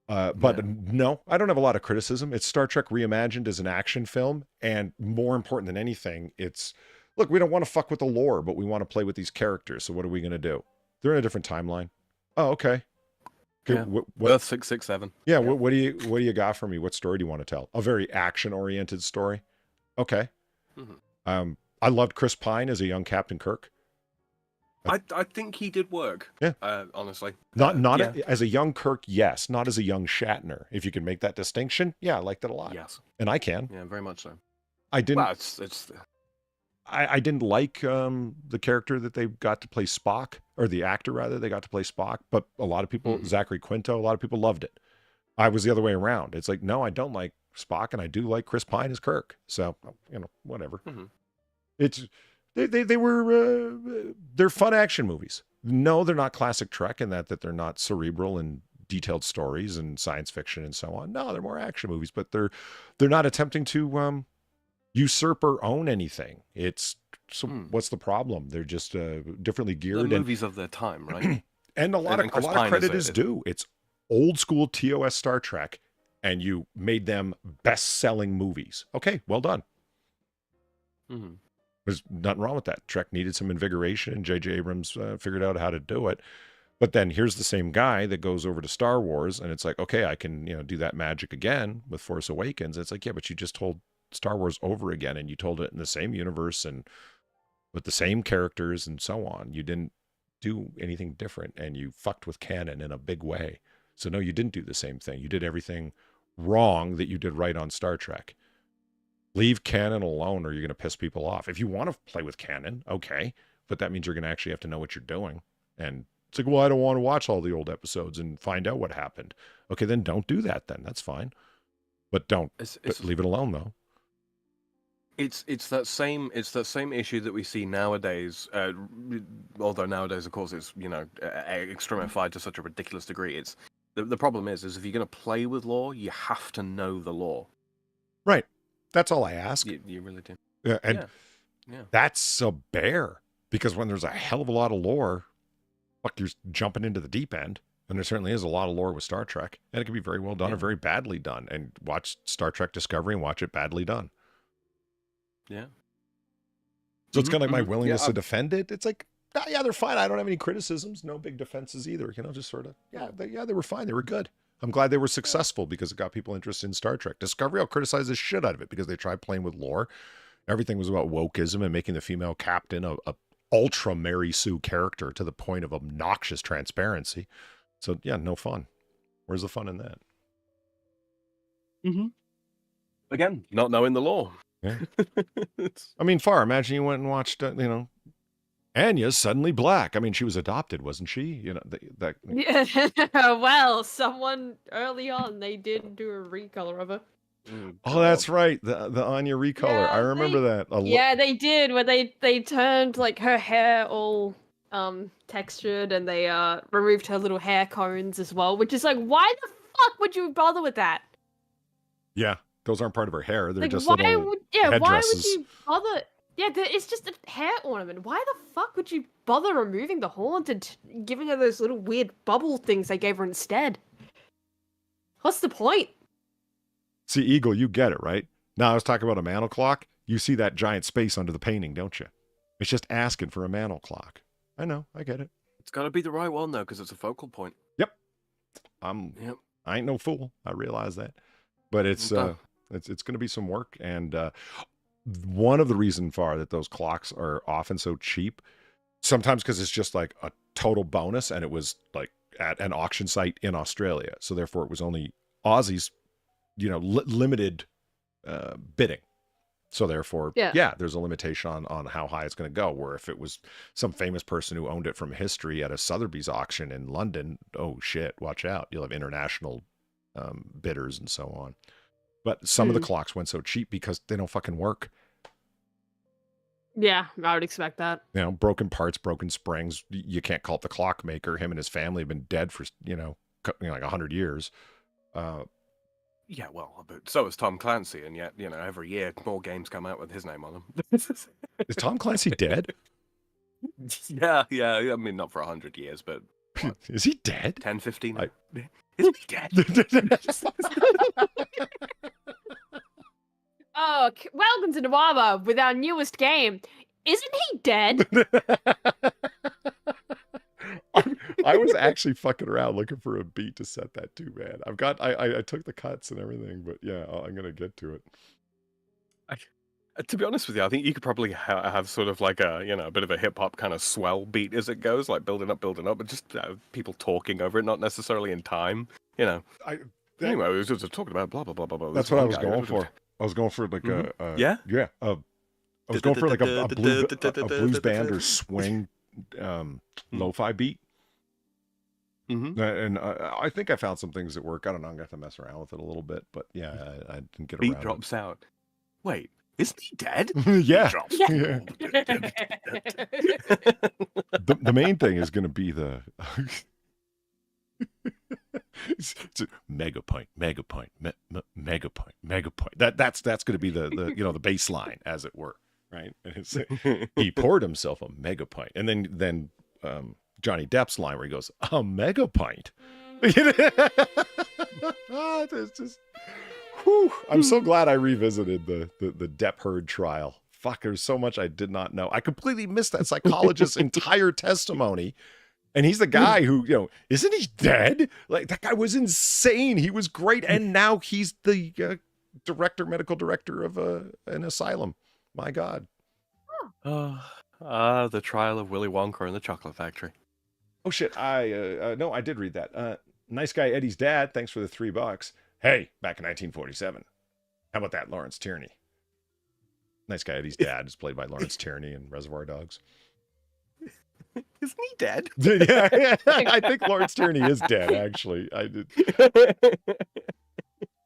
But no, I don't have a lot of criticism. It's Star Trek reimagined as an action film, and more important than anything, it's... Look, we don't want to fuck with the lore, but we want to play with these characters. So what are we going to do? They're in a different timeline. Oh, okay. Yeah. Earth 667. Yeah. What do you got for me? What story do you want to tell? A very action-oriented story. Okay. Mm-hmm. I loved Chris Pine as a young Captain Kirk. I think he did work. Yeah. Honestly. Not as a young Kirk, yes. Not as a young Shatner. If you can make that distinction, yeah, I liked it a lot. Yes. And I can. Yeah, very much so. I didn't. Well, it's I didn't like the character that they got to play Spock, or the actor rather, they got to play Spock, but a lot of people, Zachary Quinto, a lot of people loved it. I was the other way around. It's like, no, I don't like Spock, and I do like Chris Pine as Kirk. So, whatever. Mm-hmm. It's they're fun action movies. No, they're not classic Trek in that they're not cerebral and detailed stories and science fiction and so on. No, they're more action movies, but they're not attempting to usurp or own anything. What's the problem? They're just differently geared. The movies of their time, right? And a lot of credit is due. It's old school TOS Star Trek, and you made them best-selling movies. Okay, well done. Mm-hmm. There's nothing wrong with that. Trek needed some invigoration, and J.J. Abrams figured out how to do it. But then here's the same guy that goes over to Star Wars, and it's like, okay, I can do that magic again with Force Awakens. It's like, yeah, but you just told Star Wars over again, and you told it in the same universe and with the same characters and so on. You didn't do anything different, and you fucked with canon in a big way. So no, you didn't do the same thing. You did everything wrong that you did right on Star Trek. Leave canon alone, or you're going to piss people off. If you want to play with canon, okay, but that means you're going to actually have to know what you're doing. And it's like, well, I don't want to watch all the old episodes and find out what happened. Okay, then don't do that then. That's fine. But leave it alone, though. It's that same issue that we see nowadays. Although nowadays, of course, it's extremified to such a ridiculous degree. It's the problem is if you're going to play with lore, you have to know the lore. Right. That's all I ask. You really do. Yeah, and that's a bear, because when there's a hell of a lot of lore, you're jumping into the deep end. And there certainly is a lot of lore with Star Trek, and it can be very well done or very badly done. And watch Star Trek Discovery and watch it badly done. Yeah. So it's kind of like my willingness to defend it. It's like, they're fine. I don't have any criticisms. No big defenses either. Just sort of, they were fine. They were good. I'm glad they were successful because it got people interested in Star Trek. Discovery, I'll criticize the shit out of it because they tried playing with lore. Everything was about wokeism and making the female captain a ultra Mary Sue character to the point of obnoxious transparency. So no fun. Where's the fun in that? Mm-hmm. Again, not knowing the lore. Yeah. I mean, imagine you went and watched, Anya's suddenly black. I mean, she was adopted, wasn't she? Yeah. Well, someone early on, they did do a recolor of her. Oh, that's right. The Anya recolor. Yeah, I remember that. They did, where they turned like her hair all textured, and they removed her little hair cones as well, which is like, why the fuck would you bother with that? Yeah, those aren't part of her hair. They're like, just why little would headdresses. you bother? Yeah, it's just a hair ornament. Why the fuck would you bother removing the horns and giving her those little weird bubble things they gave her instead? What's the point? See, Eagle, you get it, right? Now I was talking about a mantle clock. You see that giant space under the painting, don't you? It's just asking for a mantle clock. I know, I get it. It's got to be the right one, though, because it's a focal point. Yep. Yep. I ain't no fool. I realize that. But it's going to be some work. And one of the reasons that those clocks are often so cheap, sometimes because it's just like a total bonus, and it was like at an auction site in Australia. So therefore it was only Aussies, limited bidding. So therefore, yeah, there's a limitation on how high it's going to go. Where if it was some famous person who owned it from history at a Sotheby's auction in London, oh shit, watch out. You'll have international bidders and so on. But some of the clocks went so cheap because they don't fucking work. Yeah, I would expect that. Broken parts, broken springs. You can't call it the clockmaker. Him and his family have been dead for, like 100 years. Yeah, well, but so is Tom Clancy, and yet, every year more games come out with his name on them. Is Tom Clancy dead? Yeah. I mean, not for 100 years, but... What, is he dead? 10, 15? Is he dead? Oh, welcome to Noir Bar with our newest game. Isn't he dead? I was actually fucking around looking for a beat to set that to, man. I took the cuts and everything, but yeah, I'm gonna get to it. To be honest with you, I think you could probably have sort of like a bit of a hip hop kind of swell beat as it goes, like building up, but just people talking over it, not necessarily in time. Anyway, we were just talking about blah blah blah blah blah. That's what I was going for. I was going for like I was going for like a blues band or swing lo-fi beat. Mm-hmm. And I think I found some things that work. I don't know. I'm going to have to mess around with it a little bit, but yeah, I didn't get around. Beat drops out. Wait, isn't he dead? Yeah. The main thing is going to be the it's mega point. That's going to be the the baseline, as it were, right? And it's, he poured himself a mega pint, and then Johnny Depp's line where he goes, a mega pint. It's just, whew. I'm so glad I revisited the Depp Heard trial. Fuck, there's so much I did not know. I completely missed that psychologist's entire testimony. And he's the guy who, isn't he dead? Like, that guy was insane. He was great. And now he's the medical director of an asylum. My God. The trial of Willy Wonka and the Chocolate Factory. Oh, shit. No, I did read that. Nice guy Eddie's dad. Thanks for the $3. Hey, back in 1947. How about that, Lawrence Tierney? Nice guy Eddie's dad is played by Lawrence Tierney in Reservoir Dogs. Isn't he dead? Yeah, I think Lawrence Tierney is dead, actually. I did.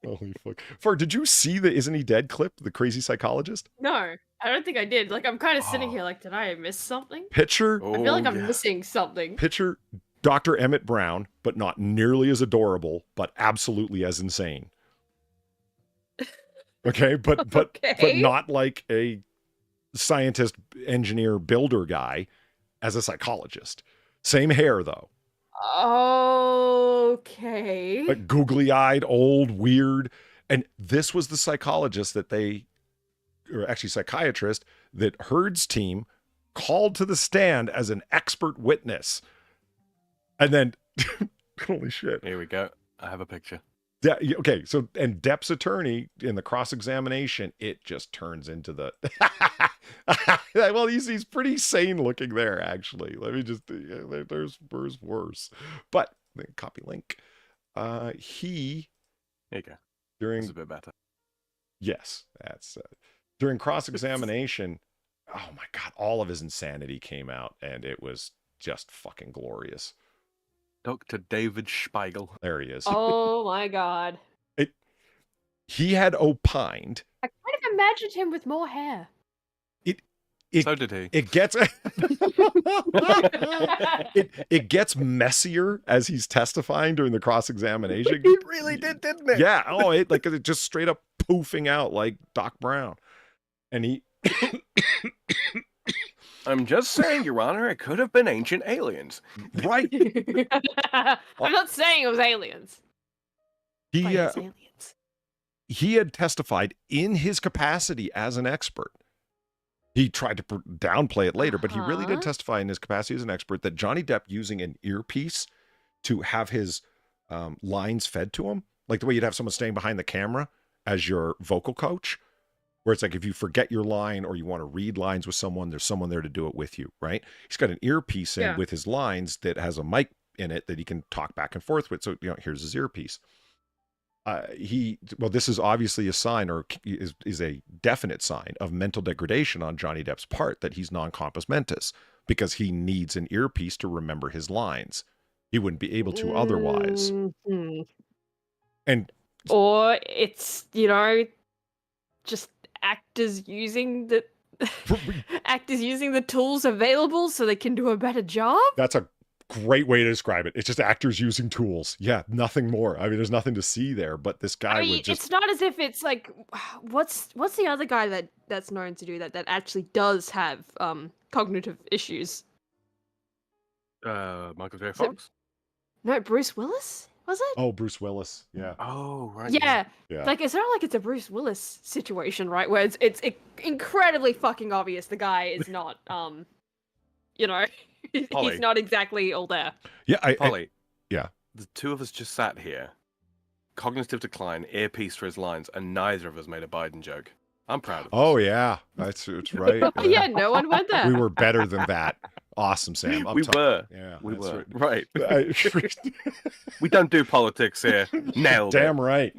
Holy fuck. Did you see the Isn't He Dead clip, the crazy psychologist? No, I don't think I did. Like, I'm kind of sitting here like, did I miss something? Picture. I feel like I'm missing something. Picture Dr. Emmett Brown, but not nearly as adorable, but absolutely as insane. Okay, but not like a scientist, engineer, builder guy, as a psychologist. Same hair, though. Okay. Like googly-eyed, old, weird. And this was the psychologist psychiatrist that Heard's team called to the stand as an expert witness. And then, holy shit. Here we go. I have a picture. Yeah. Okay. So, and Depp's attorney in the cross-examination, it just turns into the. Well, he's pretty sane looking there, actually. Let me just. There's worse. But copy link. He. There you go. During. It's a bit better. Yes, that's during cross-examination. Oh my God! All of his insanity came out, and it was just fucking glorious. Dr. David Spiegel. There he is. Oh my God. He had opined. I kind of imagined him with more hair. So did he. It gets it gets messier as he's testifying during the cross-examination. It really did, didn't it? Yeah. Oh, it just straight up poofing out like Doc Brown. And I'm just saying, Your Honor, it could have been ancient aliens. Right. I'm not saying it was aliens. But He it's aliens. he had testified in his capacity as an expert. He tried to downplay it later, but he really did testify in his capacity as an expert that Johnny Depp using an earpiece to have his lines fed to him, like the way you'd have someone staying behind the camera as your vocal coach, where it's like if you forget your line or you want to read lines with someone, there's someone there to do it with you, right? He's got an earpiece in with his lines that has a mic in it that he can talk back and forth with. So, here's his earpiece. This is obviously a sign, or is a definite sign of mental degradation on Johnny Depp's part, that he's non-compos mentis, because he needs an earpiece to remember his lines. He wouldn't be able to otherwise. Mm-hmm. And or it's just actors using the tools available so they can do a better job. That's a great way to describe it. It's just actors using tools. Yeah, nothing more. I mean, there's nothing to see there, but this guy would just... It's not as if it's like, what's the other guy that's known to do that actually does have cognitive issues? Michael J. Fox? No, Bruce Willis? Was it? Oh, Bruce Willis. Yeah. Oh, right. Yeah. Yeah. Like, it's not like it's a Bruce Willis situation, right? Where it's incredibly fucking obvious the guy is not, he's not exactly all there. Yeah, Polly. Yeah. The two of us just sat here, cognitive decline, earpiece for his lines, and neither of us made a Biden joke. I'm proud of us. Oh, yeah. It's right. Yeah, no one went there. We were better than that. Awesome, Sam. We were. Yeah, we were. Right. We don't do politics here. Nailed Damn right.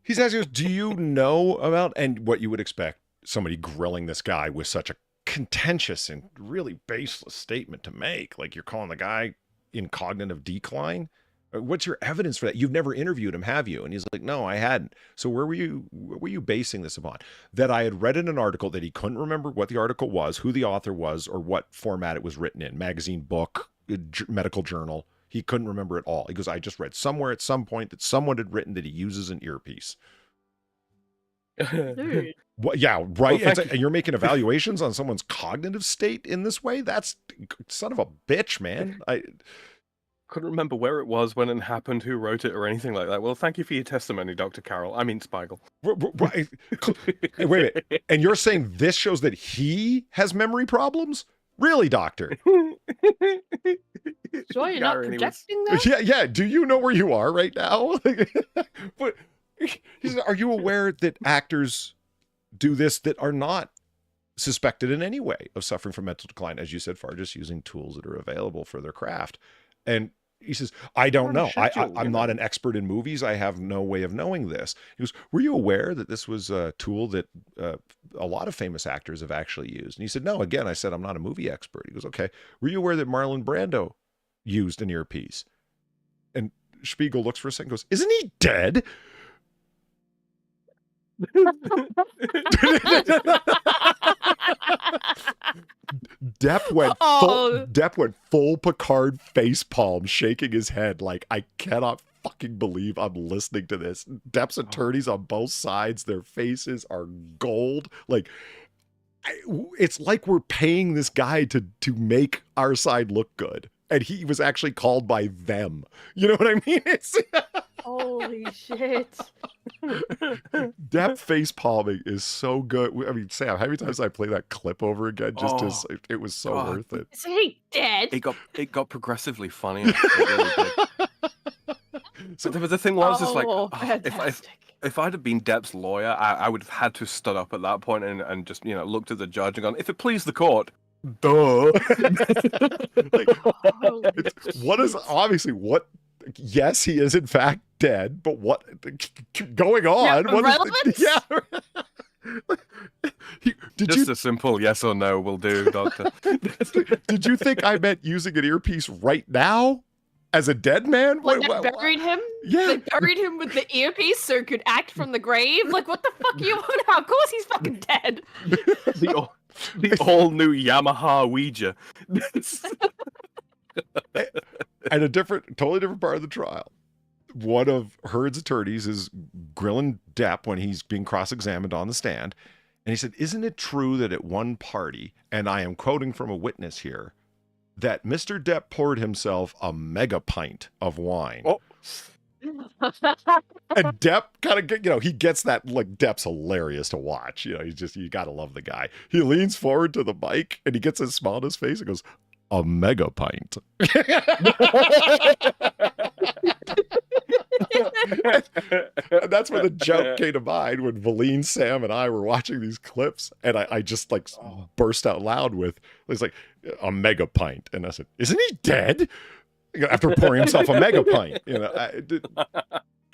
He's asking us, do you know about, and what you would expect, somebody grilling this guy with such a contentious and really baseless statement to make? Like, you're calling the guy in cognitive decline? What's your evidence for that? You've never interviewed him, have you? And he's like, no, I hadn't. So what were you basing this upon? That I had read in an article that he couldn't remember what the article was, who the author was, or what format it was written in, magazine, book, medical journal. He couldn't remember it all. He goes, I just read somewhere at some point that someone had written that he uses an earpiece. Dude. Well, yeah, right. Well, and you're making evaluations on someone's cognitive state in this way? That's son of a bitch, man. I couldn't remember where it was, when it happened, who wrote it, or anything like that. Well, thank you for your testimony, Dr. Carroll. I mean, Spiegel. Right. Wait a minute. And you're saying this shows that he has memory problems? Really, doctor? Sure, you're not projecting that? Yeah. Do you know where you are right now? But are you aware that actors do this that are not suspected in any way of suffering from mental decline, as you said, Far, just using tools that are available for their craft? And he says, I don't know. I'm not an expert in movies. I have no way of knowing this. He goes, were you aware that this was a tool that a lot of famous actors have actually used? And he said, no. Again, I said, I'm not a movie expert. He goes, okay. Were you aware that Marlon Brando used an earpiece? And Spiegel looks for a second and goes, isn't he dead? Depp went full Picard facepalm, shaking his head like, I cannot fucking believe I'm listening to this. Depp's attorneys on both sides, their faces are gold. Like, it's like we're paying this guy to make our side look good. And he was actually called by them. You know what I mean? It's holy shit. Depp face palming is so good. I mean, Sam, how many times I play that clip over again? It was so worth it. Is he dead? It got progressively funnier. Really did. So the thing was, just like, if I'd have been Depp's lawyer, I would have had to stood up at that point and just looked at the judge and gone, if it please the court. Duh. Yes, he is in fact dead, but what going on? Yeah, Just a simple yes or no will do, doctor. Did you think I meant using an earpiece right now as a dead man? Like they buried him? Yeah. They buried him with the earpiece so he could act from the grave? Like, what the fuck are you on about? Of course he's fucking dead. The all-new Yamaha Ouija. And a totally different part of the trial. one of Hurd's attorneys is grilling Depp when he's being cross-examined on the stand. And he said, isn't it true that at one party, and I am quoting from a witness here, that Mr. Depp poured himself a mega pint of wine? Oh. And Depp kind of, he gets that, like, Depp's hilarious to watch. He's just, you gotta love the guy. He leans forward to the mic and he gets a smile on his face and goes, a mega pint. And that's when the joke came to mind when Valine, Sam, and I were watching these clips, and I just like burst out loud with, it's like, a mega pint. And I said, isn't he dead? After pouring himself a mega pint.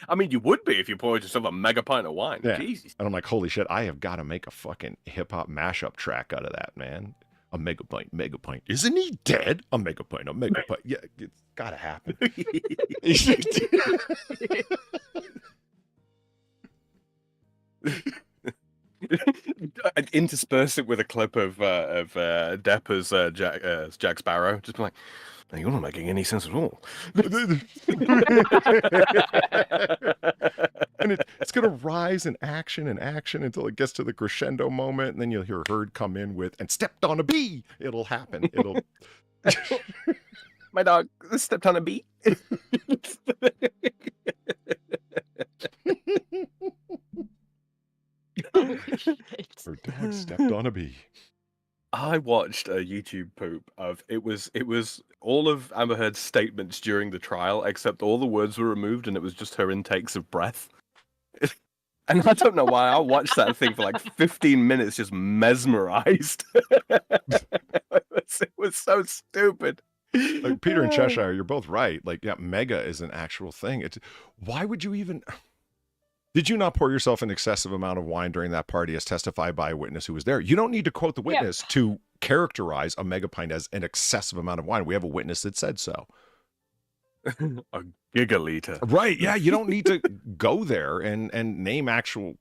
I mean, you would be if you poured yourself a mega pint of wine. Yeah. Jesus. And I'm like, holy shit, I have got to make a fucking hip-hop mashup track out of that, man. A mega pint, mega pint. Isn't he dead? A mega pint, a mega pint. Yeah, it's gotta happen. Intersperse it with a clip of Depp as Jack Sparrow. Just be like, you're not making any sense at all. And it's going to rise in action and action until it gets to the crescendo moment, and then you'll hear Hurd come in with, and stepped on a bee. It'll happen. It'll. My dog stepped on a bee. Her dog stepped on a bee. I watched a YouTube poop of it was all of Amber Heard's statements during the trial, except all the words were removed and it was just her intakes of breath. And I don't know why I watched that thing for like 15 minutes, just mesmerized. It was so stupid. Like Peter and Cheshire, you're both right. Like, yeah, mega is an actual thing. Why would you even? Did you not pour yourself an excessive amount of wine during that party, as testified by a witness who was there? You don't need to quote the witness to characterize a mega pint as an excessive amount of wine. We have a witness that said so. A gigaliter. Right, yeah, you don't need to go there and name actual...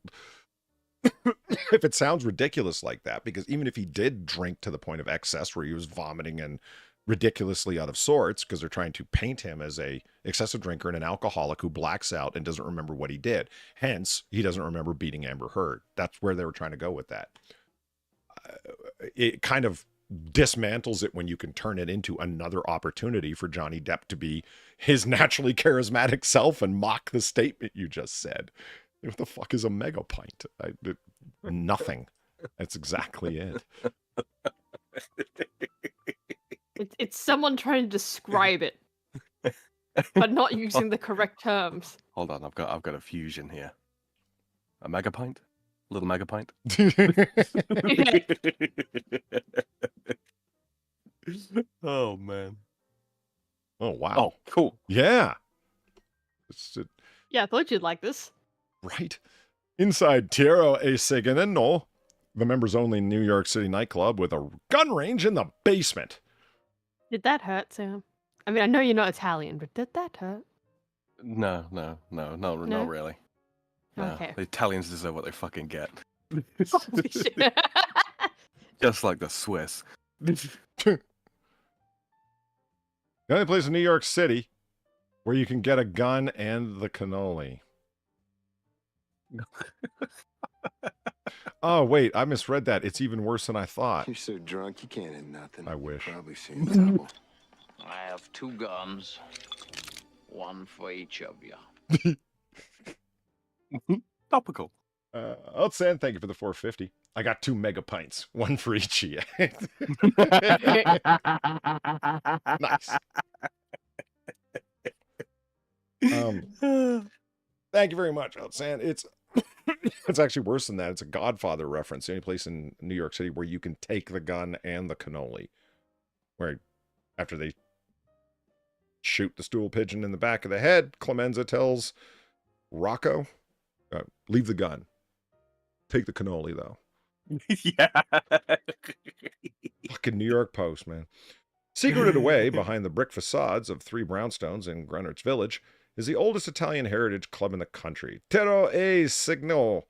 if it sounds ridiculous like that, because even if he did drink to the point of excess where he was vomiting and ridiculously out of sorts, because they're trying to paint him as a excessive drinker and an alcoholic who blacks out and doesn't remember what he did. Hence, he doesn't remember beating Amber Heard. That's where they were trying to go with that. It kind of dismantles it when you can turn it into another opportunity for Johnny Depp to be his naturally charismatic self and mock the statement you just said. What the fuck is a mega pint? Nothing. That's exactly it. It's someone trying to describe it, but not using the correct terms. Hold on, I've got a fusion here. A mega pint? A little mega pint? Oh, man. Oh, wow. Oh, cool. Yeah. Yeah, I thought you'd like this. Right. Inside Tierra e Seganino, the members-only New York City nightclub with a gun range in the basement. Did that hurt, Sam? I mean, I know you're not Italian, but did that hurt? No, not really. No, Okay. the Italians deserve what they fucking get. Holy shit. Just like the Swiss. The only place in New York City where you can get a gun and the cannoli. Oh, wait, I misread that. It's even worse than I thought. You're so drunk you can't hit nothing. I wish. You're probably seeing double. I have 2 guns, 1 for each of you. Topical. Sam, thank you for the 450. I got 2 mega pints, 1 for each of you. Nice. Thank you very much, Sam. It's actually worse than that. It's a Godfather reference. The only place in New York City where you can take the gun and the cannoli. Where after they shoot the stool pigeon in the back of the head, Clemenza tells Rocco, leave the gun. Take the cannoli, though. Yeah. Fucking New York Post, man. Secreted away behind the brick facades of 3 brownstones in Greenwich Village is the oldest Italian heritage club in the country, Terro e Signo,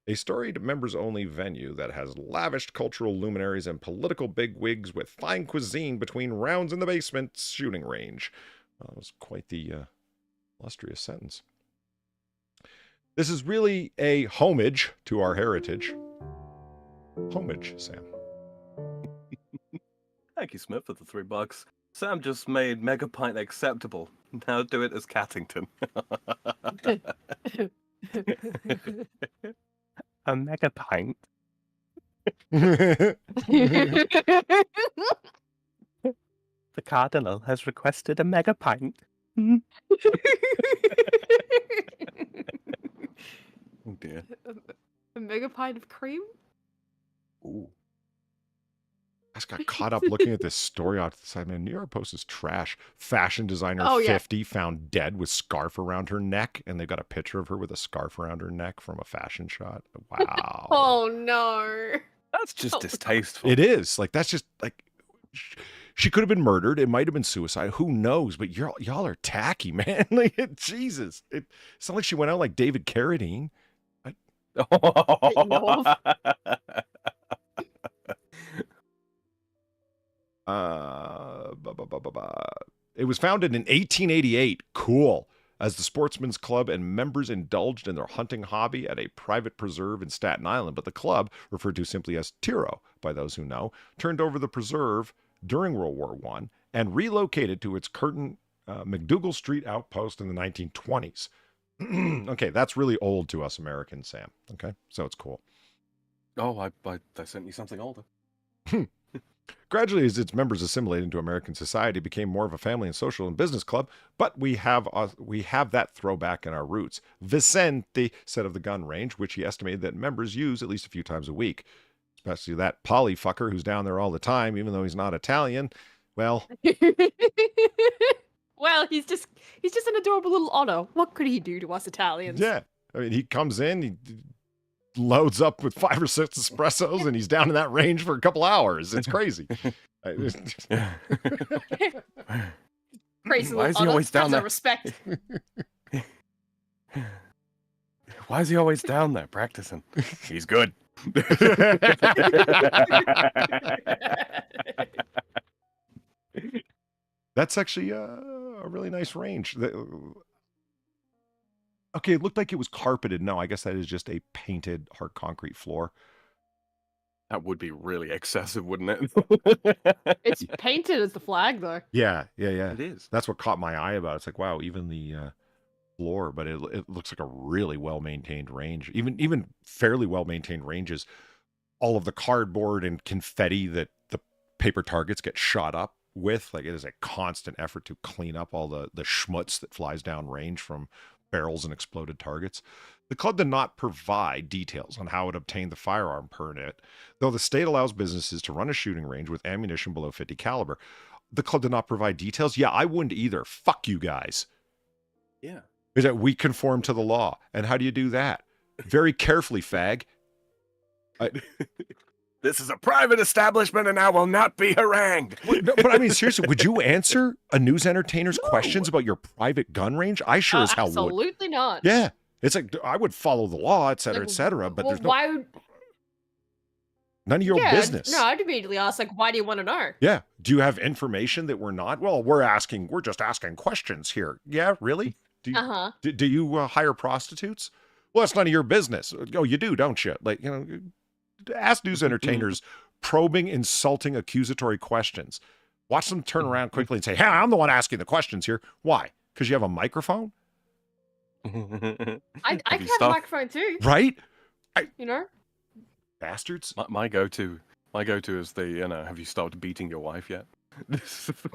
a storied members-only venue that has lavished cultural luminaries and political bigwigs with fine cuisine between rounds in the basement shooting range. It was quite the Illustrious sentence. This is really a homage to our heritage. Homage, Sam. Thank you, Smith, for the $3. Sam just made Megapint acceptable. Now do it as Cattington. A Megapint? The The Cardinal has requested a Megapint. Oh dear. A mega pint of cream? Ooh. I just got caught up looking at this story off the side. Man, New York Post is trash. Fashion designer Oh, yeah. 50 found dead with scarf around her neck, and they got a picture of her with a scarf around her neck from a fashion shot. Wow. Oh no. That's just distasteful. It is. Like, that's just, like, she could have been murdered. It might have been suicide. Who knows? But y'all are tacky, man. Like, Jesus. It's not like she went out like David Carradine. It was founded in 1888. Cool. As the Sportsman's Club and members indulged in their hunting hobby at a private preserve in Staten Island, but the club, referred to simply as Tiro by those who know, turned over the preserve during World War I and relocated to its Curtin McDougal Street outpost in the 1920s. Okay, that's really old to us Americans, Sam. Okay, so it's cool. Oh, I sent you something older. Gradually, as its members assimilated into American society, it became more of a family and social and business club, but we have that throwback in our roots. Vicente said of the gun range, which he estimated that members use at least a few times a week. Especially that Polly fucker who's down there all the time, even though he's not Italian. Well... Well, he's just an adorable little Otto. What could he do to us Italians? Yeah. I mean, he comes in, he loads up with 5 or 6 espressos, and he's down in that range for a couple hours. It's crazy. Crazy Why is he Otto. always down That's a there? respect. Why is he always down there practicing? He's good. That's actually a really nice range. Okay, it looked like it was carpeted. No, I guess that is just a painted hard concrete floor. That would be really excessive, wouldn't it? It's painted as the flag, though. Yeah. It is. That's what caught my eye about it. It's like, wow, even the floor, but it looks like a really well-maintained range. Even fairly well-maintained ranges. All of the cardboard and confetti that the paper targets get shot up with, like, it is a constant effort to clean up all the schmutz that flies down range from barrels and exploded targets. The club did not provide details on how it obtained the firearm permit, though the state allows businesses to run a shooting range with ammunition below 50 caliber. The club did not provide details. Yeah, I wouldn't either. Fuck you guys. Yeah. Is that we conform to the law. And how do you do that? Very carefully, fag. This is a private establishment and I will not be harangued. No, but I mean, seriously, would you answer a news entertainer's questions about your private gun range? I sure as hell would. Absolutely not. Yeah. It's like, I would follow the law, et cetera, Like, et cetera, but well, there's no... why would... None of your business. No, I'd immediately ask, like, why do you want to know? Yeah. Do you have information that we're not? Well, we're just asking questions here. Yeah, really? Do you, do you hire prostitutes? Well, that's none of your business. Oh, you do, don't you? Like, ask news entertainers probing, insulting, accusatory questions. Watch them turn around quickly and say, hey, I'm the one asking the questions here. Why? Because you have a microphone? I could have a microphone too. Right? Bastards. My go-to is the, have you stopped beating your wife yet?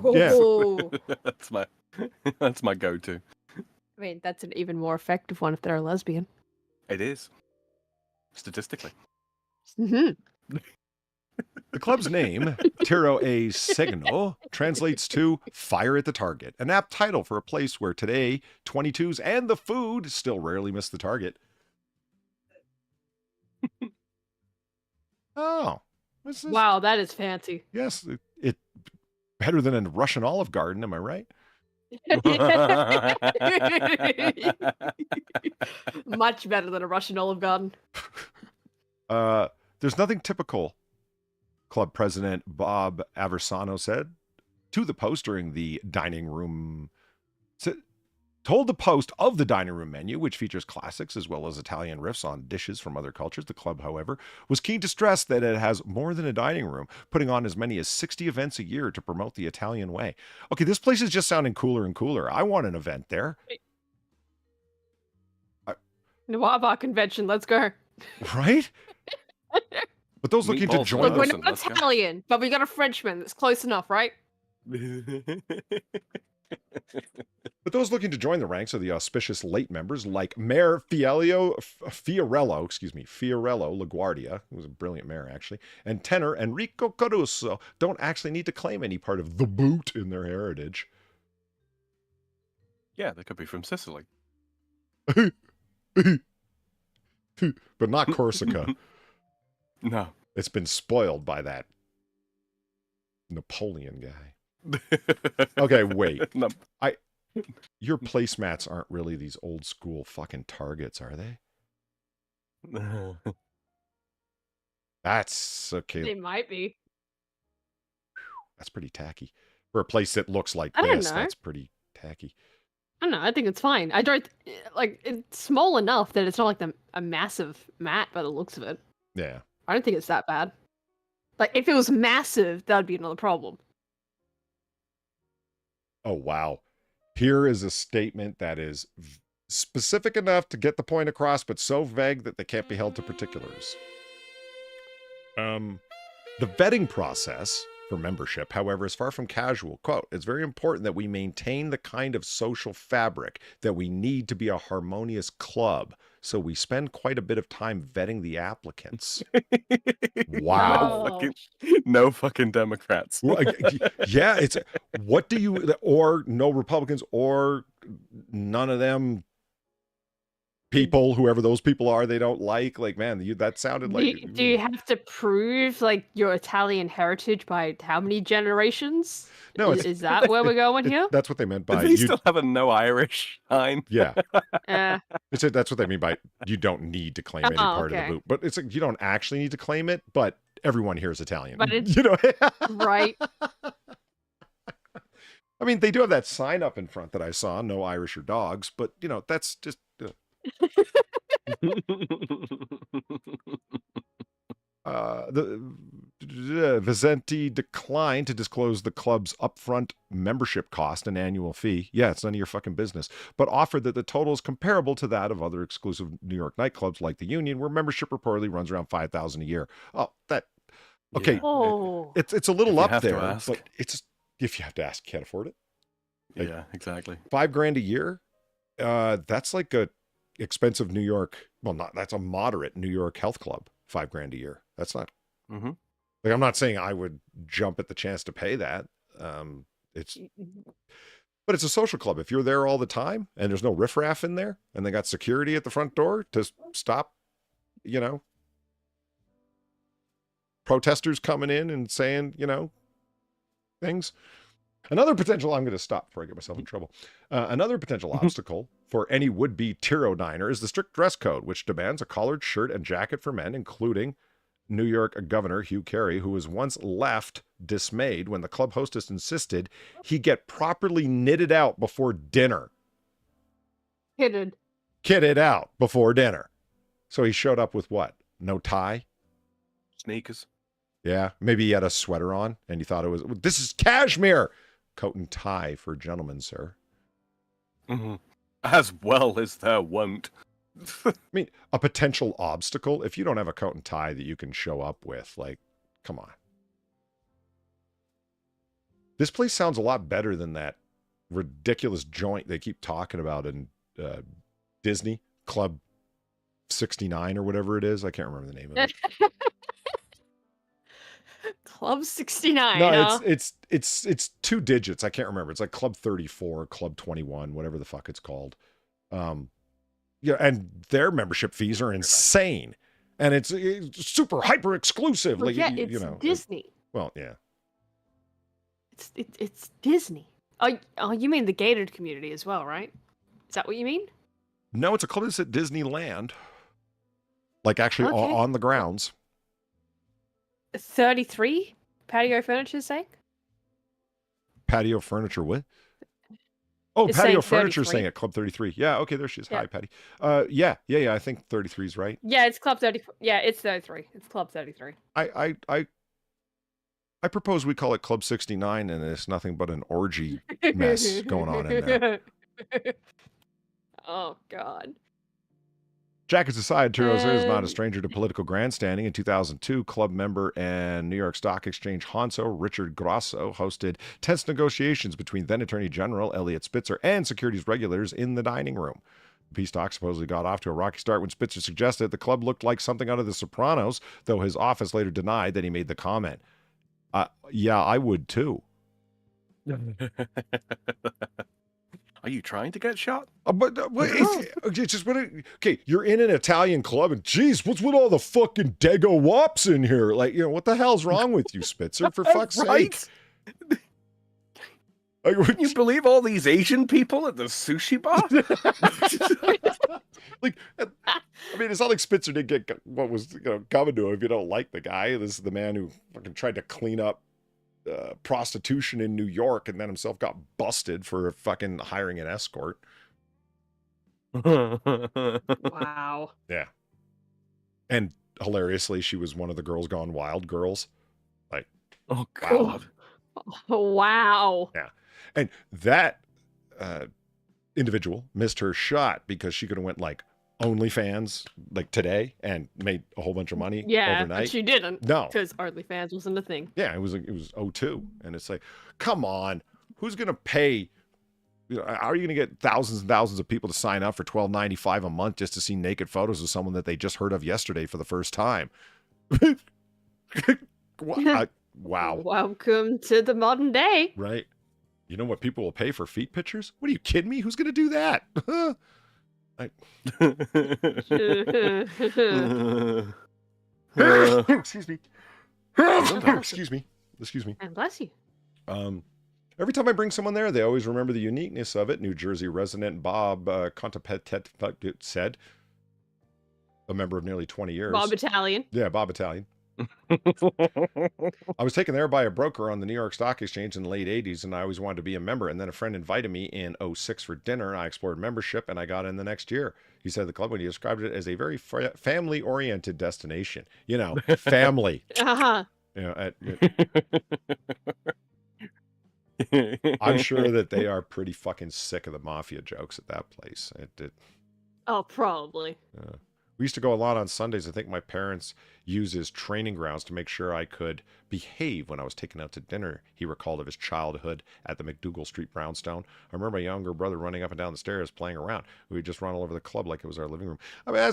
Oh. That's my go-to. I mean, that's an even more effective one if they're a lesbian. It is. Statistically. Mm-hmm. The club's name, Tiro e Segno, translates to Fire at the Target, an apt title for a place where today 22s and the food still rarely miss the target. Oh. Wow, that is fancy. Yes, it better than a Russian Olive Garden, am I right? Much better than a Russian Olive Garden. There's nothing typical, club president Bob Aversano said to the Post during the dining room told the post of the dining room menu, which features classics as well as Italian riffs on dishes from other cultures. The club, however, was keen to stress that it has more than a dining room, putting on as many as 60 events a year to promote the Italian way. Okay, this place is just sounding cooler and cooler. I want an event there. Noir Bar convention, let's go. Right? But those looking to Meatballs join Look, we're us, Listen, not let's go. Italian, but we got a Frenchman that's close enough, right? but those looking to join the ranks of the auspicious late members like Mayor Fiorello LaGuardia, who was a brilliant mayor actually, and tenor Enrico Caruso don't actually need to claim any part of the boot in their heritage. Yeah, they could be from Sicily. But not Corsica. No. It's been spoiled by that Napoleon guy. Okay, wait. No. Your placemats aren't really these old school fucking Targets, are they? That's okay. They might be. That's pretty tacky. For a place that looks like I don't this, know. that's pretty tacky. I don't know. I think it's fine. I don't like it's small enough that it's not like a massive mat by the looks of it. Yeah. I don't think it's that bad. Like if it was massive, that would be another problem. Oh, wow. Here is a statement that is specific enough to get the point across, but so vague that they can't be held to particulars. The vetting process for membership, however, is far from casual. Quote, it's very important that we maintain the kind of social fabric that we need to be a harmonious club. So we spend quite a bit of time vetting the applicants. Wow. Oh. No fucking Democrats. Well, yeah, it's what do you, or no Republicans, or none of them people, whoever those people are, they don't like. Like, man, that sounded like. Do you have to prove like your Italian heritage by how many generations? No, is that where we're going here? That's what they meant Do by they you. still have a no Irish sign? Yeah, Uh, that's what they mean by you don't need to claim any part of okay. the boot. But it's like you don't actually need to claim it, but everyone here is Italian. But it's- you know, right. I mean, they do have that sign up in front that I saw, no Irish or dogs, but you know, that's just. The Vicente declined to disclose the club's upfront membership cost and annual fee. Yeah, it's none of your fucking business. But offered that the total is comparable to that of other exclusive New York nightclubs like the Union, where membership reportedly runs around $5,000 a year. Oh, that okay. Yeah. Oh. It's a little If you up have to there, ask. but it's if you have to ask, can't afford it. Like, Yeah, exactly. $5,000 a year. That's like a expensive New York. Well, that's a moderate New York health club. $5,000 a year. That's not. Mm-hmm. Like, I'm not saying I would jump at the chance to pay that. But it's a social club. If you're there all the time and there's no riffraff in there and they got security at the front door to stop, you know, protesters coming in and saying, you know, things. Another potential, I'm going to stop before I get myself in trouble. Another potential obstacle for any would-be Tiro diner is the strict dress code, which demands a collared shirt and jacket for men, including New York Governor Hugh Carey, who was once left dismayed when the club hostess insisted he get properly knitted out before dinner. Hidden. Kitted out before dinner. So he showed up with what? No tie? Sneakers. Yeah, maybe he had a sweater on and he thought it was, this is cashmere. Coat and tie for gentlemen, sir. Mm-hmm. As well as there won't. I mean, a potential obstacle, if you don't have a coat and tie that you can show up with, like, come on. This place sounds a lot better than that ridiculous joint they keep talking about in Disney, Club 69 or whatever it is. I can't remember the name of it. Club 69. No, huh? it's two digits. I can't remember. It's like Club 34, Club 21, whatever the fuck it's called. Yeah, and their membership fees are insane, and it's super hyper exclusive. Well, Like, yeah, you it's know, Disney. well, yeah. It's Disney. Oh, you mean the gated community as well, right? Is that what you mean? No, it's a club that's at Disneyland, like actually Okay. on the grounds. 33 patio furniture's sake? Patio furniture, what? Oh, It's Patio saying Furniture 33. saying at Club 33. Yeah, okay, there she is. Yeah. Hi, Patty. Yeah. I think 33 is right. Yeah, it's Club 30. Yeah, it's 33. It's Club 33. I propose we call it Club 69, and it's nothing but an orgy mess going on in there. Oh God. Jackets aside, Turozer is not a stranger to political grandstanding. In 2002, club member and New York Stock Exchange Honso Richard Grosso hosted tense negotiations between then Attorney General Elliot Spitzer and securities regulators in the dining room. The peace talks supposedly got off to a rocky start when Spitzer suggested the club looked like something out of The Sopranos, though his office later denied that he made the comment. Yeah, I would too. Are you trying to get shot? It's just okay. You're in an Italian club, and geez, what's with all the fucking Dago wops in here? Like, what the hell's wrong with you, Spitzer? For fuck's sake! Can you believe all these Asian people at the sushi bar? It's not like Spitzer didn't get what was coming to him. If you don't like the guy, this is the man who fucking tried to clean up prostitution in New York and then himself got busted for fucking hiring an escort. Wow. Yeah. And hilariously, she was one of the Girls Gone Wild girls. Like, oh God. Oh, wow. Yeah. And that individual missed her shot because she could have went like OnlyFans like today and made a whole bunch of money overnight. But she didn't. No. Because OnlyFans wasn't a thing. Yeah, it was 02. And it's like, come on, who's going to pay? How are you going to get thousands and thousands of people to sign up for $12.95 a month just to see naked photos of someone that they just heard of yesterday for the first time? Wow. Welcome to the modern day. Right. You know what people will pay for feet pictures? What are you kidding me? Who's going to do that? Excuse me. Excuse me. And bless you. Every time I bring someone there, they always remember the uniqueness of it. New Jersey resident Bob Contapetet said, a member of nearly 20 years. Bob Italian. Yeah, Bob Italian. I was taken there by a broker on the New York Stock Exchange in the late 80s, and I always wanted to be a member. And then a friend invited me in 06 for dinner, and I explored membership, and I got in the next year. He said the club, when he described it as a very family-oriented destination. Family. Uh-huh. I'm sure that they are pretty fucking sick of the mafia jokes at that place. Oh, probably. We used to go a lot on Sundays. I think my parents used as training grounds to make sure I could behave when I was taken out to dinner. He recalled of his childhood at the McDougal Street brownstone. I remember my younger brother running up and down the stairs playing around. We would just run all over the club like it was our living room. I mean,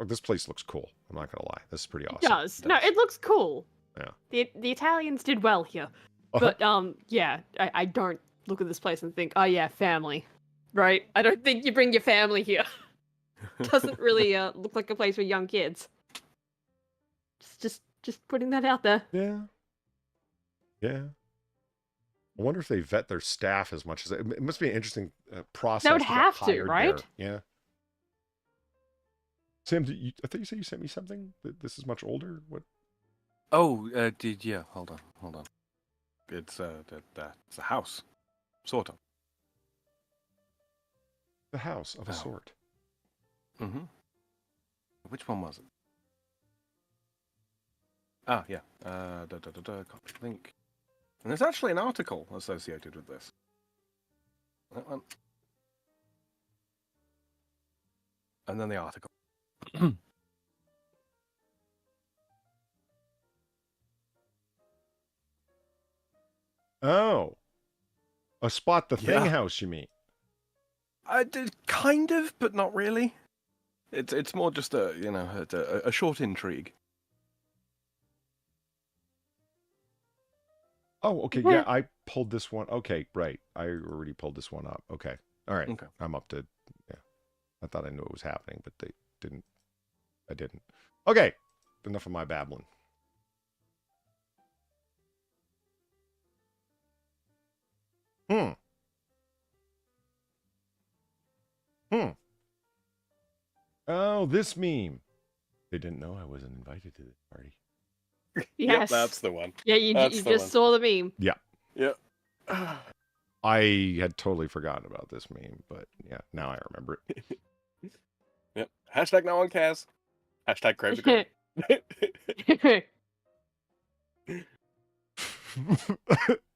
this place looks cool. I'm not going to lie. This is pretty awesome. It does. No, it looks cool. Yeah. The Italians did well here. But, yeah, I don't look at this place and think, oh, yeah, family. Right? I don't think you bring your family here. Doesn't really look like a place for young kids. Just putting that out there. Yeah. I wonder if they vet their staff as much as it must be an interesting process. They would have to, right? There. Yeah. Sam, I thought you said you sent me something. This is much older. What? Oh, yeah. Hold on. It's a house, sort of. The house of a sort. Mm-hmm. Which one was it? Ah, yeah. Copy link. And there's actually an article associated with this. That one. And then the article. Oh. A Spot the Thing house, you mean? I did kind of, but not really. It's more just a short intrigue. Oh, okay. Yeah, I pulled this one. Okay, right. I already pulled this one up. Okay. All right. Okay. I'm up to, yeah. I thought I knew it was happening, but I didn't. Okay. Enough of my babbling. Oh, this meme. They didn't know I wasn't invited to this party. Yes. Yep, that's the one. Yeah, you just saw the meme. Yeah. Yeah. I had totally forgotten about this meme, but yeah, now I remember it. Yep. Hashtag no one cares. Hashtag crave the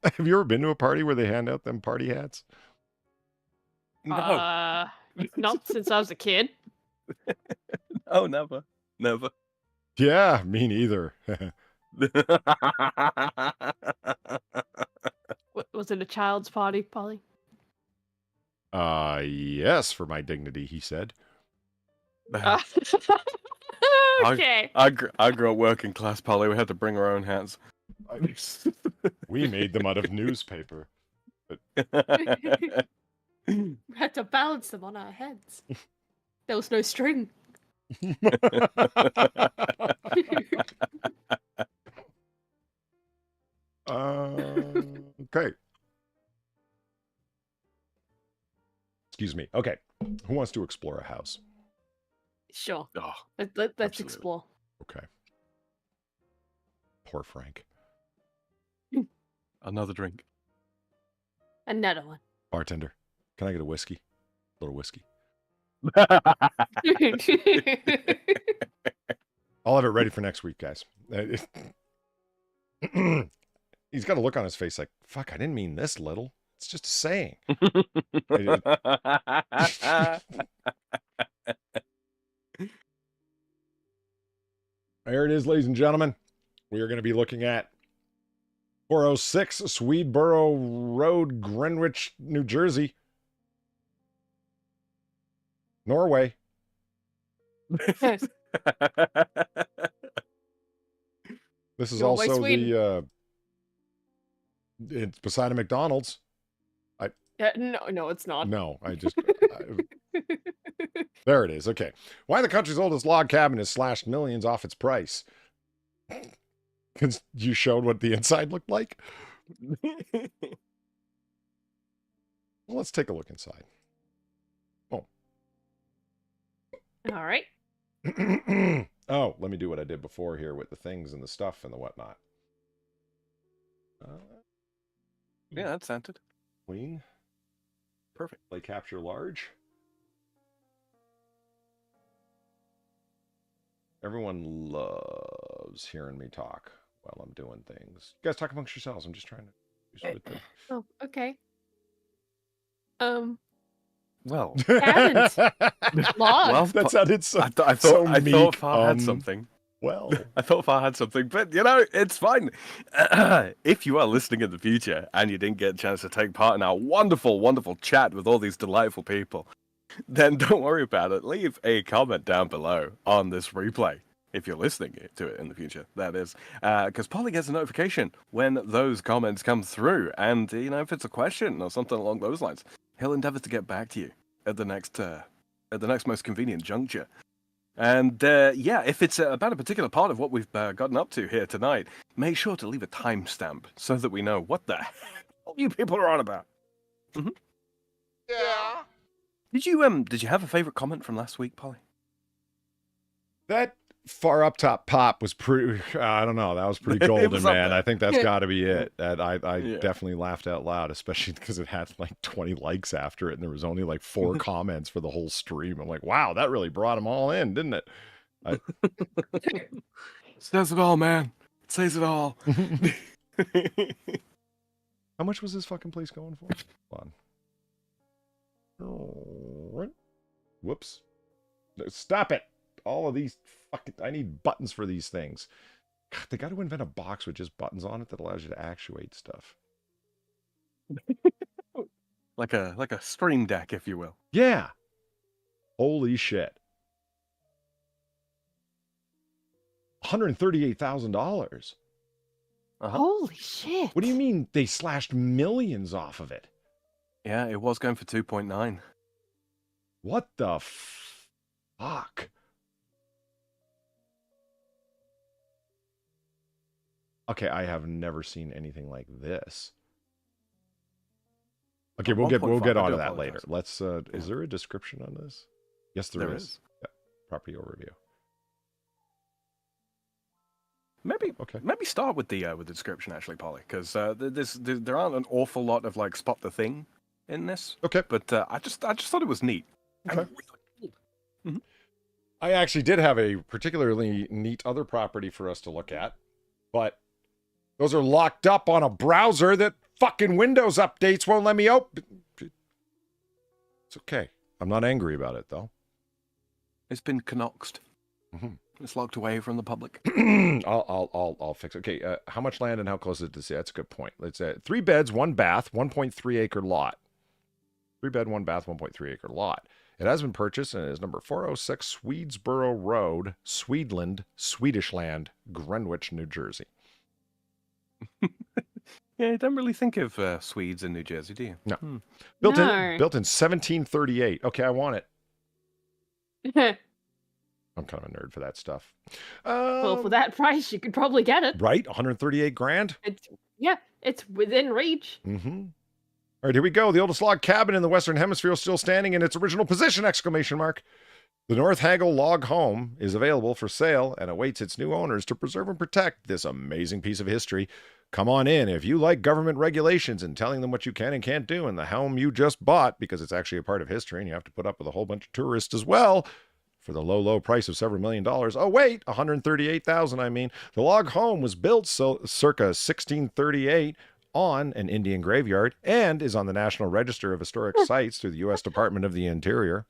Have you ever been to a party where they hand out them party hats? No. Not since I was a kid. Oh, never. Never. Yeah, me neither. Was it a child's party, Polly? Yes, for my dignity, he said. Okay. I grew up working class, Polly. We had to bring our own hats. We made them out of newspaper. We had to balance them on our heads. There was no string. Okay. Excuse me. Okay. Who wants to explore a house? Sure. Oh, Let's absolutely. explore. Okay. Poor Frank. Another drink. Another one. Bartender, can I get a whiskey? A little whiskey. I'll have it ready for next week, guys. He's got a look on his face like, fuck, I didn't mean this little. It's just a saying. There it is, ladies and gentlemen. We are going to be looking at 406 Swedeboro Road, Greenwich, New Jersey. Norway. Yes. This is Norway, also Sweden. it's beside a McDonald's. No, it's not. No, there it is. Okay. Why the country's oldest log cabin has slashed millions off its price. Because you showed what the inside looked like? Well, let's take a look inside. All right. Oh, let me do what I did before here with the things and the stuff and the whatnot. Yeah, that's scented. Queen. Perfect. Play capture large. Everyone loves hearing me talk while I'm doing things. You guys talk amongst yourselves. I'm just trying to. Oh, okay. Well, Cabins. Log. well, that sounded so. I thought so I meek. thought Far had something. Well, I thought Far had something, but you know, it's fine. If you are listening in the future and you didn't get a chance to take part in our wonderful, wonderful chat with all these delightful people, then don't worry about it. Leave a comment down below on this replay. If you're listening to it in the future, that is, because Polly gets a notification when those comments come through, and you know, if it's a question or something along those lines, he'll endeavor to get back to you at the next most convenient juncture. And yeah, if it's about a particular part of what we've gotten up to here tonight, make sure to leave a timestamp so that we know what the hell you people are on about. Mm-hmm. Yeah. Did you have a favorite comment from last week, Polly? that far up top pop was pretty. I don't know. That was pretty golden, was up man. there. I think that's got to be it. And I Yeah. definitely laughed out loud, especially because it had like 20 likes after it, and there was only like 4 comments for the whole stream. I'm like, wow, that really brought them all in, didn't it? Says it all, man. It says it all. How much was this fucking place going for? Hold on. Whoops. No, stop it. All of these fucking... I need buttons for these things. God, they got to invent a box with just buttons on it that allows you to actuate stuff. like a stream deck, if you will. Yeah. Holy shit. $138,000. Uh-huh. Holy shit. What do you mean they slashed millions off of it? Yeah, it was going for 2.9. What the fuck? Okay, I have never seen anything like this. Okay, we'll get 1.5, on I to do that apologize. later. Let's is there a description on this? Yes, there is. Yeah, property overview. Maybe start with the description actually, Polly, because there aren't an awful lot of like spot the thing in this. Okay. But I just thought it was neat. Okay. I actually did have a particularly neat other property for us to look at, but those are locked up on a browser that fucking Windows updates won't let me open. It's okay. I'm not angry about it though. It's been knoxed. Mm-hmm. It's locked away from the public. I'll fix it. Okay, how much land and how close is it to sea? That's a good point. It's 3 beds, 1 bath, 1.3 acre lot. 3 bed, 1 bath, 1.3 acre lot. It has been purchased and is number 406 Swedesboro Road, Swedland, Swedish Land, Greenwich, New Jersey. Yeah, you don't really think of Swedes in New Jersey, do you? No. No. Built in 1738. Okay, I want it. I'm kind of a nerd for that stuff. Well, for that price, you could probably get it. Right? 138 grand? It's within reach. Mm-hmm. All right, here we go. The oldest log cabin in the Western Hemisphere is still standing in its original position, exclamation mark. The North Hagel log home is available for sale and awaits its new owners to preserve and protect this amazing piece of history. Come on in if you like government regulations and telling them what you can and can't do in the home you just bought, because it's actually a part of history and you have to put up with a whole bunch of tourists as well for the low price of several $1 million. Oh, wait, $138,000, I mean. The log home was built circa 1638 on an Indian graveyard and is on the National Register of Historic Sites through the U.S. Department of the Interior.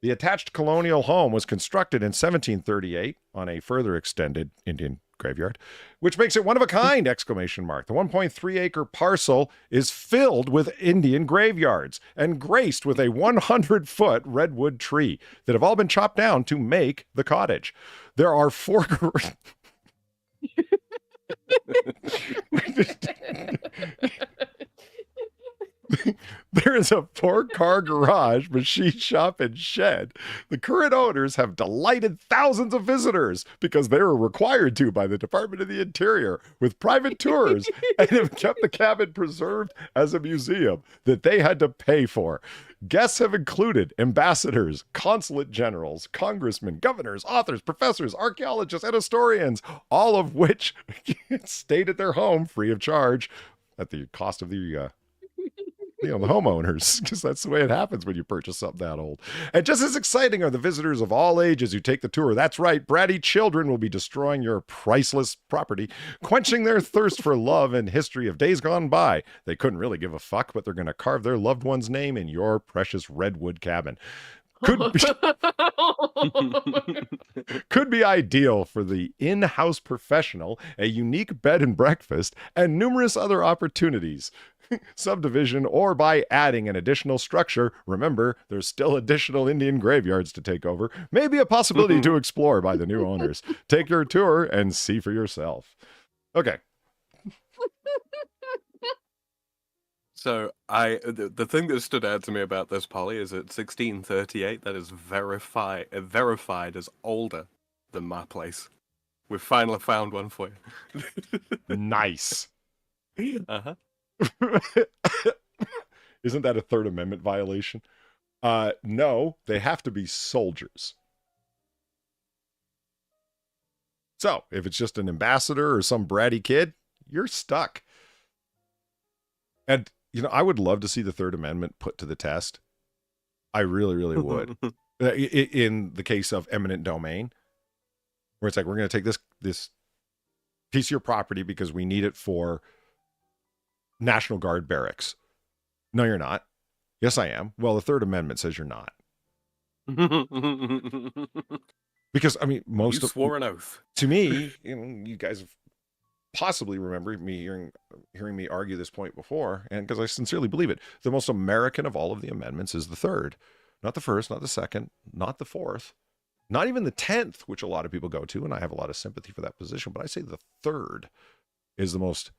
The attached colonial home was constructed in 1738 on a further extended Indian graveyard, which makes it one of a kind, exclamation mark. The 1.3 acre parcel is filled with Indian graveyards and graced with a 100-foot redwood tree that have all been chopped down to make the cottage. There are 4... There is a 4-car garage, machine shop, and shed. The current owners have delighted thousands of visitors because they were required to by the Department of the Interior with private tours and have kept the cabin preserved as a museum that they had to pay for. Guests have included ambassadors, consulate generals, congressmen, governors, authors, professors, archaeologists, and historians, all of which stayed at their home free of charge at the cost of the the homeowners, because that's the way it happens when you purchase something that old. And just as exciting are the visitors of all ages who take the tour. That's right, bratty children will be destroying your priceless property, quenching their thirst for love and history of days gone by. They couldn't really give a fuck, but they're going to carve their loved one's name in your precious redwood cabin. Could be ideal for the in-house professional, a unique bed and breakfast, and numerous other opportunities. Subdivision or by adding an additional structure. Remember, there's still additional Indian graveyards to take over. Maybe a possibility to explore by the new owners. Take your tour and see for yourself. Okay. So the thing that stood out to me about this, Polly, is at 1638, that is verified as older than my place. We've finally found one for you. Nice. Uh-huh. Isn't that a Third Amendment violation? No, they have to be soldiers. So if it's just an ambassador or some bratty kid, you're stuck. And I would love to see the Third Amendment put to the test. I really, really would. In the case of eminent domain, where it's like, we're going to take this piece of your property because we need it for National Guard barracks. No, you're not. Yes, I am. Well, the Third Amendment says you're not. Because, I mean, you swore an oath. To me, you guys have possibly remember me hearing me argue this point before, and because I sincerely believe it, the most American of all of the amendments is the third. Not the first, not the second, not the fourth, not even the 10th, which a lot of people go to, and I have a lot of sympathy for that position, but I say the third is the most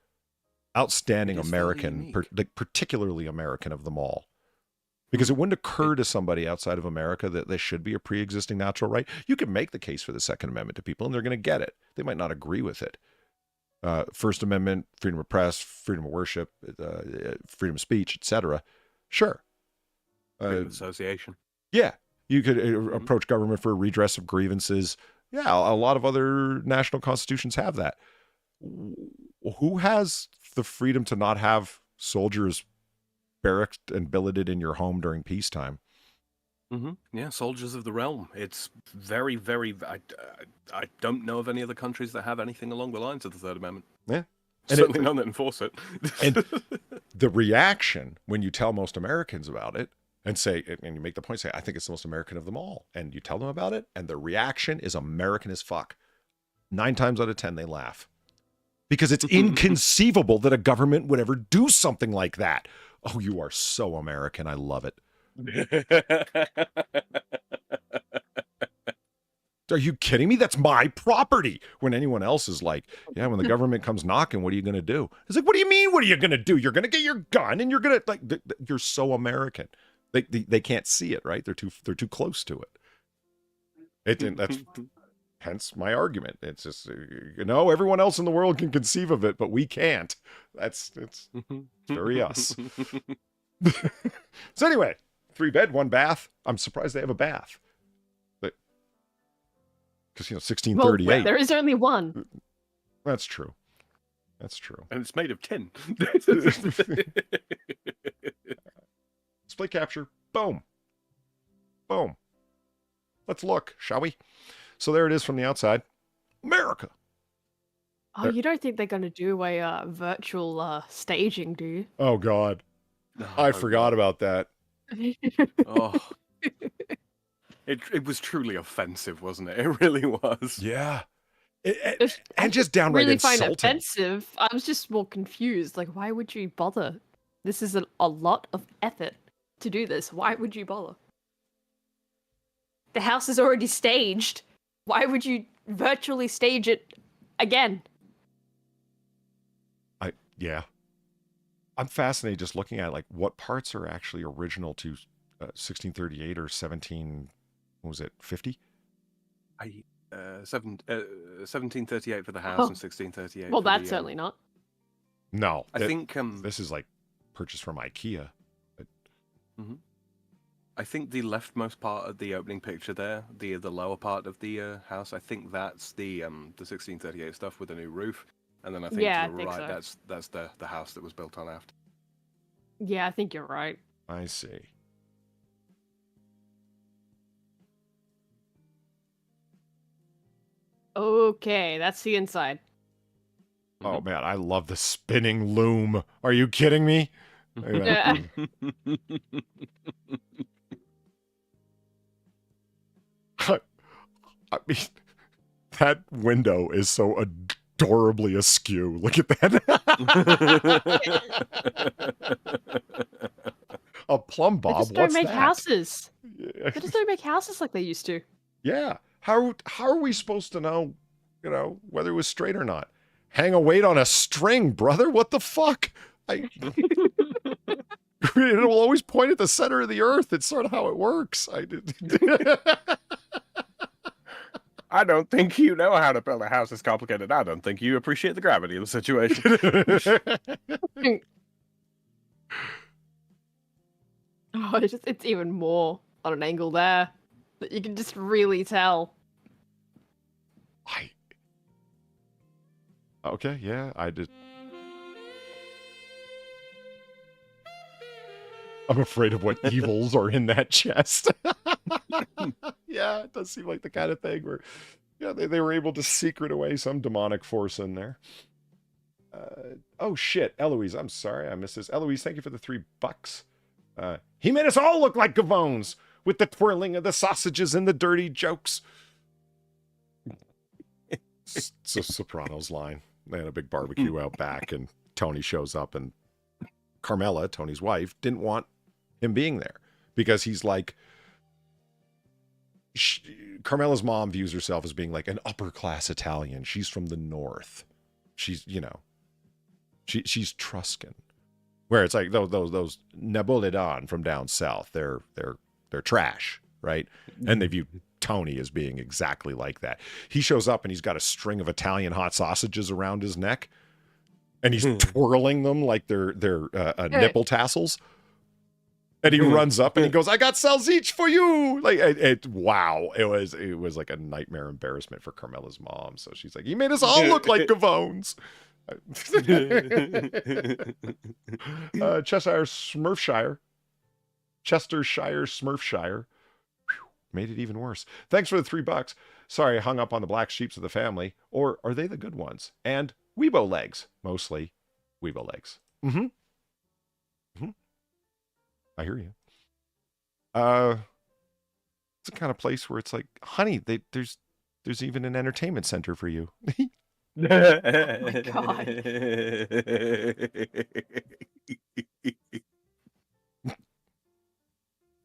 outstanding American, particularly American of them all. Because it wouldn't occur to somebody outside of America that there should be a pre-existing natural right. You can make the case for the Second Amendment to people, and they're going to get it. They might not agree with it. First Amendment, freedom of press, freedom of worship, freedom of speech, etc. Sure. Freedom of association. Yeah. You could approach government for redress of grievances, Yeah, a lot of other national constitutions have that. Who has the freedom to not have soldiers barracked and billeted in your home during peacetime? Yeah, soldiers of the realm. It's very, very. I don't know of any other countries that have anything along the lines of the Third Amendment. Yeah. Certainly none that enforce it. And the reaction when you tell most Americans about it and say, and you make the point, say, I think it's the most American of them all. And you tell them about it, and the reaction is American as fuck. 9 times out of 10, they laugh. Because it's inconceivable that a government would ever do something like that. Oh, you are so American. I love it. Are you kidding me? That's my property. When anyone else is like, yeah, when the government comes knocking, what are you going to do? It's like, what do you mean? What are you going to do? You're going to get your gun and you're going to, like, you're so American. They can't see it, right? They're too close to it. That's hence my argument. It's just, everyone else in the world can conceive of it, but we can't. It's very us. So anyway, 3 bed, 1 bath. I'm surprised they have a bath. Because, 1638. Well, there is only one. That's true. That's true. And it's made of tin. Display capture. Boom. Boom. Let's look, shall we? So there it is from the outside. America. Oh, you don't think they're going to do a virtual staging, do you? Oh, God. I forgot about that. Oh. It was truly offensive, wasn't it? It really was. Yeah. And just downright really insulting. Find it offensive. I was just more confused. Like, why would you bother? This is a lot of effort to do this. Why would you bother? The house is already staged. Why would you virtually stage it again? Yeah. I'm fascinated just looking at, like, what parts are actually original to 1638 or 17... What was it, 50? 1738 for the house and 1638 Well, for that's the, certainly not. No. I think... this is, like, purchased from IKEA. I think the leftmost part of the opening picture there, the lower part of the house, I think that's the 1638 stuff with the new roof. And then I think to the right, so. that's the house that was built on after. Yeah, I think you're right. I see. Okay, that's the inside. Oh, man, I love the spinning loom. Are you kidding me? Yeah. I mean, that window is so adorably askew. Look at that. A plumb bob. They just don't make that? houses. Yeah. They just don't make houses like they used to. Yeah. How are we supposed to know, whether it was straight or not? Hang a weight on a string, brother. What the fuck? It will always point at the center of the earth. It's sort of how it works. I don't think you know how to build a house as complicated. I don't think you appreciate the gravity of the situation. Oh, it's even more on an angle there that you can just really tell. Okay, yeah, I did. I'm afraid of what evils are in that chest. Yeah, it does seem like the kind of thing where, they were able to secret away some demonic force in there. Oh shit, Eloise, I'm sorry I missed this. Eloise, thank you for the $3. He made us all look like Gavones with the twirling of the sausages and the dirty jokes. It's a Sopranos line. They had a big barbecue out back, and Tony shows up, and Carmela, Tony's wife, didn't want him being there because he's like, Carmela's mom views herself as being like an upper class Italian. She's from the north. She's, she's Etruscan. Where it's like those Napoletan from down south, they're trash, right? And they view Tony as being exactly like that. He shows up and he's got a string of Italian hot sausages around his neck, and he's twirling them like they're nipple tassels. And he runs up and he goes, "I got cells each for you." Like, wow, it was like a nightmare embarrassment for Carmela's mom. So she's like, "He made us all look like Gavones." Chestershire Smurfshire. Whew, made it even worse. Thanks for the $3. Sorry, I hung up on the black sheeps of the family. Or are they the good ones? And Weebo legs, mostly Weebo legs. Mm-hmm. I hear you. It's the kind of place where it's like, honey, there's even an entertainment center for you. Oh my God.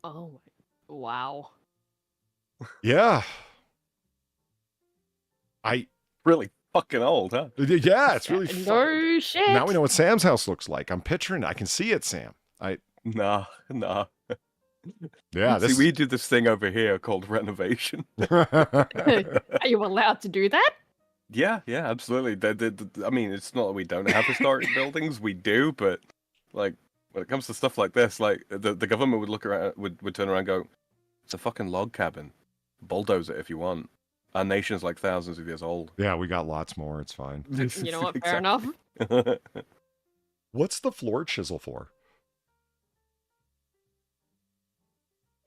Oh my, wow. Yeah. Really fucking old, huh? Yeah, it's really No shit. Now we know what Sam's house looks like. I'm picturing it. I can see it, Sam. Nah. Yeah, See, we do this thing over here called renovation. Are you allowed to do that? Yeah, absolutely. I mean, it's not that we don't have historic buildings. We do, but like when it comes to stuff like this, like the government would look around, would turn around and go, "It's a fucking log cabin. Bulldoze it if you want." Our nation's like thousands of years old. Yeah, we got lots more. It's fine. You know what? Fair enough. What's the floor chisel for?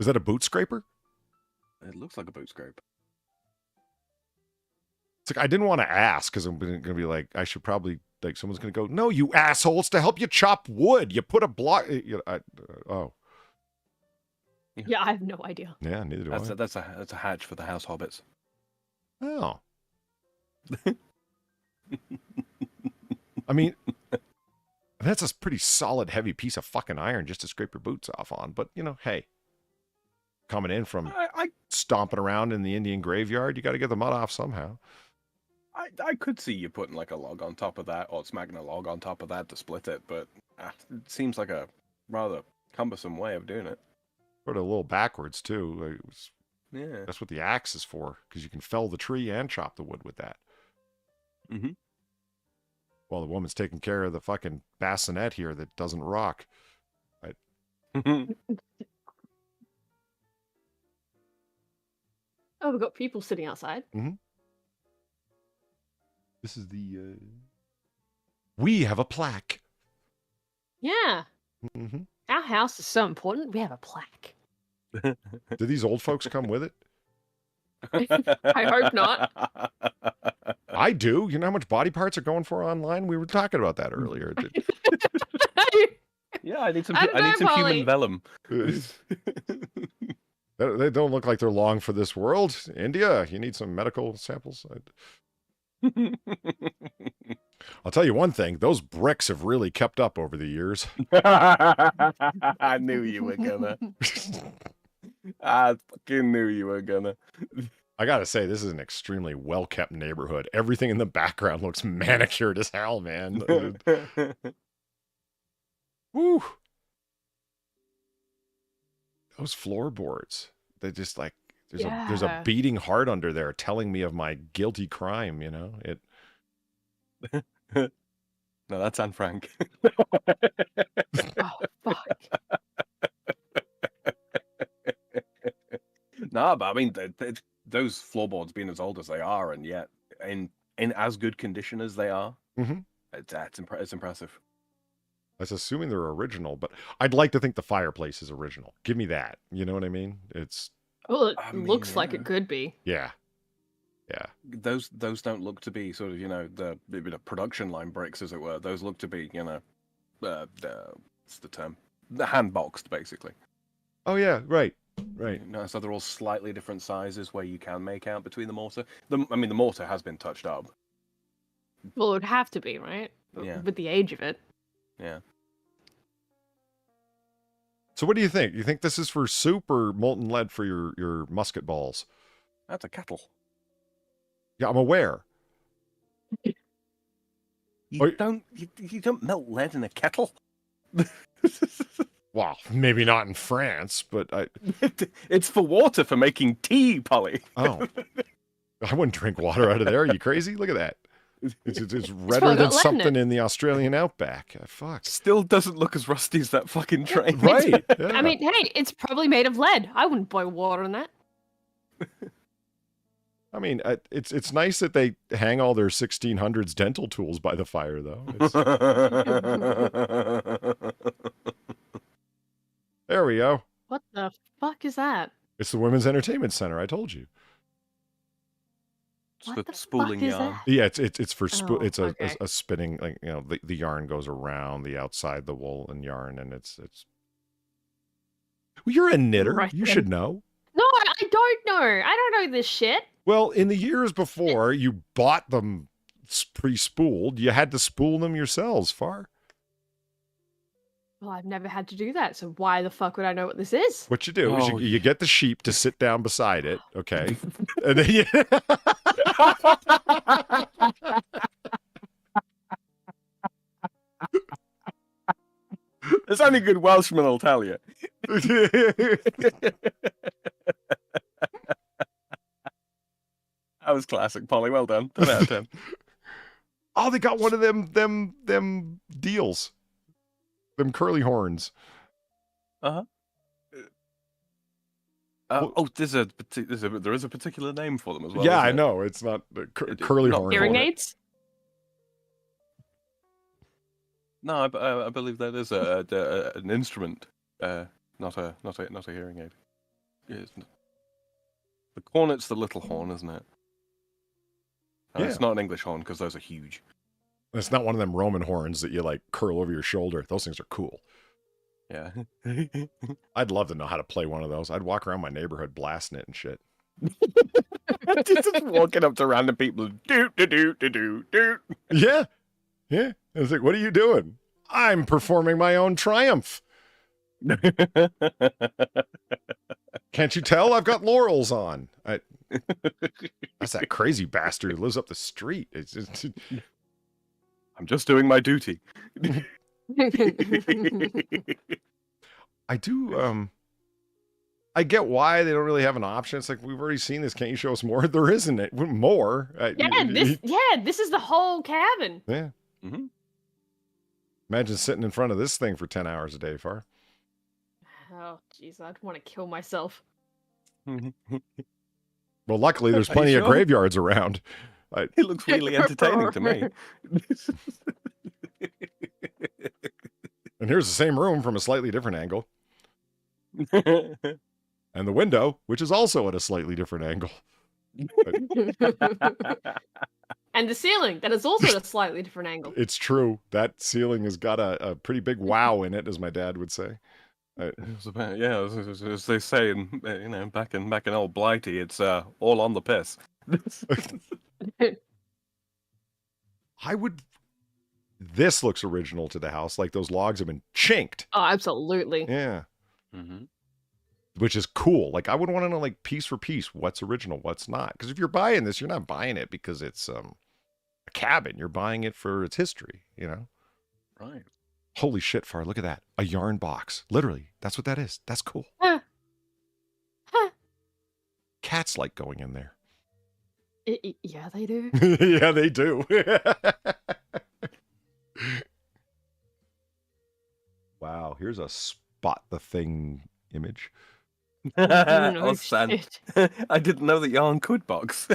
Is that a boot scraper? It looks like a boot scrape. It's like, I didn't want to ask because I'm going to be like, I should probably, like, someone's going to go, "No, you assholes, to help you chop wood. You put a block." Oh. Yeah, I have no idea. Yeah, neither do I. That's a hatch for the house hobbits. Oh. I mean, that's a pretty solid, heavy piece of fucking iron just to scrape your boots off on. But, hey, coming in from stomping around in the Indian graveyard, you got to get the mud off somehow. I could see you putting like a log on top of that, or smacking a log on top of that to split it, but it seems like a rather cumbersome way of doing it. Put it a little backwards, too. Yeah. That's what the axe is for, because you can fell the tree and chop the wood with that. Mm-hmm. While the woman's taking care of the fucking bassinet here that doesn't rock. Oh, we've got people sitting outside. Mm-hmm. This is the... We have a plaque. Yeah. Mm-hmm. Our house is so important, we have a plaque. Do these old folks come with it? I hope not. I do. You know how much body parts are going for online? We were talking about that earlier. Yeah, I need some Polly. human vellum. They don't look like they're long for this world. India, you need some medical samples. I'll tell you one thing. Those bricks have really kept up over the years. I knew you were gonna. I fucking knew you were gonna. I gotta say, this is an extremely well-kept neighborhood. Everything in the background looks manicured as hell, man. Woo! Those floorboards. They just like there's a beating heart under there telling me of my guilty crime, It No, that's Anne Frank. Oh, fuck. No, but I mean, those floorboards being as old as they are, and yet in as good condition as they are, it's impressive. That's assuming they're original, but I'd like to think the fireplace is original. Give me that. You know what I mean? Well, it I mean, looks like yeah. it could be. Yeah. Those don't look to be sort of the production line bricks, as it were. Those look to be what's the term? The hand boxed, basically. Oh yeah, right. So they're all slightly different sizes where you can make out between the mortar. The mortar has been touched up. Well, it would have to be, right? Yeah. With the age of it. Yeah. So what do you think? You think this is for soup or molten lead for your musket balls? That's a kettle. Yeah, I'm aware. You don't melt lead in a kettle. Well, maybe not in France, but It's for water for making tea, Polly. Oh. I wouldn't drink water out of there. Are you crazy? Look at that. It's probably redder than got lead in something it. in the Australian outback. Fuck. Still doesn't look as rusty as that fucking train. Right. I yeah. mean, hey, it's probably made of lead. I wouldn't boil water in that. I mean, it's nice that they hang all their 1600s dental tools by the fire, though. There we go. What the fuck is that? It's the Women's Entertainment Center. I told you. It's What the the spooling fuck is yarn. that? Yeah, it's for Oh, it's okay. a spinning, like, you know, the yarn goes around the outside the wool and yarn, and it's. Well, you're a knitter. Right You then. should know. No, I don't know. I don't know this shit. Well, in the years before you bought them pre-spooled, you had to spool them yourselves, Far. Well, I've never had to do that, so why the fuck would I know what this is? What you do is Oh, you get the sheep to sit down beside it, okay? And then you... There's only good Welshmen will tell you. That was classic, Polly. Well done. 10 out of 10. Oh, they got one of them deals. Them curly horns. Uh-huh. There is a particular name for them as well. Yeah, isn't I it? know. It's not It- curly not horn. Hearing horn. aids? No, I believe that is an instrument, not a hearing aid. The cornet's the little horn, isn't it? Yeah. It's not an English horn because those are huge. It's not one of them Roman horns that you like curl over your shoulder. Those things are cool. Yeah. I'd love to know how to play one of those. I'd walk around my neighborhood blasting it and shit. Just walking up to random people. Doot, doot, doot, doot, doot, doot. Yeah. Yeah. I was like, what are you doing? I'm performing my own triumph. Can't you tell? I've got laurels on. That's that crazy bastard who lives up the street. It's just, I'm just doing my duty. I do. I get why they don't really have an option. It's like, we've already seen this. Can't you show us more? There isn't it. More. This is the whole cabin. Yeah. Mhm. Imagine sitting in front of this thing for 10 hours a day, Far. Oh, jeez, I'd want to kill myself. Well, luckily, there's Are you plenty of sure? graveyards around. It looks really entertaining to me. And here's the same room from a slightly different angle. And the window, which is also at a slightly different angle. And the ceiling, that is also at a slightly different angle. It's true. That ceiling has got a pretty big wow in it, as my dad would say. It's about, yeah, as they say in back in old Blighty, it's all on the piss. This looks original to the house, like those logs have been chinked. Oh, absolutely. Yeah. Mm-hmm. Which is cool. Like, I would want to know, like, piece for piece, what's original, what's not. Because if you're buying this, you're not buying it because it's a cabin. You're buying it for its history, you know? Right. Holy shit, Far, look at that. A yarn box. Literally, that's what that is. That's cool. Huh. Huh. Cats like going in there. Yeah, they do. Yeah, they do. Wow, here's a spot the thing image. Oh, Sand. shit. I didn't know that yarn could box.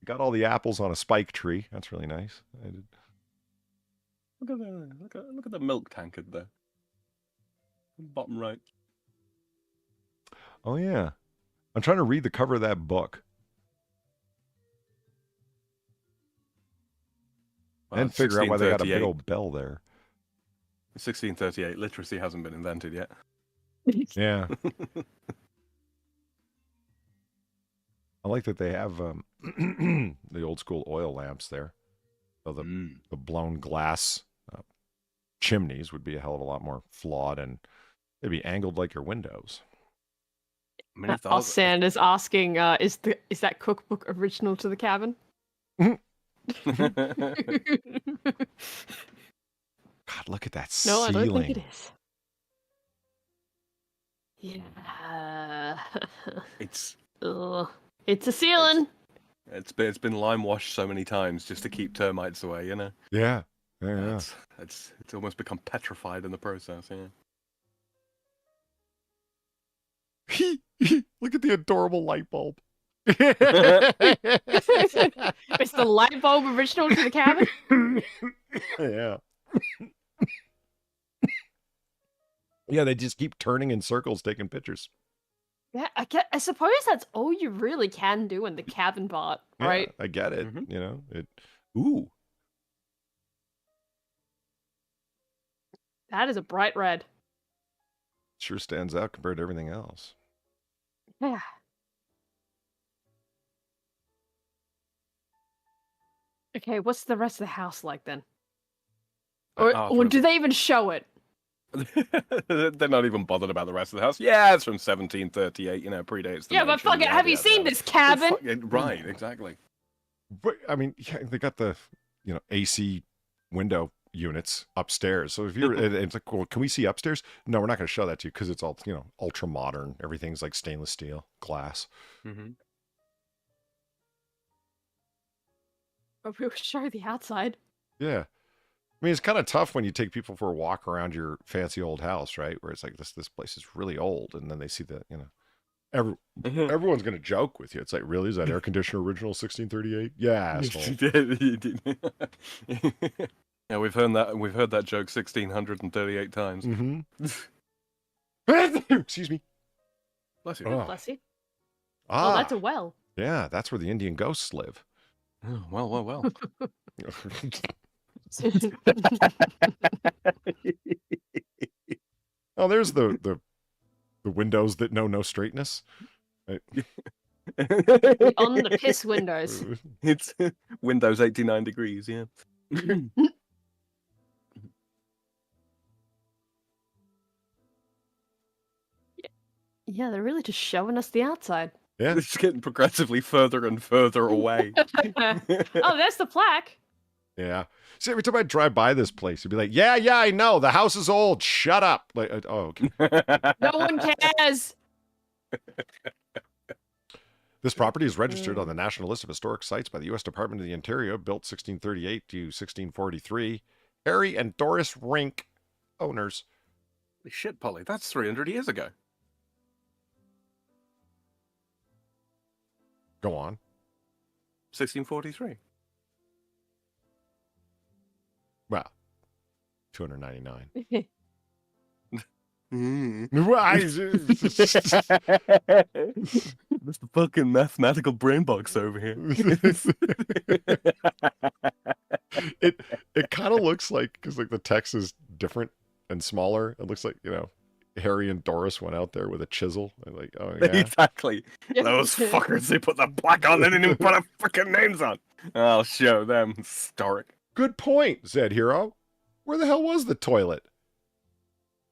Got all the apples on a spike tree. That's really nice. Look at the milk tankard there. Bottom right. Oh, yeah. I'm trying to read the cover of that book. Well, And figure out why they got a big 1638. old bell there. 1638. Literacy hasn't been invented yet. Yeah. I like that they have the old school oil lamps there. So the blown glass chimneys would be a hell of a lot more flawed, and they'd be angled like your windows. I mean, if the whole- Sand is asking, is that cookbook original to the cabin? God, look at that No, I ceiling. don't think it is. Yeah. It's Ugh. It's a ceiling. it's been lime washed so many times just to keep termites away, you know. Yeah. Yeah. It's almost become petrified in the process. Yeah. Look at the adorable light bulb. It's the light bulb original to the cabin. Yeah. Yeah, they just keep turning in circles, taking pictures. Yeah, I suppose that's all you really can do in the cabin part, Yeah, right? I get it. Mhm. You know, ooh. That is a bright red. Sure stands out compared to everything else. Yeah. Okay, what's the rest of the house like then? Or do they even show it? They're not even bothered about the rest of the house. Yeah, it's from 1738. You know, predates the Yeah, but nation, fuck it, have you seen this cabin? Right, exactly. But I mean, yeah, they got the AC window units upstairs. So if you're, it's like, well, can we see upstairs? No, we're not going to show that to you because it's all ultra modern. Everything's like stainless steel, glass. Mm-hmm. But we'll show the outside. Yeah. I mean, it's kind of tough when you take people for a walk around your fancy old house, right? Where it's like this place is really old, and then they see the everyone's gonna joke with you. It's like, really, is that air conditioner original 1638? Yeah, asshole. Yeah, we've heard that joke 1638 times. Mm-hmm. Excuse me. Bless you. Oh. Bless you. Ah, Oh, that's a well. yeah, that's where the Indian ghosts live. Oh, well. Oh, there's the windows that know no straightness. Right. On the piss windows. It's Windows 89 degrees, yeah. Yeah, they're really just showing us the outside. Yeah. It's getting progressively further and further away. Oh, there's the plaque. Yeah. See, every time I drive by this place, it'd be like, yeah, I know. The house is old. Shut up. Like, oh, okay. No one cares. This property is registered on the National List of Historic Sites by the U.S. Department of the Interior, built 1638 to 1643. Harry and Doris Rink, owners. Holy shit, Polly, that's 300 years ago. Go on. 1643. Well, 299. That's the fucking mathematical brain box over here. It kind of looks like, because like the text is different and smaller. It looks like, Harry and Doris went out there with a chisel. And like, oh yeah. Exactly. Those fuckers, they put the black on, they didn't even put our fucking names on. I'll show them. Historic. Good point, Zed Hero. Where the hell was the toilet?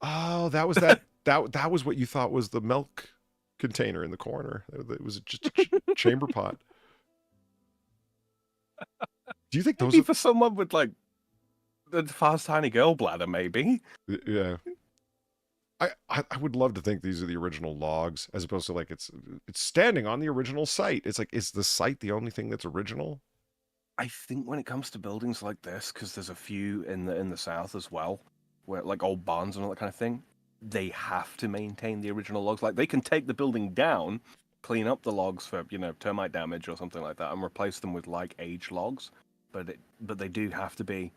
Oh, that was that. that was what you thought was the milk container in the corner. It was just a chamber pot. Do you think those maybe for someone with like the fast tiny girl bladder? Maybe. Yeah. I would love to think these are the original logs, as opposed to like it's standing on the original site. It's like, is the site the only thing that's original? I think when it comes to buildings like this, because there's a few in the south as well, where like old barns and all that kind of thing, they have to maintain the original logs. Like they can take the building down, clean up the logs for termite damage or something like that, and replace them with like aged logs, but they do have to be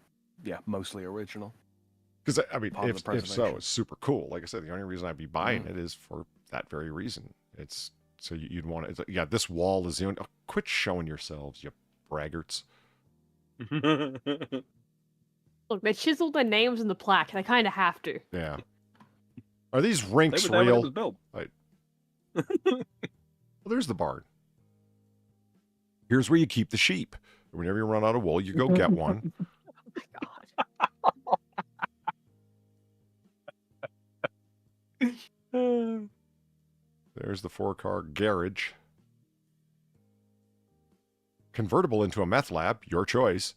mostly original. Because I mean, if so, it's super cool. Like I said, the only reason I'd be buying it is for that very reason. It's so you'd want it. Yeah, this wall is the only. Oh, quit showing yourselves, you braggarts. Look, they chiseled their names in the plaque. They kind of have to. Yeah. Are these rinks They were there when it real? was built. Well, there's the barn. Here's where you keep the sheep. Whenever you run out of wool, you go get one. Oh my god. There's the 4-car garage. Convertible into a meth lab, your choice.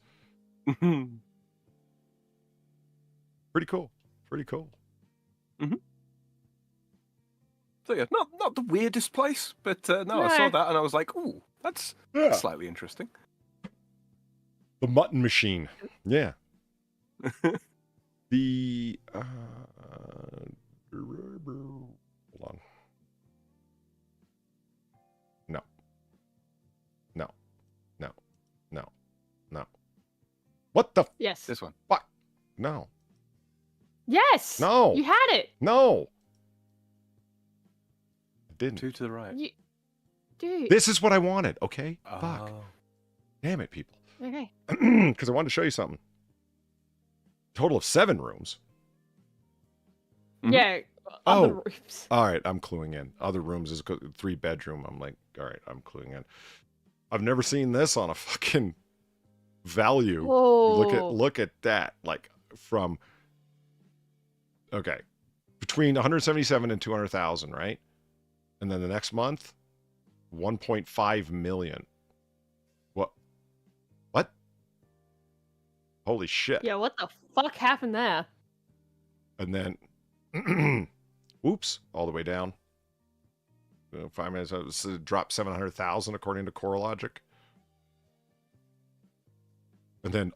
Pretty cool. Pretty cool. Mm-hmm. So yeah, not the weirdest place, but no, I saw No. that and I was like, ooh, that's Yeah. slightly interesting. The mutton machine. Yeah. The hold on. No. No. No. No. No. What the Yes. This one. fuck? No. Yes. No. You had it. No. I didn't. 2 to the right. You... Dude. This is what I wanted, okay? Fuck. Oh. Damn it, people. Okay. Because I wanted to show you something. Total of 7 rooms. Mhm. Yeah. Oh. Other rooms. All right, I'm cluing in. Other rooms is 3-bedroom. I'm like, all right, I'm cluing in. I've never seen this on a fucking value. Whoa. Look at that. Like from okay, between 177 and 200,000, right? And then the next month, 1.5 million. What? Holy shit! Yeah. What the fuck happened there? And then, oops, all the way down. 5 minutes, dropped 700,000 according to CoreLogic. And then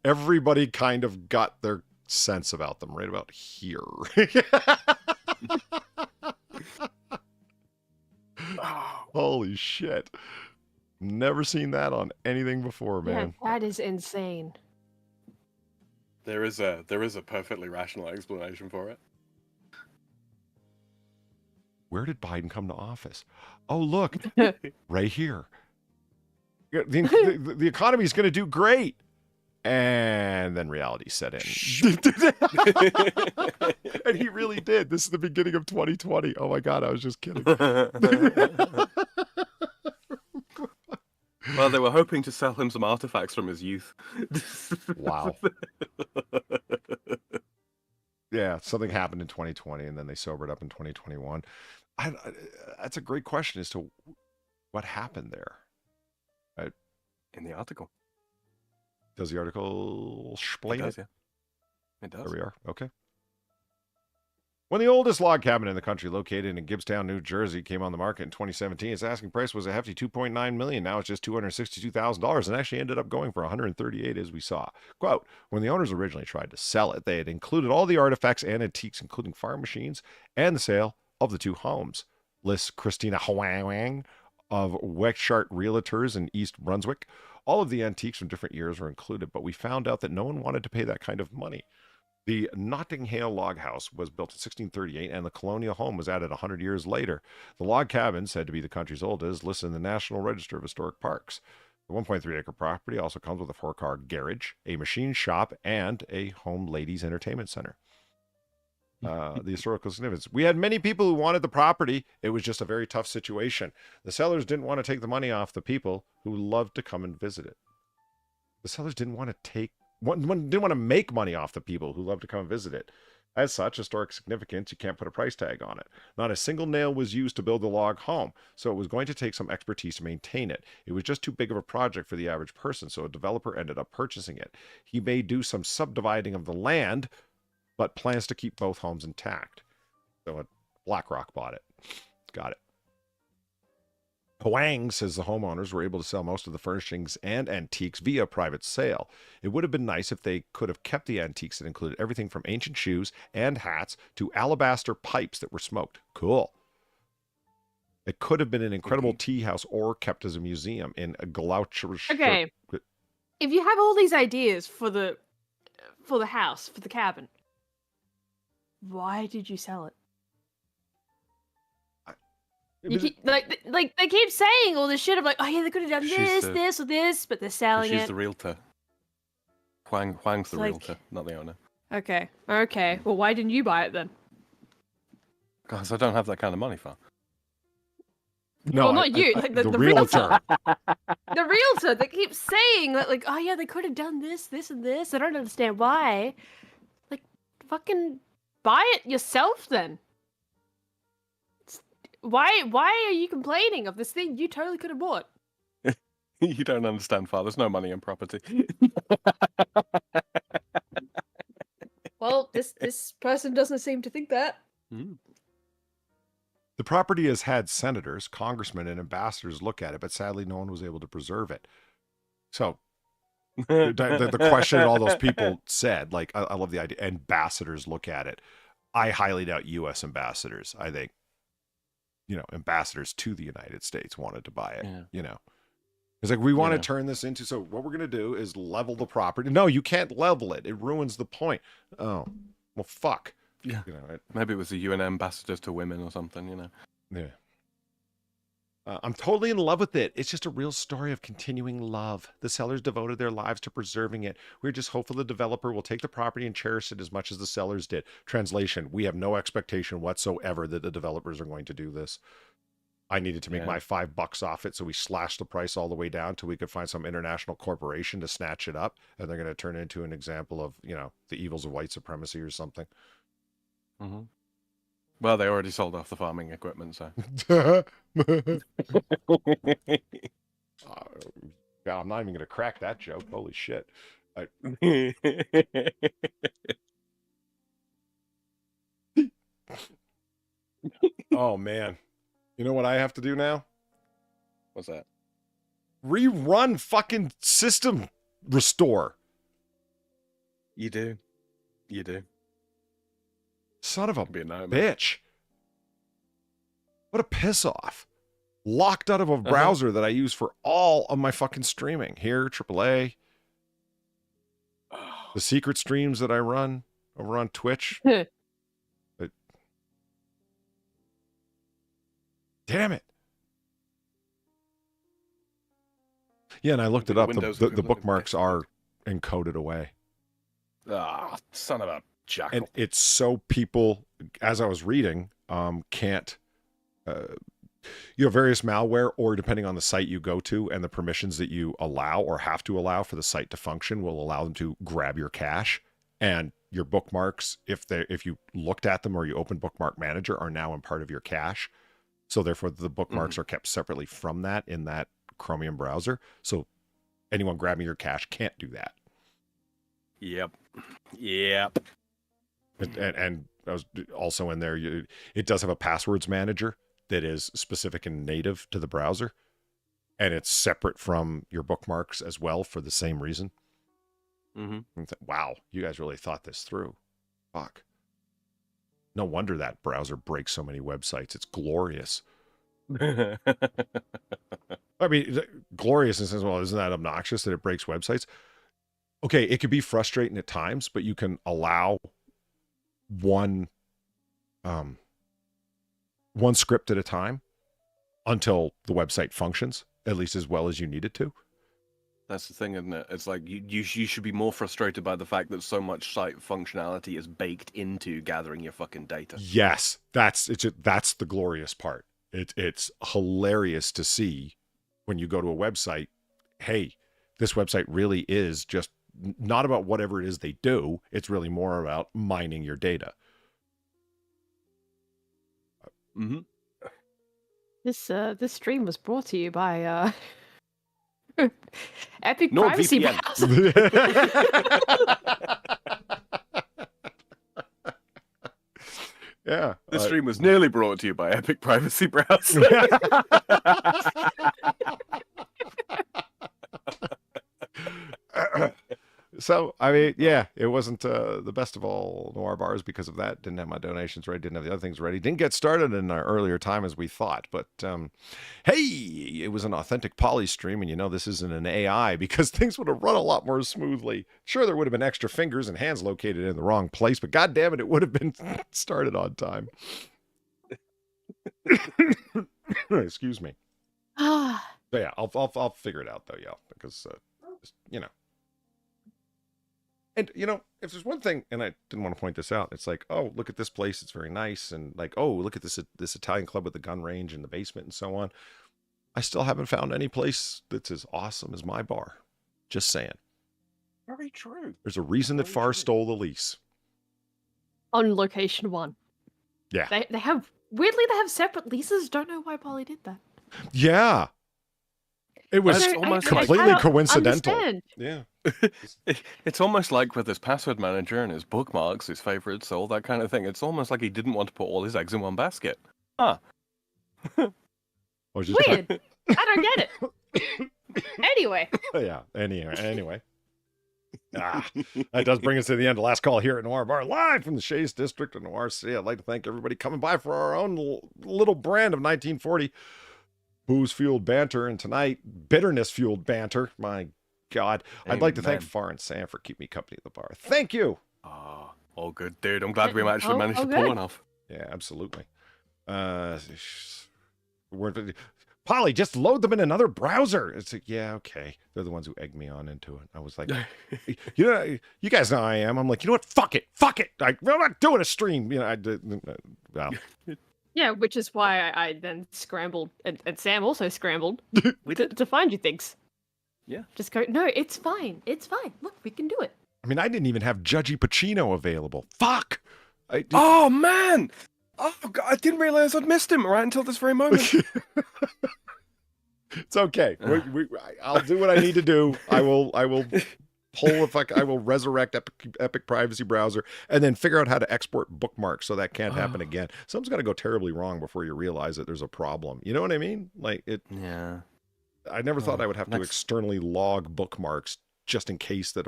everybody kind of got their sense about them right about here. Holy shit. Never seen that on anything before, man. Yeah, that is insane. There is a perfectly rational explanation for it. Where did Biden come to office? Oh, look, right here. The economy is going to do great. And then reality set in. And he really did. This is the beginning of 2020. Oh my God, I was just kidding. Well, they were hoping to sell him some artifacts from his youth. Wow. Yeah, something happened in 2020 and then they sobered up in 2021. That's a great question as to what happened there. In the article. Does the article explain It does, it? yeah. It does. There we are. Okay. When the oldest log cabin in the country, located in Gibbstown, New Jersey, came on the market in 2017, its asking price was a hefty $2.9 million. Now it's just $262,000, and actually ended up going for $138,000, as we saw. Quote: when the owners originally tried to sell it, they had included all the artifacts and antiques, including farm machines, and the sale of the 2 homes. Lists Christina Huang of Wechart Realtors in East Brunswick. All of the antiques from different years were included, but we found out that no one wanted to pay that kind of money. The Notting Hill log house was built in 1638, and the colonial home was added 100 years later. The log cabin, said to be the country's oldest, listed in the National Register of Historic Parks. The 1.3-acre property also comes with a 4-car garage, a machine shop, and a home ladies' entertainment center. The historical significance. We had many people who wanted the property. It was just a very tough situation. The sellers didn't want to take the money off the people who loved to come and visit it. The sellers didn't want to make money off the people who love to come and visit it. As such, historic significance, you can't put a price tag on it. Not a single nail was used to build the log home, so it was going to take some expertise to maintain it. It was just too big of a project for the average person, so a developer ended up purchasing it. He may do some subdividing of the land, but plans to keep both homes intact. So BlackRock bought it. Got it. Huang says the homeowners were able to sell most of the furnishings and antiques via private sale. It would have been nice if they could have kept the antiques that included everything from ancient shoes and hats to alabaster pipes that were smoked. Cool. It could have been an incredible tea house or kept as a museum in Gloucester. Okay. If you have all these ideas for the house, for the cabin, why did you sell it? You keep, like they keep saying all this shit. I'm like, oh yeah, they could have done this, or this, but they're selling it. She's the realtor. Huang's the Like- realtor, not the owner. Okay. Well, why didn't you buy it then? Because I don't have that kind of money, fam. No, well, not you. Like the realtor. The realtor that keeps saying that, like, oh yeah, they could have done this, and this. I don't understand why. Like, fucking buy it yourself then. Why are you complaining of this thing you totally could have bought? You don't understand, Far. There's no money in property. Well, this person doesn't seem to think that. The property has had senators, congressmen, and ambassadors look at it, but sadly no one was able to preserve it. So the question all those people said, like, I love the idea, ambassadors look at it. I highly doubt U.S. ambassadors. I think, ambassadors to the United States wanted to buy it, It's like, we want to turn this into, so what we're going to do is level the property. No, you can't level it. It ruins the point. Oh, well, fuck. Yeah. Maybe it was the UN ambassadors to women or something, Yeah. I'm totally in love with it. It's just a real story of continuing love. The sellers devoted their lives to preserving it. We're just hopeful the developer will take the property and cherish it as much as the sellers did. Translation, we have no expectation whatsoever that the developers are going to do this. I needed to make my $5 off it, so we slashed the price all the way down till we could find some international corporation to snatch it up, and they're going to turn it into an example of, the evils of white supremacy or something. Mm-hmm. Well, they already sold off the farming equipment, so. God, I'm not even going to crack that joke. Holy shit. Oh, man. You know what I have to do now? What's that? Rerun fucking system restore. You do. You do. Son of a Be a nightmare. bitch. What a piss off. Locked out of a browser that I use for all of my fucking streaming. Here, AAA. The secret streams that I run over on Twitch. Damn it. Yeah, and I looked it up. The bookmarks are encoded away. Ah, son of a jackal. And it's so people, as I was reading, can't, various malware, or depending on the site you go to and the permissions that you allow or have to allow for the site to function, will allow them to grab your cache. And your bookmarks, if you looked at them or you open Bookmark Manager, are now in part of your cache. So therefore, the bookmarks are kept separately from that in that Chromium browser. So anyone grabbing your cache can't do that. Yep. And I was also in there. It does have a passwords manager that is specific and native to the browser, and it's separate from your bookmarks as well for the same reason. Mm-hmm. Wow, you guys really thought this through. Fuck. No wonder that browser breaks so many websites. It's glorious. I mean, glorious in the sense, well, isn't that obnoxious that it breaks websites? Okay, it could be frustrating at times, but you can allow one script at a time until the website functions, at least as well as you need it to. That's the thing, isn't it? It's like you should be more frustrated by the fact that so much site functionality is baked into gathering your fucking data. Yes, that's the glorious part. It's hilarious to see when you go to a website, hey, this website really is just not about whatever it is they do. It's really more about mining your data. Mm-hmm. This stream was brought to you by Epic Not Privacy VPN. Browser. Yeah. This stream was nearly brought to you by Epic Privacy Browser. So, I mean, yeah, it wasn't the best of all Noir Bars because of that. Didn't have my donations ready, didn't have the other things ready. Didn't get started in our earlier time as we thought. But, hey, it was an authentic poly stream, and this isn't an AI because things would have run a lot more smoothly. Sure, there would have been extra fingers and hands located in the wrong place, but God damn it would have been started on time. Excuse me. So yeah, I'll figure it out though, yeah, because And if there's one thing, and I didn't want to point this out, it's like, oh, look at this place, it's very nice, and like, oh, look at this Italian club with the gun range in the basement and so on. I still haven't found any place that's as awesome as my bar. Just saying. Very true. There's a reason that Far stole the lease. On location 1. Yeah. They have weirdly they have separate leases. Don't know why Polly did that. Yeah. It was completely coincidental. Understand. Yeah. It's almost like with his password manager and his bookmarks, his favorites, all that kind of thing. It's almost like he didn't want to put all his eggs in one basket. Huh. I was just Weird. I don't get it. Anyway. Yeah. Anyway. That does bring us to the end of Last Call here at Noir Bar, live from the Shays District of Noir City. I'd like to thank everybody coming by for our own little brand of 1940 booze-fueled banter, and tonight, bitterness-fueled banter. My God. I'd like to thank Far and Sam for keeping me company at the bar. Thank you. Oh, all good, dude. I'm glad we actually managed to pull one off. Yeah, absolutely. Polly, just load them in another browser. It's like, yeah, okay. They're the ones who egged me on into it. I was like, you guys know how I am. I'm like, you know what? Fuck it. I'm not doing a stream. You know, I did. Well. Yeah, which is why I then scrambled, and Sam also scrambled to find you things. Yeah. Just go, no, it's fine. Look, we can do it. I mean, I didn't even have Judgy Pacino available. Fuck. Oh, man. Oh, God, I didn't realize I'd missed him right until this very moment. It's okay. I'll do what I need to do. I will pull I will resurrect Epic Privacy Browser and then figure out how to export bookmarks so that can't happen again. Something's got to go terribly wrong before you realize that there's a problem. You know what I mean? Like it. Yeah. I never thought I would have to externally log bookmarks just in case that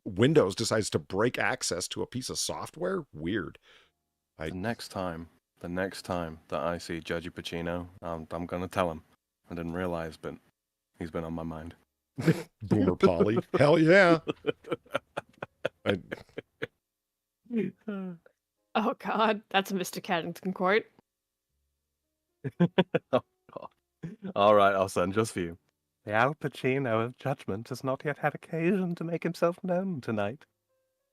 Windows decides to break access to a piece of software. Weird. The next time that I see Judgy Pacino, I'm gonna tell him. I didn't realize, but he's been on my mind. Boomer Polly. Hell yeah. Oh, God. That's a Mr. Caddington quote. Oh, God. All right, I'll send just for you. The Al Pacino of judgment has not yet had occasion to make himself known tonight.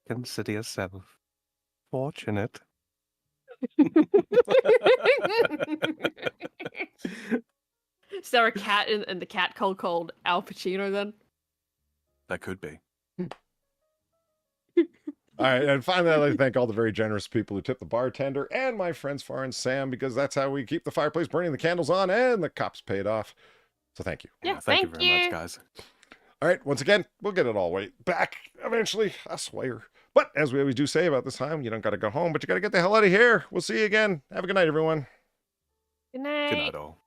Consider yourself fortunate. Is there a cat in the cat called Al Pacino then? That could be. All right, and finally, I'd like to thank all the very generous people who tipped the bartender and my friends Far and Sam, because that's how we keep the fireplace burning, the candles on, and the cops paid off. So thank you. Yeah, Thank you very much, guys. All right, once again, we'll get it all back eventually, I swear. But as we always do say about this time, you don't got to go home, but you got to get the hell out of here. We'll see you again. Have a good night, everyone. Good night. Good night, all.